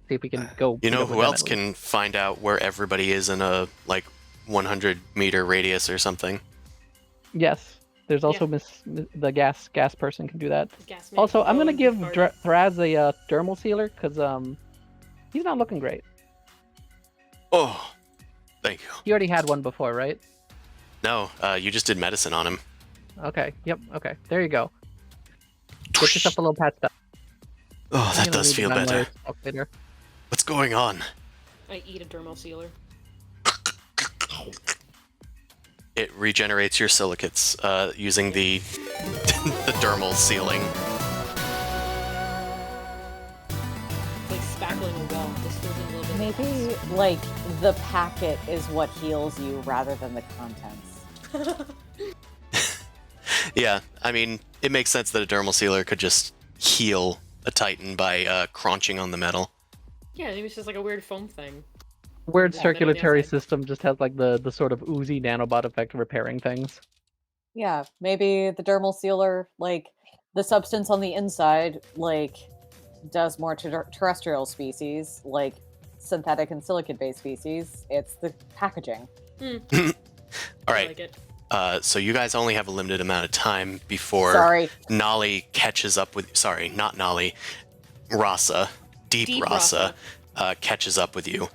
See if we can go. You know meet up who with them else at least. can find out where everybody is in a like 100-meter radius or something? Yes, there's also the gas person can do that. Gas man Also, can I'm go gonna and give be part of- Thraz a dermal sealer because he's not looking great. Oh, thank you. He already had one before, right? No, you just did medicine on him. Okay. Yep. Okay. There you go. Get yourself a little patched up. Oh, that does feel better. Later. What's going on? I eat a dermal sealer. It regenerates your silicates using the the dermal sealing. It's like spackling a wall. This fills in a little bit. Maybe, like, the packet is what heals you rather than the contents. Yeah, I mean, it makes sense that a dermal sealer could just heal a titan by crunching on the metal. Yeah, maybe it's just like a weird foam thing. Weird Yeah, circulatory outside. system just has like the sort of oozy nanobot effect of repairing things. Yeah, maybe the dermal sealer, like, the substance on the inside, like, does more to terrestrial species, like synthetic and silicate-based species. It's the packaging. All I right, like it. so you guys only have a limited amount of time before Sorry. Nolly catches up with. Sorry, not Nolly. Rasa, Deep Rasa, catches up with you.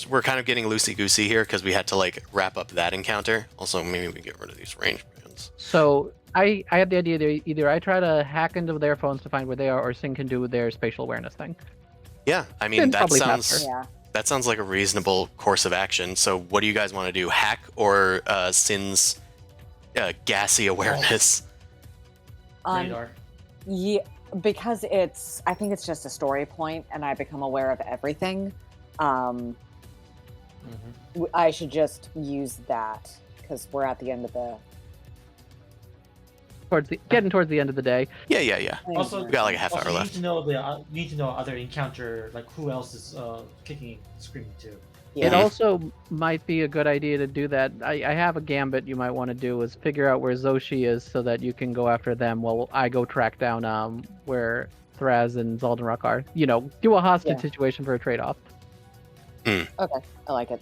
We're kind of getting loosey-goosey here because we had to like wrap up that encounter. Also, maybe we get rid of these range bands. So I had the idea that either I try to hack into their phones to find where they are, or Sin can do their spatial awareness thing. Yeah, I mean Sin's that probably sounds faster. Yeah. that sounds like a reasonable course of action. So, what do you guys want to do? Hack or Sin's gassy awareness? Radar. Yeah, because I think it's just a story point, and I become aware of everything. I should just use that because we're at the end of the. Getting towards the end of the day. Yeah. Also, We got like a half hour you left. need to know need to know other encounter, like who else is kicking, screaming too. Yeah. It also might be a good idea to do that. I have a gambit you might want to do is figure out where Zoshi is so that you can go after them while I go track down where Thraz and Zaldinrok are. You know, do a hostage Yeah. situation for a trade-off. Okay, I like it.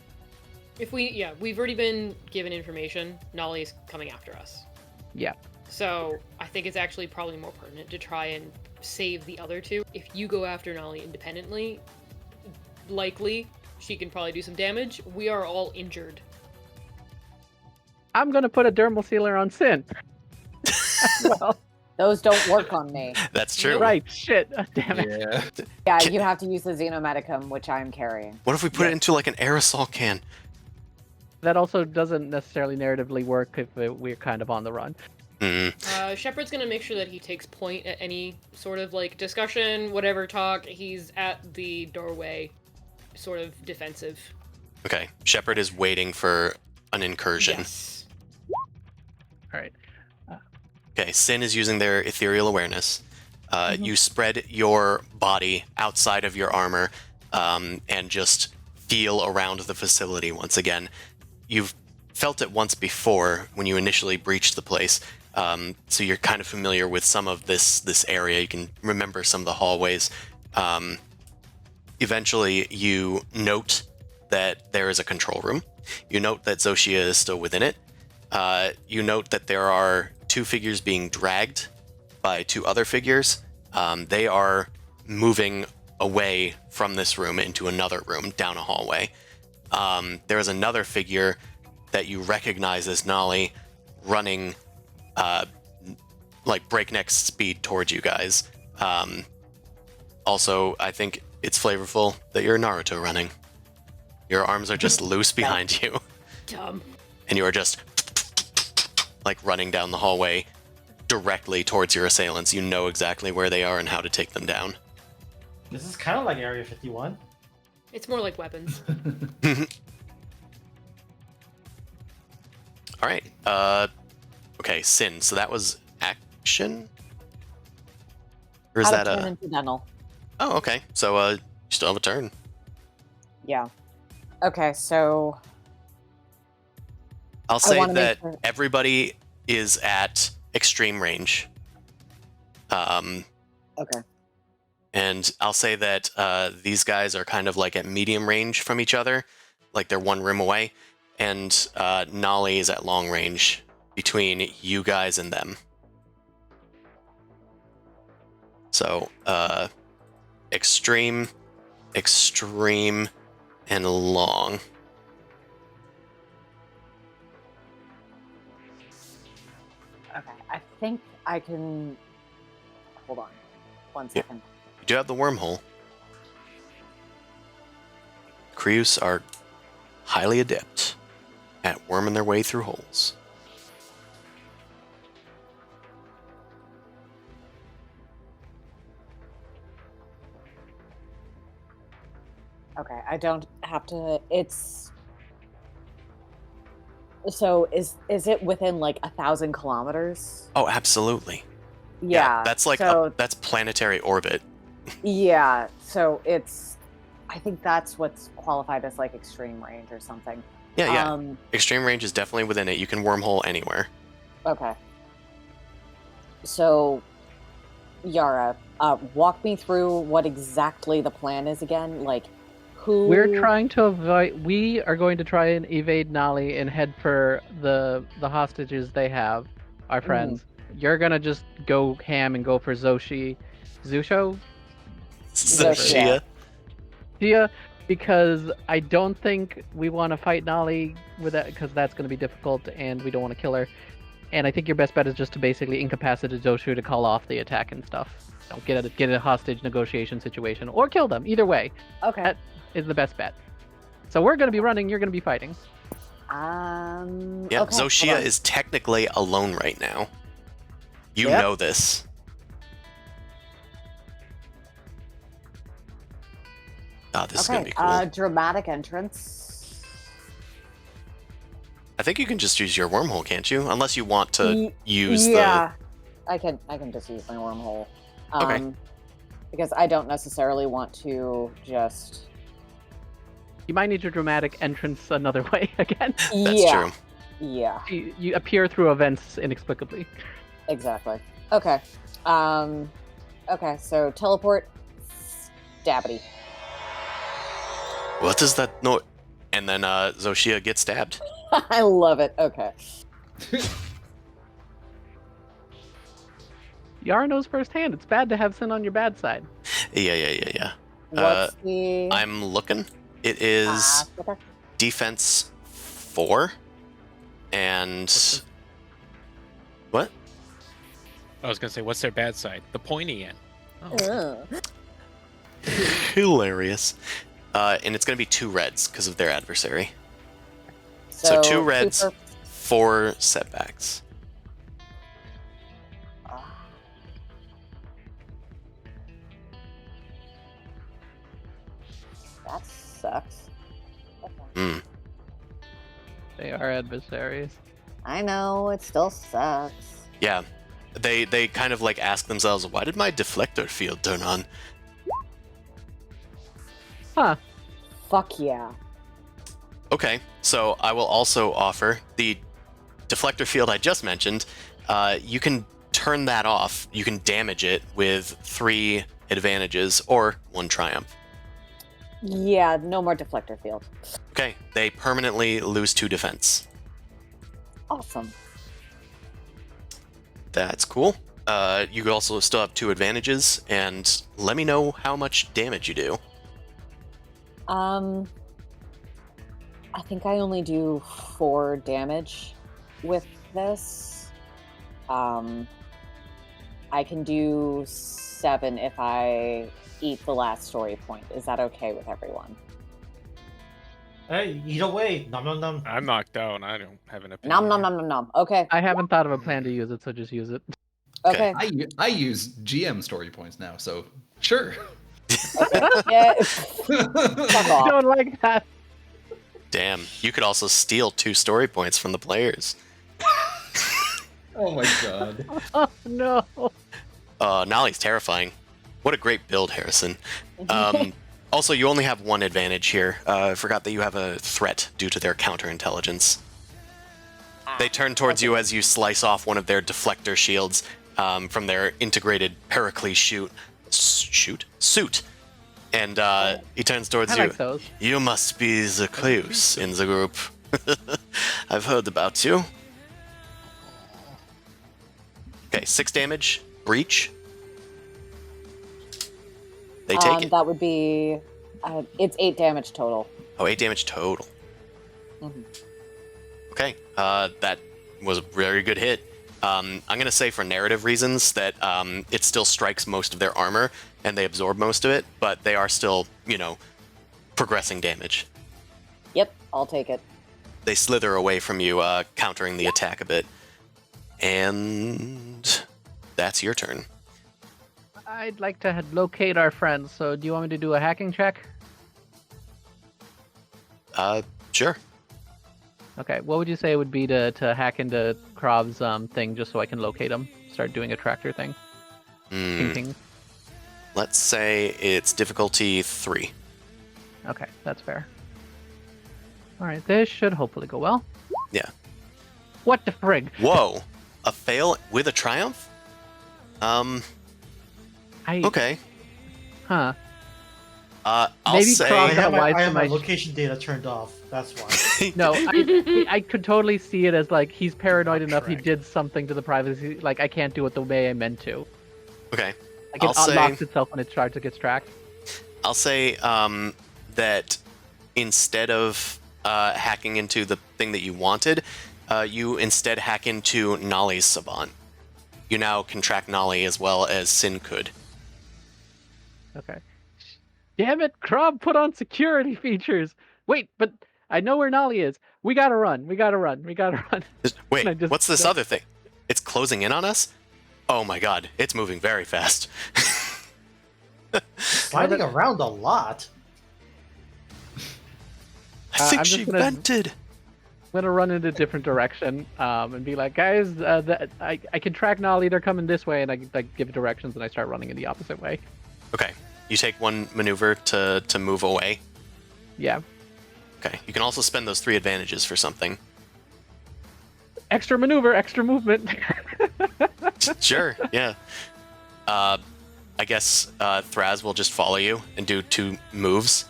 We've already been given information. Nolly's coming after us. Yeah. So I think it's actually probably more pertinent to try and save the other two. If you go after Nolly independently, likely she can probably do some damage. We are all injured. I'm gonna put a dermal sealer on Sin. Well, Those don't work on me. That's true. right, shit. Damn it. Yeah. Yeah, you have to use the Xenomedicum, which I'm carrying. What if we put it into like an aerosol can? That also doesn't necessarily narratively work if we're kind of on the run. Shepard's gonna make sure that he takes point at any sort of like discussion, whatever talk. He's at the doorway, sort of defensive. Okay, Shepard is waiting for an incursion. Yes. All right. Okay, Sin is using their ethereal awareness. You spread your body outside of your armor and just feel around the facility once again. You've felt it once before when you initially breached the place, so you're kind of familiar with some of this area. You can remember some of the hallways. Eventually, you note that there is a control room. You note that Zoshia is still within it. You note that there are two figures being dragged by two other figures. They are moving away from this room into another room down a hallway. There is another figure that you recognize as Nolly running like breakneck speed towards you guys. Also, I think it's flavorful that you're Naruto running. Your arms are just loose behind you. Dumb. and you are just like running down the hallway directly towards your assailants. You know exactly where they are and how to take them down. This is kind of like Area 51. It's more like weapons. All right. Okay, Sin. So that was action? Or is Out of that turn incidental. Oh, okay. So, you still have a turn. Yeah. Okay, so I'll say wanna make that sure- everybody is at extreme range. okay. And I'll say that these guys are kind of like at medium range from each other, like they're one room away, and Nolly is at long range between you guys and them. So, extreme, and long. Okay. I think I can hold on. 1 second. You do have the wormhole. Crews are highly adept at worming their way through holes. Okay, I don't have to. It's so is it within like 1,000 kilometers? Oh, absolutely. Yeah, That's like so that's planetary orbit. yeah, so it's. I think that's what's qualified as like extreme range or something. Yeah. Extreme range is definitely within it. You can wormhole anywhere. Okay. So, Yara, walk me through what exactly the plan is again. Like, who We're trying to avoid. We are going to try and evade Nolly and head for the hostages they have, our friends. You're gonna just go ham and go for Zusho, Zoshia. Gia, because I don't think we want to fight Nolly with that, because that's going to be difficult, and we don't want to kill her. And I think your best bet is just to basically incapacitate Zusho to call off the attack and stuff. Don't get a hostage negotiation situation, or kill them. Either way, Okay. that is the best bet. So we're going to be running. You're going to be fighting. Yeah, Okay, hold Zoshia on. is technically alone right now. You Yep. know this. Oh, this is gonna be cool. Dramatic entrance. I think you can just use your wormhole, can't you? Unless you want to use Yeah, I can just use my wormhole. Okay. Because I don't necessarily want to just. You might need your dramatic entrance another way again. That's yeah. true. Yeah. You appear through events inexplicably. Exactly. Okay. Okay. So teleport. Stabbity. What is that noise? And then Zoshia gets stabbed. I love it. Okay. Yara knows firsthand. It's bad to have Sin on your bad side. Yeah. What's the? I'm looking. It is Okay. defense 4. And what? I was gonna say, what's their bad side? The pointy end. Oh. Ugh. Hilarious. And it's going to be 2 reds because of their adversary. So 2 reds, super- 4 setbacks. That sucks. Okay. Hmm. They are adversaries. I know it still sucks. Yeah. They kind of like ask themselves, why did my deflector field turn on? Huh. Fuck yeah. Okay, so I will also offer the deflector field I just mentioned. You can turn that off. You can damage it with 3 advantages or 1 triumph. Yeah, no more deflector field. Okay, they permanently lose 2 defense. Awesome. That's cool. You also still have 2 advantages, and let me know how much damage you do. I think I only do 4 damage with this. I can do 7 if I eat the last story point. Is that okay with everyone? Hey, eat away. Nom nom nom. I'm knocked out. I don't have an opinion. Nom nom nom nom nom. Okay. I haven't thought of a plan to use it, so just use it. Okay. I use GM story points now, so sure. Yeah. Fuck I off. don't like that. Damn, you could also steal 2 story points from the players. Oh my god. Oh no. Nolly's terrifying. What a great build, Harrison. Also, you only have 1 advantage here. I forgot that you have a threat due to their counterintelligence. They turn towards you as you slice off one of their deflector shields from their integrated Pericles suit. And he turns towards I you. like those. You must be the Kleus in the group. I've heard about you. Okay, 6 damage. Breach. They take it. That would be. It's 8 damage total. Oh, 8 damage total. Mhm. Okay, that was a very good hit. I'm going to say for narrative reasons that it still strikes most of their armor, and they absorb most of it, but they are still, progressing damage. Yep, I'll take it. They slither away from you, countering the attack a bit. And that's your turn. I'd like to locate our friends, so do you want me to do a hacking check? Sure. Okay, what would you say would be to hack into Krov's thing just so I can locate him? Start doing a tractor thing. Ping, ping. Let's say it's difficulty 3. Okay, that's fair. Alright, this should hopefully go well. Yeah. What the frig? Whoa. A fail with a triumph? Okay. Huh. I'll Maybe say... Krog I got have wide my to my... location data turned off. That's why. No, I could totally see it as like he's paranoid enough he Correct. did something to the privacy. Like I can't do it the way I meant to. Okay. Like I'll it say- unlocks itself when it starts to get tracked. I'll say that instead of hacking into the thing that you wanted, you instead hack into Nolly's Savant. You now can track Nolly as well as Sin could. Okay. Damn it, Krob put on security features. Wait, but I know where Nolly is. We gotta run. We gotta run. We gotta run. Wait, I just- what's this other thing? It's closing in on us? Oh my god, it's moving very fast. Sliding around a lot. I think I'm she just gonna- vented. I'm gonna run in a different direction and be like, guys, I can track Nolly. They're coming this way, and I like give directions, and I start running in the opposite way. Okay, you take 1 maneuver to move away. Yeah. Okay, you can also spend those 3 advantages for something. Extra maneuver, extra movement. Sure, yeah. I guess Thraz will just follow you and do 2 moves.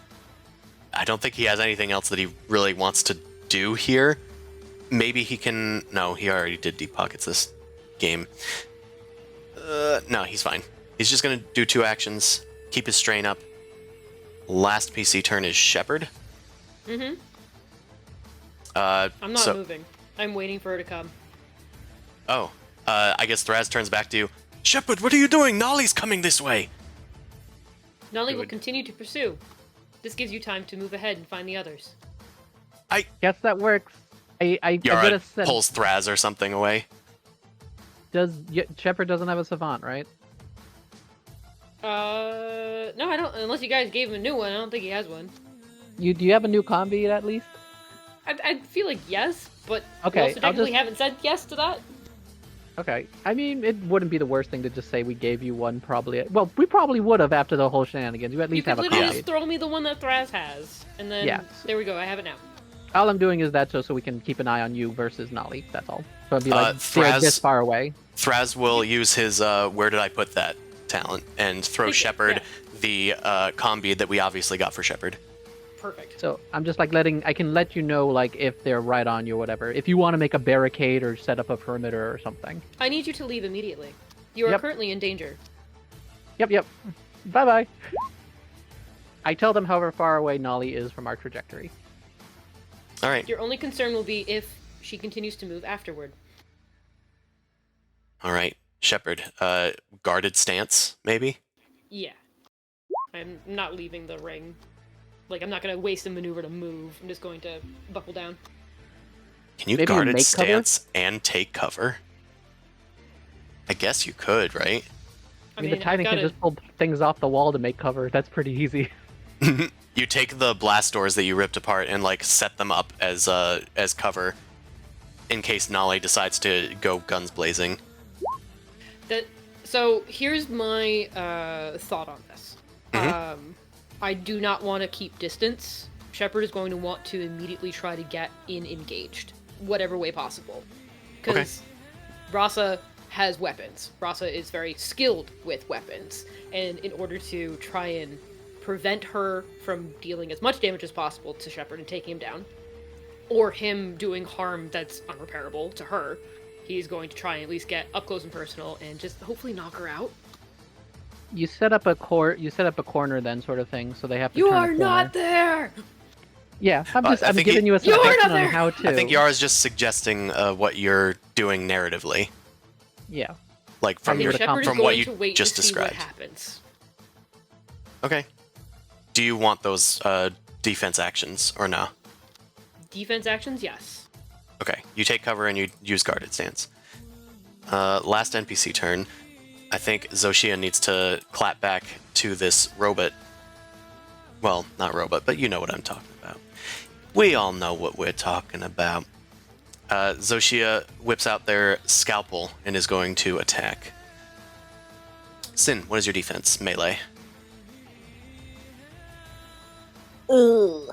I don't think he has anything else that he really wants to do here. Maybe he can... No, he already did deep pockets this game. No, he's fine. He's just going to do 2 actions, keep his strain up. Last PC turn is Shepherd. Mm-hmm. I'm I'm not moving. I'm waiting for her to come. Oh, I guess Thraz turns back to you. Shepherd, what are you doing? Nolly's coming this way. Nolly will Good. continue to pursue. This gives you time to move ahead and find the others. Guess that works. I get a Yara sense. pulls Thraz or something away. Shepard doesn't have a savant, right? No, I don't. Unless you guys gave him a new one, I don't think he has one. Do you have a new combi at least? I feel like yes, but Okay, we also I'll technically just- haven't said yes to that. Okay. I mean, it wouldn't be the worst thing to just say we gave you one. Probably. Well, we probably would have after the whole shenanigans. You at You least could have a literally combi. just throw me the one that Thraz has, and then Yeah. there we go. I have it now. All I'm doing is that so we can keep an eye on you versus Nolly. That's all. So it'd be like they're Thraz- this far away. Thraz will use his where did I put that talent and throw Take it, Shepherd the combi that we obviously got for Shepherd. Perfect. So I'm just like I can let you know like if they're right on you or whatever. If you want to make a barricade or set up a perimeter or something. I need you to leave immediately. You are Yep. currently in danger. Yep. Bye bye. I tell them however far away Nolly is from our trajectory. All right. Your only concern will be if she continues to move afterward. All right. Shepherd, guarded stance, maybe? Yeah. I'm not leaving the ring. Like, I'm not gonna waste a maneuver to move. I'm just going to buckle down. Can you Maybe you guarded make cover? stance and take cover? I guess you could, right? I mean, the Titan I've can gotta- just pull things off the wall to make cover. That's pretty easy. You take the blast doors that you ripped apart and like set them up as cover in case Nolly decides to go guns blazing. So here's my thought on this. Mhm. I do not want to keep distance. Shepard is going to want to immediately try to get engaged, whatever way possible, because Rasa has weapons. Rasa is very skilled with weapons, and in order to try and prevent her from dealing as much damage as possible to Shepard and taking him down, or him doing harm that's unrepairable to her, he's going to try and at least get up close and personal and just hopefully knock her out. You set up a corner then, sort of thing, so they have to You turn a are not corner. there! Yeah, I I'm think giving you a You are suggestion not on there! how to. I think Yara's just suggesting what you're doing narratively, Yeah. like How from you your would Shepard is from going what you to wait just to see described. what happens. Okay. Do you want those defense actions or no? Defense actions, yes. Okay. You take cover and you use guarded stance. Last NPC turn. I think Zoshia needs to clap back to this robot. Well, not robot, but you know what I'm talking about. We all know what we're talking about. Zoshia whips out their scalpel and is going to attack. Sin, what is your defense? Melee. Ugh.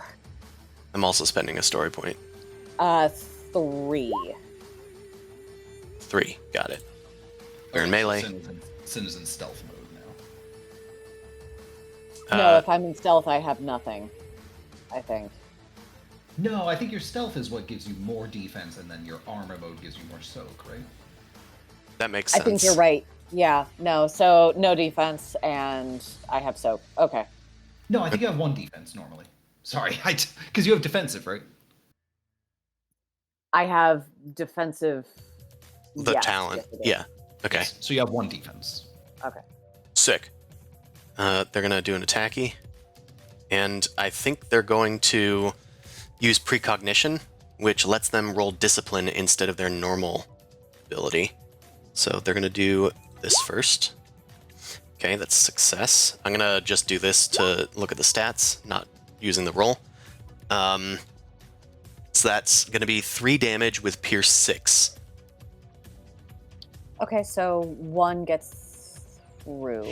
I'm also spending a story point. 3. 3. Got it. You're in Okay, so melee. Sin is in stealth mode now. No, if I'm in stealth, I have nothing. I think. No, I think your stealth is what gives you more defense, and then your armor mode gives you more soak, right? That makes I sense. think you're right. Yeah, no, so no defense, and I have soap. Okay. No, I think you have 1 defense normally. Sorry, because you have defensive, right? I have defensive. The yes, talent. yes, it is. Yeah. Okay. Yes, so you have 1 defense. Okay. Sick. They're going to do an attacky. And I think they're going to use precognition, which lets them roll discipline instead of their normal ability. So they're going to do this first. Okay, that's success. I'm going to just do this to look at the stats, not using the roll. So that's going to be 3 damage with Pierce 6. Okay, so 1 gets through.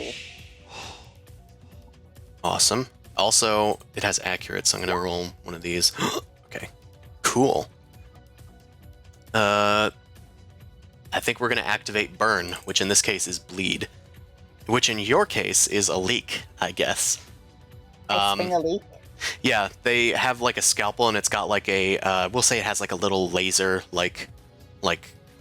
Awesome. Also, it has accurate, so I'm going to roll one of these. Okay, cool. I think we're going to activate Burn, which in this case is Bleed. Which in your case is a leak, I guess. I spring a leak. Yeah, they have like a scalpel and it's got like a, we'll say it has like a little laser, like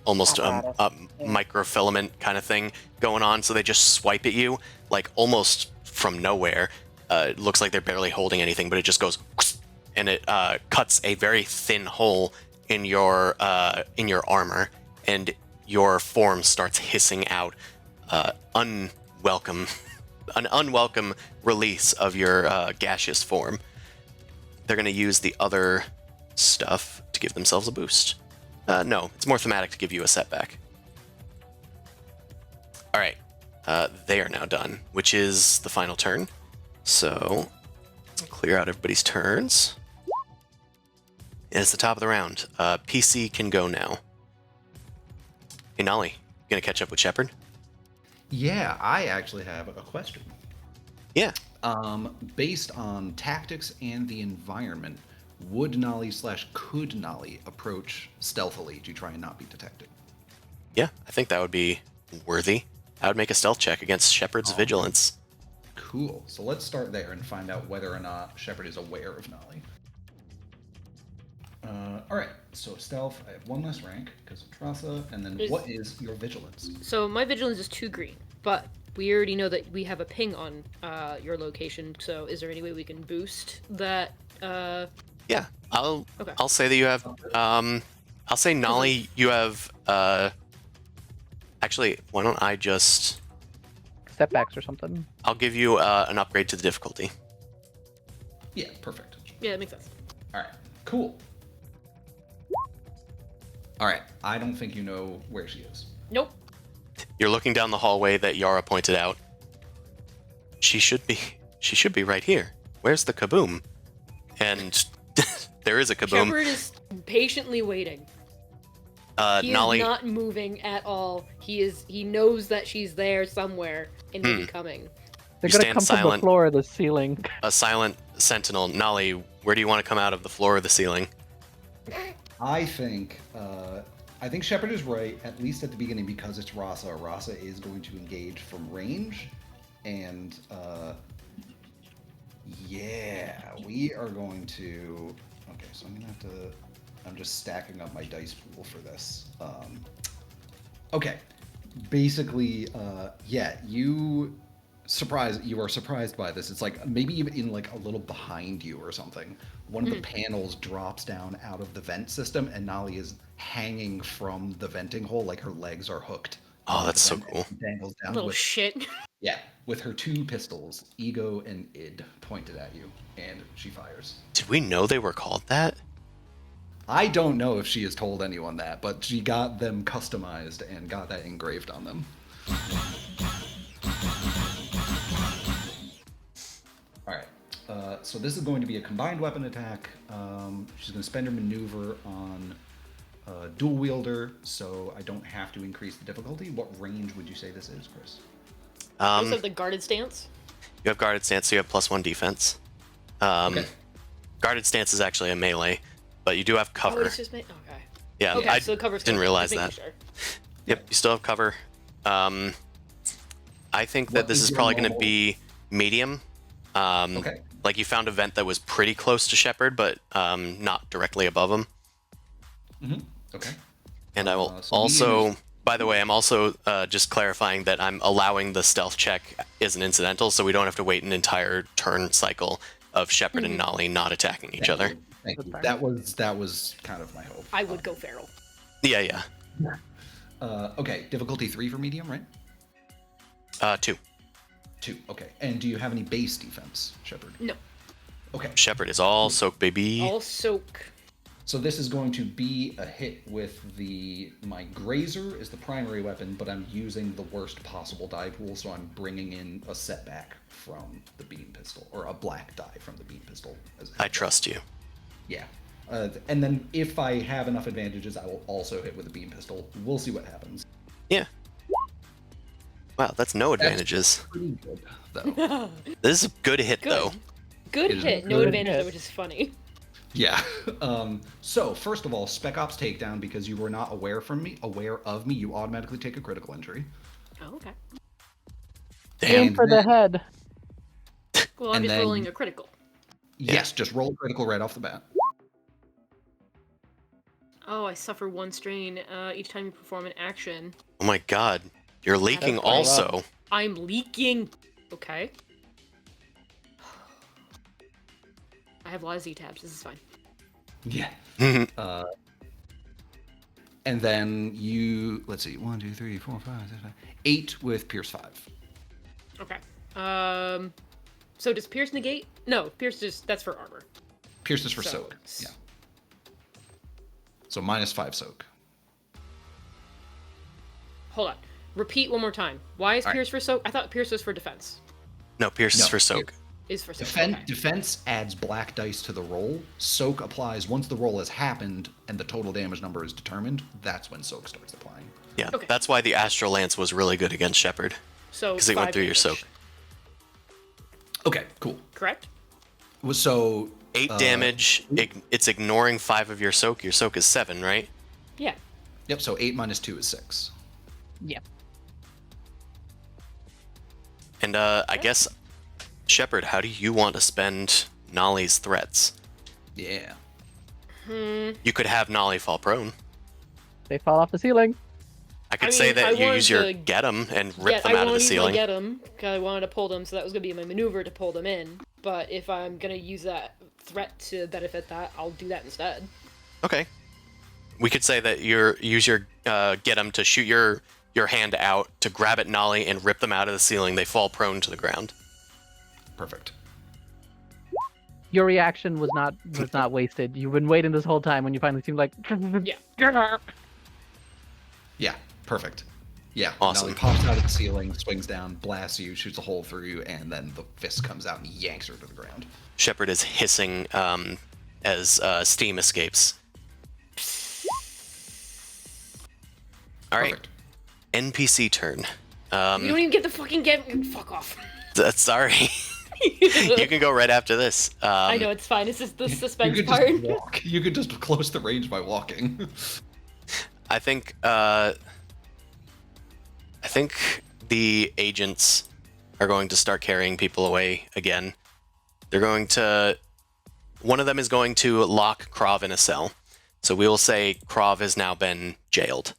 almost Apparatus, a yeah. microfilament kind of thing going on. So they just swipe at you, like almost from nowhere. It looks like they're barely holding anything, but it just goes, and it cuts a very thin hole in your armor, and your form starts hissing out an unwelcome release of your gaseous form. They're going to use the other stuff to give themselves a boost. No, it's more thematic to give you a setback. All right, they are now done, which is the final turn. So, clear out everybody's turns. And it's the top of the round. PC can go now. Hey, Nolly, you gonna catch up with Shepard? Yeah, I actually have a question. Yeah. Based on tactics and the environment, would Nolly / could Nolly approach stealthily to try and not be detected? Yeah, I think that would be worthy. I would make a stealth check against Shepard's Oh. vigilance. Cool. So let's start there and find out whether or not Shepard is aware of Nolly. All right. So stealth, I have 1 less rank because of Trasa, and then what is your vigilance? So my vigilance is 2 green, but we already know that we have a ping on your location. So is there any way we can boost that? Yeah, I'll Okay. say that you have. I'll say Nolly, you have. Actually, why don't I just? Setbacks or something. I'll give you an upgrade to the difficulty. Yeah, perfect. Yeah, that makes sense. All right, cool. All right, I don't think you know where she is. Nope. You're looking down the hallway that Yara pointed out. She should be right here. Where's the kaboom? And there is a kaboom. Shepard is patiently waiting. He Nolly, is not moving at all. He knows that she's there somewhere and will be coming. They're You gonna stand come from the silent. floor or the ceiling. a silent sentinel. Nolly, where do you want to come out of the floor or the ceiling? I think Shepard is right, at least at the beginning, because it's Rasa. Rasa is going to engage from range, and yeah, we are going to. Okay, so I'm gonna have to. I'm just stacking up my dice pool for this. Okay, basically, yeah, you are surprised by this. It's like maybe even in like a little behind you or something. One of the panels drops down out of the vent system, and Nolly is hanging from the venting hole, like her legs are hooked. Oh, that's so The vent cool. Dangles down Little with, shit. yeah, with her 2 pistols, Ego and Id, pointed at you, and she fires. Did we know they were called that? I don't know if she has told anyone that, but she got them customized and got that engraved on them. Alright, so this is going to be a combined weapon attack. She's going to spend her maneuver on dual wielder, so I don't have to increase the difficulty. What range would you say this is, Chris? Also the guarded stance. You have guarded stance, so you have +1 defense. Okay. Guarded stance is actually a melee, but you do have Oh, cover. it's just okay. Yeah, Okay, I so the cover's didn't covered. realize Just that. making sure. Yep, you still have cover. I think that What this is is your probably going to normal- be medium. Okay. Like you found a vent that was pretty close to Shepard, but not directly above him. Okay. And I will so also, medium by the way, I'm also just clarifying that I'm allowing the stealth check as an incidental, so we don't have to wait an entire turn cycle of Shepard and Nolly not attacking each other. Thank you. fine. That was kind of my hope. I would go feral. Yeah. Okay, difficulty 3 for medium, right? 2. 2. Okay. And do you have any base defense, Shepard? No. Okay. Shepard is all soak, baby. All soak. So this is going to be a hit with my Grazer is the primary weapon, but I'm using the worst possible die pool, so I'm bringing in a setback from the beam pistol, or a black die from the beam pistol. I trust you. Yeah. And then if I have enough advantages, I will also hit with a beam pistol. We'll see what happens. Yeah. Wow, that's no advantages. Pretty good, though. This is a good hit, Good. though. Good It is hit. No good advantage, hit. which is funny. Yeah. So first of all, Spec Ops takedown, because you were not aware of me, you automatically take a critical injury. Oh, okay. Damn. Aim for the head. Well, I'm And just then- rolling a critical. Yes, just roll a critical right off the bat. Oh, I suffer 1 strain each time you perform an action. Oh my god. You're leaking That's pretty rough. also. I'm leaking. Okay. I have a lot of Z tabs. This is fine. Yeah. Mhm. And then let's see, 1, 2, 3, 4, 5, 6, 7, 8 with Pierce 5. Okay. So does Pierce negate? No, Pierce that's for armor. Pierce is for So soak. it's- Yeah. So -5 soak. Hold on. Repeat one more time. Why is All right. Pierce for soak? I thought Pierce was for defense. No, Pierce is No, for soak. Is for soak. Defense, Okay. defense adds black dice to the roll. Soak applies once the roll has happened and the total damage number is determined. That's when soak starts applying. Yeah, Okay. that's why the Astral Lance was really good against Shepard. So 'Cause it went 5 through your damage. soak. Okay, cool. Correct? So 8 damage. It's ignoring 5 of your soak. Your soak is 7, right? Yeah. yep. So 8 minus 2 is 6. Yeah. And I guess, Shepard, how do you want to spend Nolly's threats? Yeah. You could have Nolly fall prone. They fall off the ceiling. I could I say mean, that I you wanted use your to get 'em and rip Yeah, them I out of want the to use my ceiling. get 'em because I wanted to pull them, so that was gonna be my maneuver to pull them in. But if I'm gonna use that threat to benefit that, I'll do that instead. Okay. We could say that you use your get 'em to shoot your hand out to grab at Nolly and rip them out of the ceiling. They fall prone to the ground. Perfect. Your reaction was not wasted. You've been waiting this whole time when you finally seemed like. Yeah. Yeah, perfect. Yeah, Awesome. Now he pops out of the ceiling, swings down, blasts you, shoots a hole through you, and then the fist comes out and yanks her to the ground. Shepard is hissing as steam escapes. All right, Perfect. NPC turn. You don't even get the fucking get. Fuck off. Sorry. You can go right after this. I know it's fine. It's just the You suspense could part. just walk. You could just close the range by walking. I think the agents are going to start carrying people away again. They're going to. One of them is going to lock Krav in a cell. So we will say Krav has now been jailed.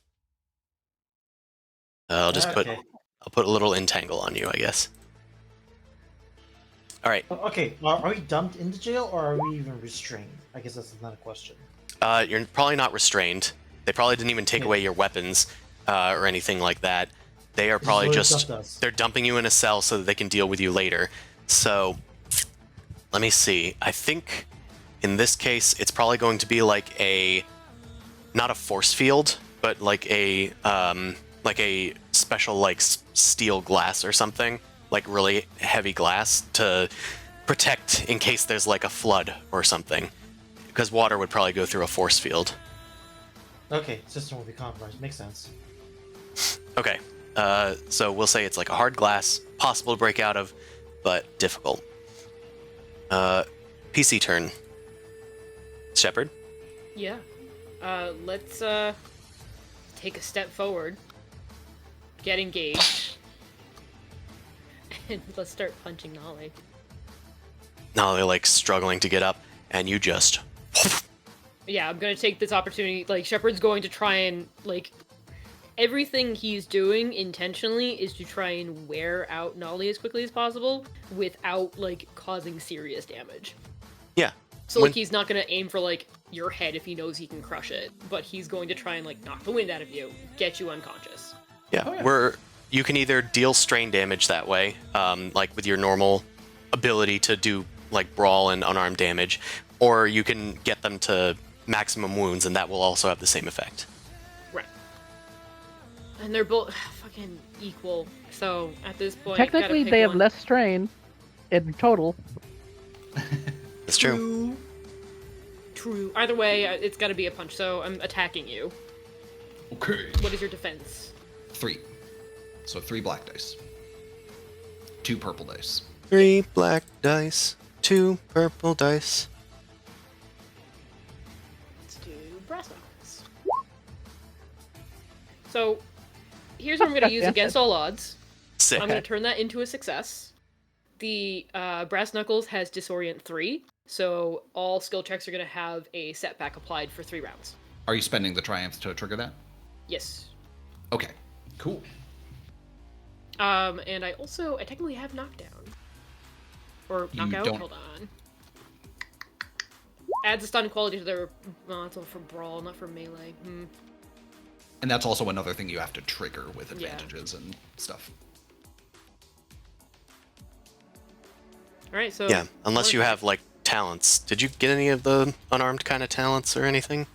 I'll just put a little entangle on you, I guess. All right. Okay, are we dumped into jail or are we even restrained? I guess that's another question. You're probably not restrained. They probably didn't even take away your weapons or anything like that. They are probably they're dumping you in a cell so that they can deal with you later. So let me see. I think in this case it's probably going to be like not a force field, but like a special like steel glass or something, like really heavy glass to protect in case there's like a flood or something, because water would probably go through a force field. Okay, system will be compromised. Makes sense. Okay, so we'll say it's like a hard glass, possible to break out of, but difficult. PC turn. Shepard. Yeah. Let's take a step forward. Get engaged. And let's start punching Nolly. Now they're like struggling to get up, and you just. Yeah, I'm gonna take this opportunity. Like, Shepard's going to try and, like, everything he's doing intentionally is to try and wear out Nolly as quickly as possible without, like, causing serious damage. Yeah. So, like, he's not gonna aim for, like, your head if he knows he can crush it, but he's going to try and, like, knock the wind out of you, get you unconscious. Yeah, you can either deal strain damage that way, like with your normal ability to do like brawl and unarmed damage, or you can get them to maximum wounds, and that will also have the same effect. Right. And they're both fucking equal, so at this point, Technically, they have less strain in total. That's true. True. Either way, it's gotta be a punch, so I'm attacking you. Okay. What is your defense? 3. So 3 black dice. 2 purple dice. 3 black dice, 2 purple dice. Let's do brass knuckles. So, here's what I'm gonna use against all odds. Sick. I'm gonna turn that into a success. The brass knuckles has disorient 3, so all skill checks are gonna have a setback applied for 3 rounds. Are you spending the triumph to trigger that? Yes. Okay. Cool. And I technically have knockdown. Or You knockout, don't- hold on. Adds a stun quality to their... No, it's all for brawl, not for melee. And that's also another thing you have to trigger with advantages and stuff. Alright, so... Yeah, unless you have like talents. Did you get any of the unarmed kind of talents or anything?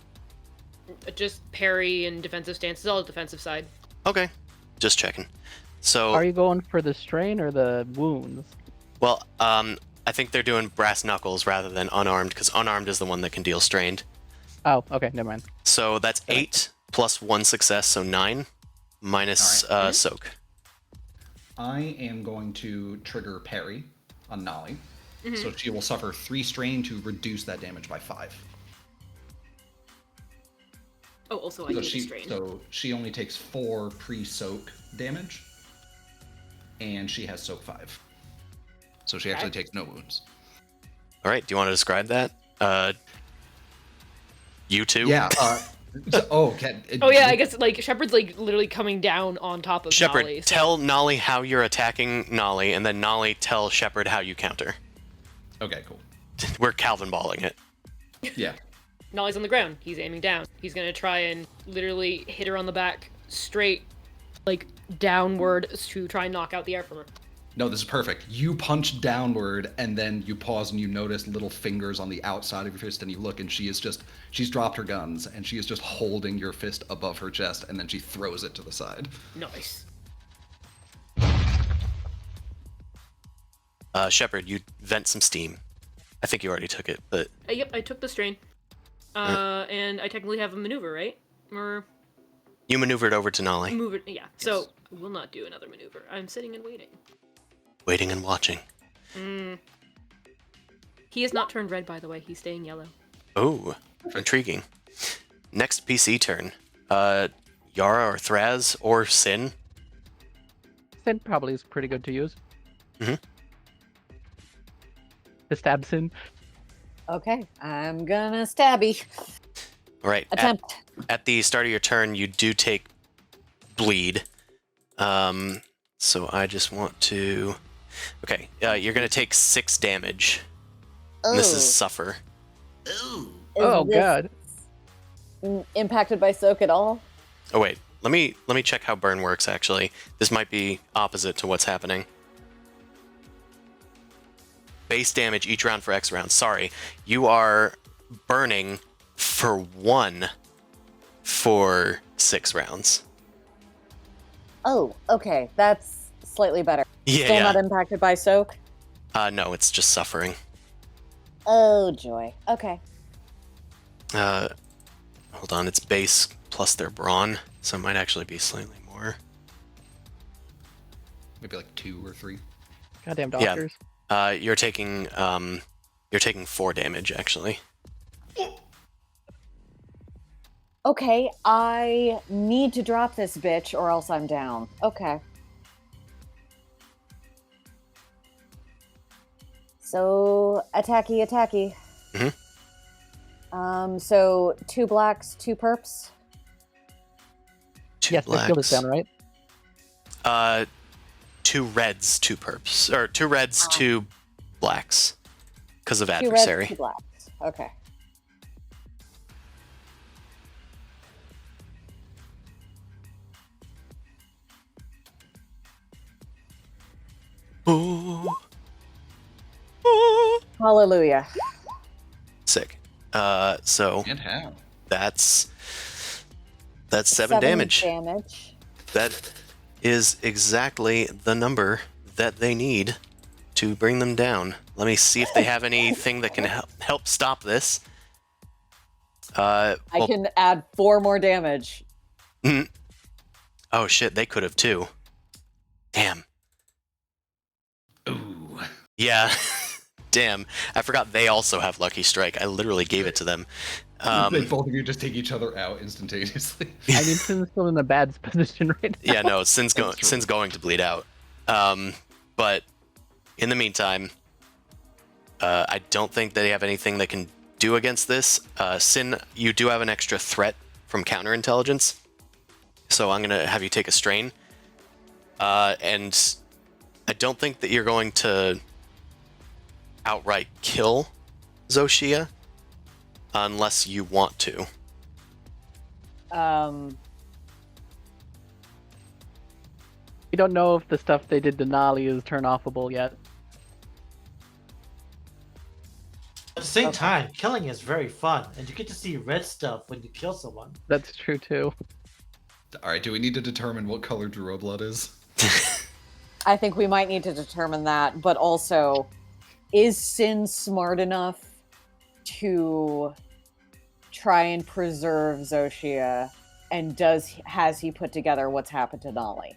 Just parry and defensive stances, all the defensive side. Okay, just checking. So, Are you going for the strain or the wounds? well, I think they're doing brass knuckles rather than unarmed, because unarmed is the one that can deal strained. Oh, okay, never mind. So that's 8 plus 1 success, so 9 minus soak. I am going to trigger parry on Nolly. So she will suffer 3 strain to reduce that damage by 5. Oh, also I need a strain. So she only takes 4 pre-soak damage, and she has soak 5. So she actually takes no wounds. All right, do you want to describe that? You too? Yeah. Okay. Oh yeah, I guess like Shepard's like literally coming down on top of Shepard, Nolly. So... tell Nolly how you're attacking Nolly, and then Nolly tell Shepard how you counter. Okay, cool. We're Calvin balling it. Yeah. Nolly's on the ground. He's aiming down. He's gonna try and literally hit her on the back, straight, like downward, to try and knock out the air from her. No, this is perfect. You punch downward, and then you pause, and you notice little fingers on the outside of your fist, and you look, and she's dropped her guns, and she is just holding your fist above her chest, and then she throws it to the side. Nice. Shepard, you vent some steam. I think you already took it, but Yep, I took the strain. And I technically have a maneuver, right? Or you maneuvered over to Nolly. move it. Yeah. So we'll not do another maneuver. I'm sitting and waiting. Waiting and watching. He has not turned red, by the way. He's staying yellow. Oh, intriguing. Next PC turn. Yara or Thraz or Sin. Sin probably is pretty good to use. Mm-hmm. To stab Sin. Okay, I'm gonna stabby. All right. Attempt. At the start of your turn, you do take bleed. So I just want to. Okay, you're gonna take 6 damage. And this is suffer. Is Oh this god. impacted by soak at all? Oh wait, let me check how burn works. Actually, this might be opposite to what's happening. Base damage each round for X rounds. Sorry, you are burning for 1 for 6 rounds. Oh, okay, that's slightly better. Yeah, Still yeah. not impacted by soak? No, it's just suffering. Oh joy. Okay. Hold on, it's base plus their brawn, so it might actually be slightly more. Maybe like 2 or 3. Goddamn doctors. You're taking 4 damage actually. Okay, I need to drop this bitch or else I'm down. Okay. So, attacky, attacky. So 2 blacks, 2 perps. 2 Yes, I killed it blacks. down, right? 2 reds, 2 perps, or 2 reds, 2 blacks, because of 2 adversary. reds, 2 blacks. Okay. Ooh. Ooh. Hallelujah. Sick. So And how? that's 7 damage. Damage. That is exactly the number that they need to bring them down. Let me see if they have anything that can help stop this. I can add 4 more damage. Oh shit, they could have too. Damn. Ooh. Yeah. Damn. I forgot they also have Lucky Strike. I literally gave it to them. They both of you just take each other out instantaneously. I mean, Sin's still in a bad position right now. Yeah, no, Sin's That's true. going to bleed out. But in the meantime, I don't think they have anything they can do against this. Sin, you do have an extra threat from counterintelligence, so I'm gonna have you take a strain. And I don't think that you're going to outright kill Zoshia unless you want to. We don't know if the stuff they did to Nolly is turn-offable yet. At the same time, killing is very fun, and you get to see red stuff when you kill someone. That's true too. All right, do we need to determine what color Druid blood is? I think we might need to determine that, but also, is Sin smart enough to try and preserve Zoshia, and has he put together what's happened to Nolly?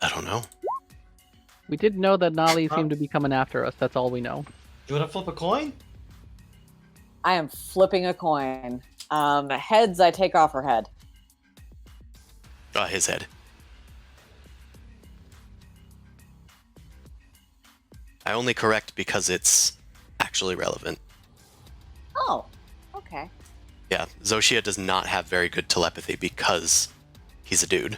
I don't know. We did know that Nolly seemed to be coming after us. That's all we know. Do you want to flip a coin? I am flipping a coin. Heads, I take off her head. His head. I only correct because it's actually relevant. Oh, okay. Yeah, Zoshia does not have very good telepathy because he's a dude.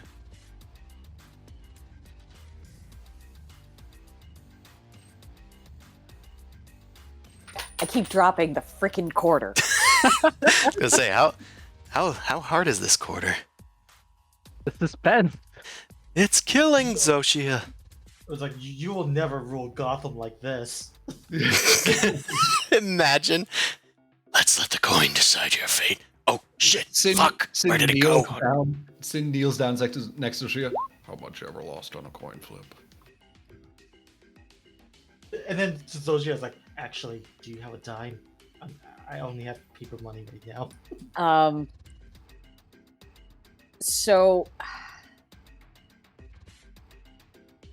I keep dropping the freaking quarter. I was gonna say, how hard is this quarter? The suspense. It's killing Zoshia. was like, you will never rule Gotham like this. Imagine. Let's let the coin decide your fate. Oh shit! Sin, Fuck! Sin Where did it kneels go? Down, Sin kneels down next to Shia. How much you ever lost on a coin flip? And then Zoshia's like, actually, do you have a dime? I only have paper money right now. So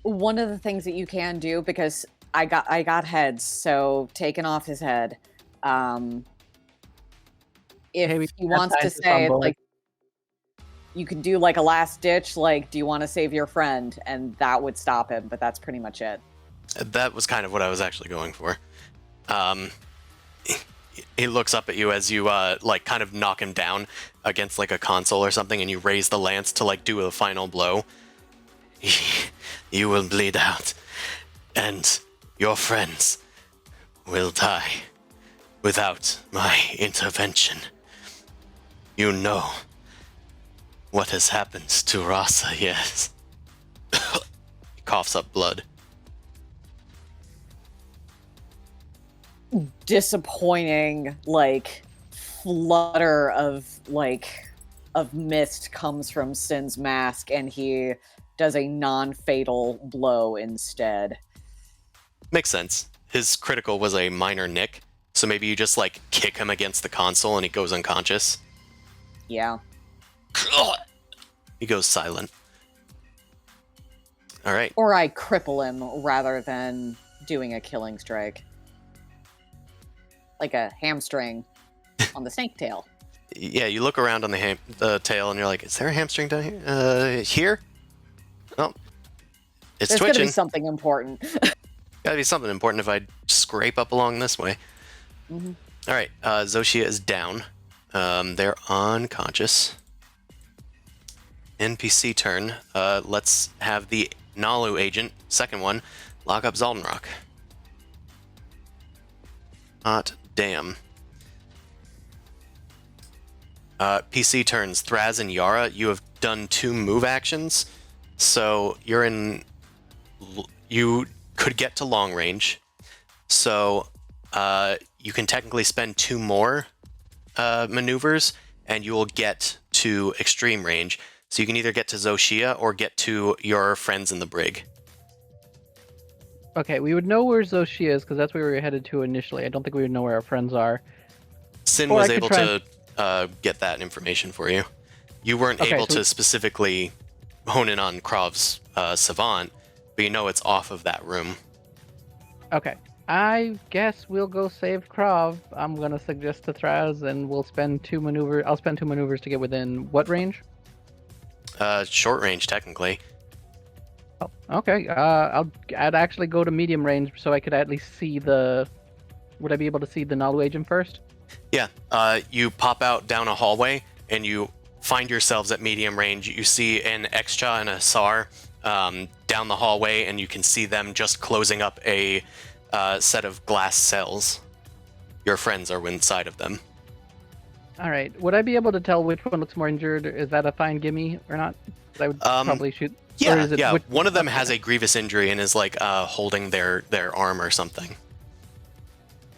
one of the things that you can do, because I got heads, so taking off his head. If Hey, we he wants to baptize the say it's fumble. like you could do like a last ditch, like, do you want to save your friend? And that would stop him, but that's pretty much it. That was kind of what I was actually going for. He looks up at you as you like kind of knock him down against like a console or something, and you raise the lance to like do a final blow. You will bleed out, and your friends will die without my intervention. You know what has happened to Rasa, yes. He coughs up blood. Disappointing, like, flutter of mist comes from Sin's mask, and he does a non-fatal blow instead. Makes sense. His critical was a minor nick, so maybe you just like kick him against the console and he goes unconscious. Yeah. He goes silent. All right. Or I cripple him rather than doing a killing strike. Like a hamstring on the snake tail. Yeah, you look around on the tail and you're like, is there a hamstring down here? Here? Oh, it's There's twitching. gonna be something important. Gotta be something important if I scrape up along this way. Mhm. All right, Zoshia is down. They're unconscious. NPC turn. Let's have the Nalu agent, second one, lock up Zaldinrok. Hot damn. PC turns. Thraz and Yara, you have done 2 move actions, so you're in. You could get to long range, so you can technically spend 2 more maneuvers, and you will get to extreme range. So you can either get to Zoshia or get to your friends in the brig. Okay, we would know where Zoshia is because that's where we were headed to initially. I don't think we would know where our friends are. Sin Or was I could able try- to get that information for you. You weren't Okay, able so- to specifically hone in on Krov's savant, but you know it's off of that room. Okay, I guess we'll go save Krov. I'm gonna suggest to Thraz, and we'll spend 2 maneuvers. I'll spend 2 maneuvers to get within what range? Short range, technically. Oh, okay. I'd actually go to medium range so I could at least see the. Would I be able to see the Nalu agent first? Yeah, you pop out down a hallway and you find yourselves at medium range. You see an Excha and a Sar down the hallway, and you can see them just closing up a set of glass cells. Your friends are inside of them. All right. Would I be able to tell which one looks more injured? Is that a fine gimme or not? I would probably shoot. Or Yeah, is it yeah. which- One of them has a grievous injury and is like holding their arm or something.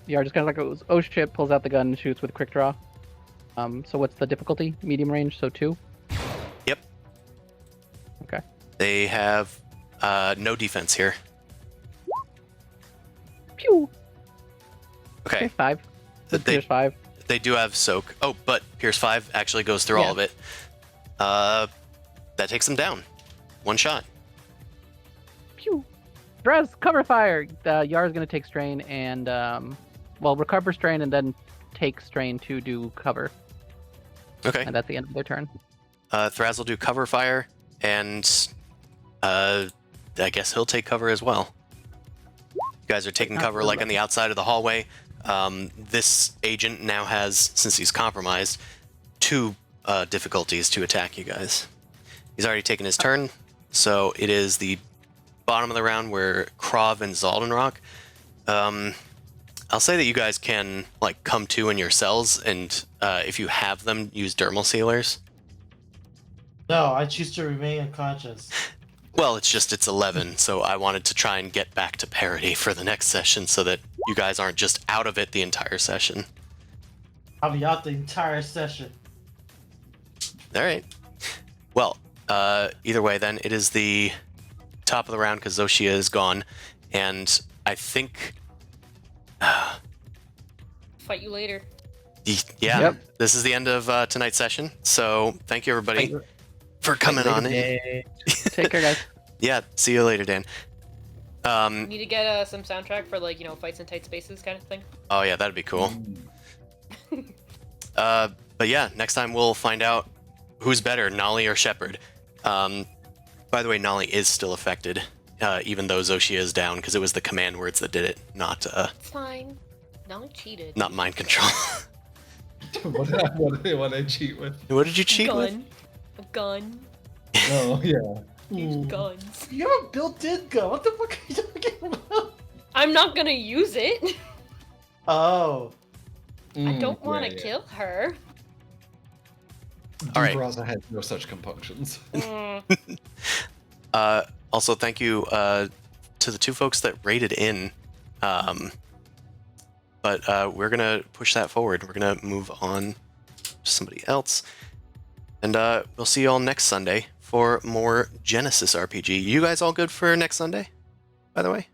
Yeah, just kind of like goes, oh shit, pulls out the gun and shoots with quick draw. So what's the difficulty? Medium range, so 2? Yep. Okay. They have no defense here. Pew! Okay. Pierce 5. They- Pierce 5. They do have soak. Oh, but Pierce 5 actually goes through all of it. That takes them down. One shot. Pew! Draz, cover fire! Yar's gonna take strain and, recover strain and then take strain to do cover. Okay. And that's the end of their turn. Thraz will do cover fire, and I guess he'll take cover as well. You guys are taking cover like on the outside of the hallway. This agent now has, since he's compromised, 2 difficulties to attack you guys. He's already taken his turn, so it is the bottom of the round where Krov and Zaldinrok. I'll say that you guys can like come to in your cells, and if you have them, use dermal sealers. No, I choose to remain unconscious. Well, it's 11, so I wanted to try and get back to parity for the next session so that you guys aren't just out of it the entire session. I'll be out the entire session. All right. Well, either way, then it is the top of the round because Zoshia is gone, and I think, Fight you later. yeah, Yep. this is the end of tonight's session. So thank you everybody for coming on in. Take care, guys. Yeah, see you later, Dan. Need to get some soundtrack for like fights in tight spaces kind of thing. Oh yeah, that'd be cool. But yeah, next time we'll find out who's better, Nolly or Shepard. By the way, Nolly is still affected, even though Zoshia is down, because it was the command words that did it, not It's fine. Nolly cheated. not mind control. what did I cheat with? What did you cheat with? A gun. Oh yeah. Use guns. You have a built-in gun. What the fuck are you talking about? I'm not gonna use it. Oh. I don't want to kill her. All right. Braza had no such compunctions. Also, thank you to the two folks that rated in. But we're going to push that forward. We're going to move on to somebody else. And we'll see you all next Sunday for more Genesis RPG. You guys all good for next Sunday, by the way?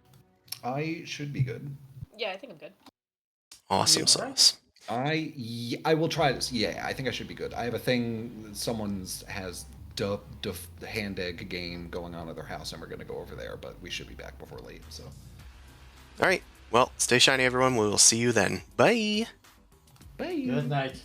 I should be good. Yeah, I think I'm good. Awesome You alright? sauce. I will try this. Yeah, I think I should be good. I have a thing. Someone's has the hand egg game going on at their house, and we're gonna go over there. But we should be back before late. So. All right. Well, stay shiny, everyone. We will see you then. Bye. Bye. Good night.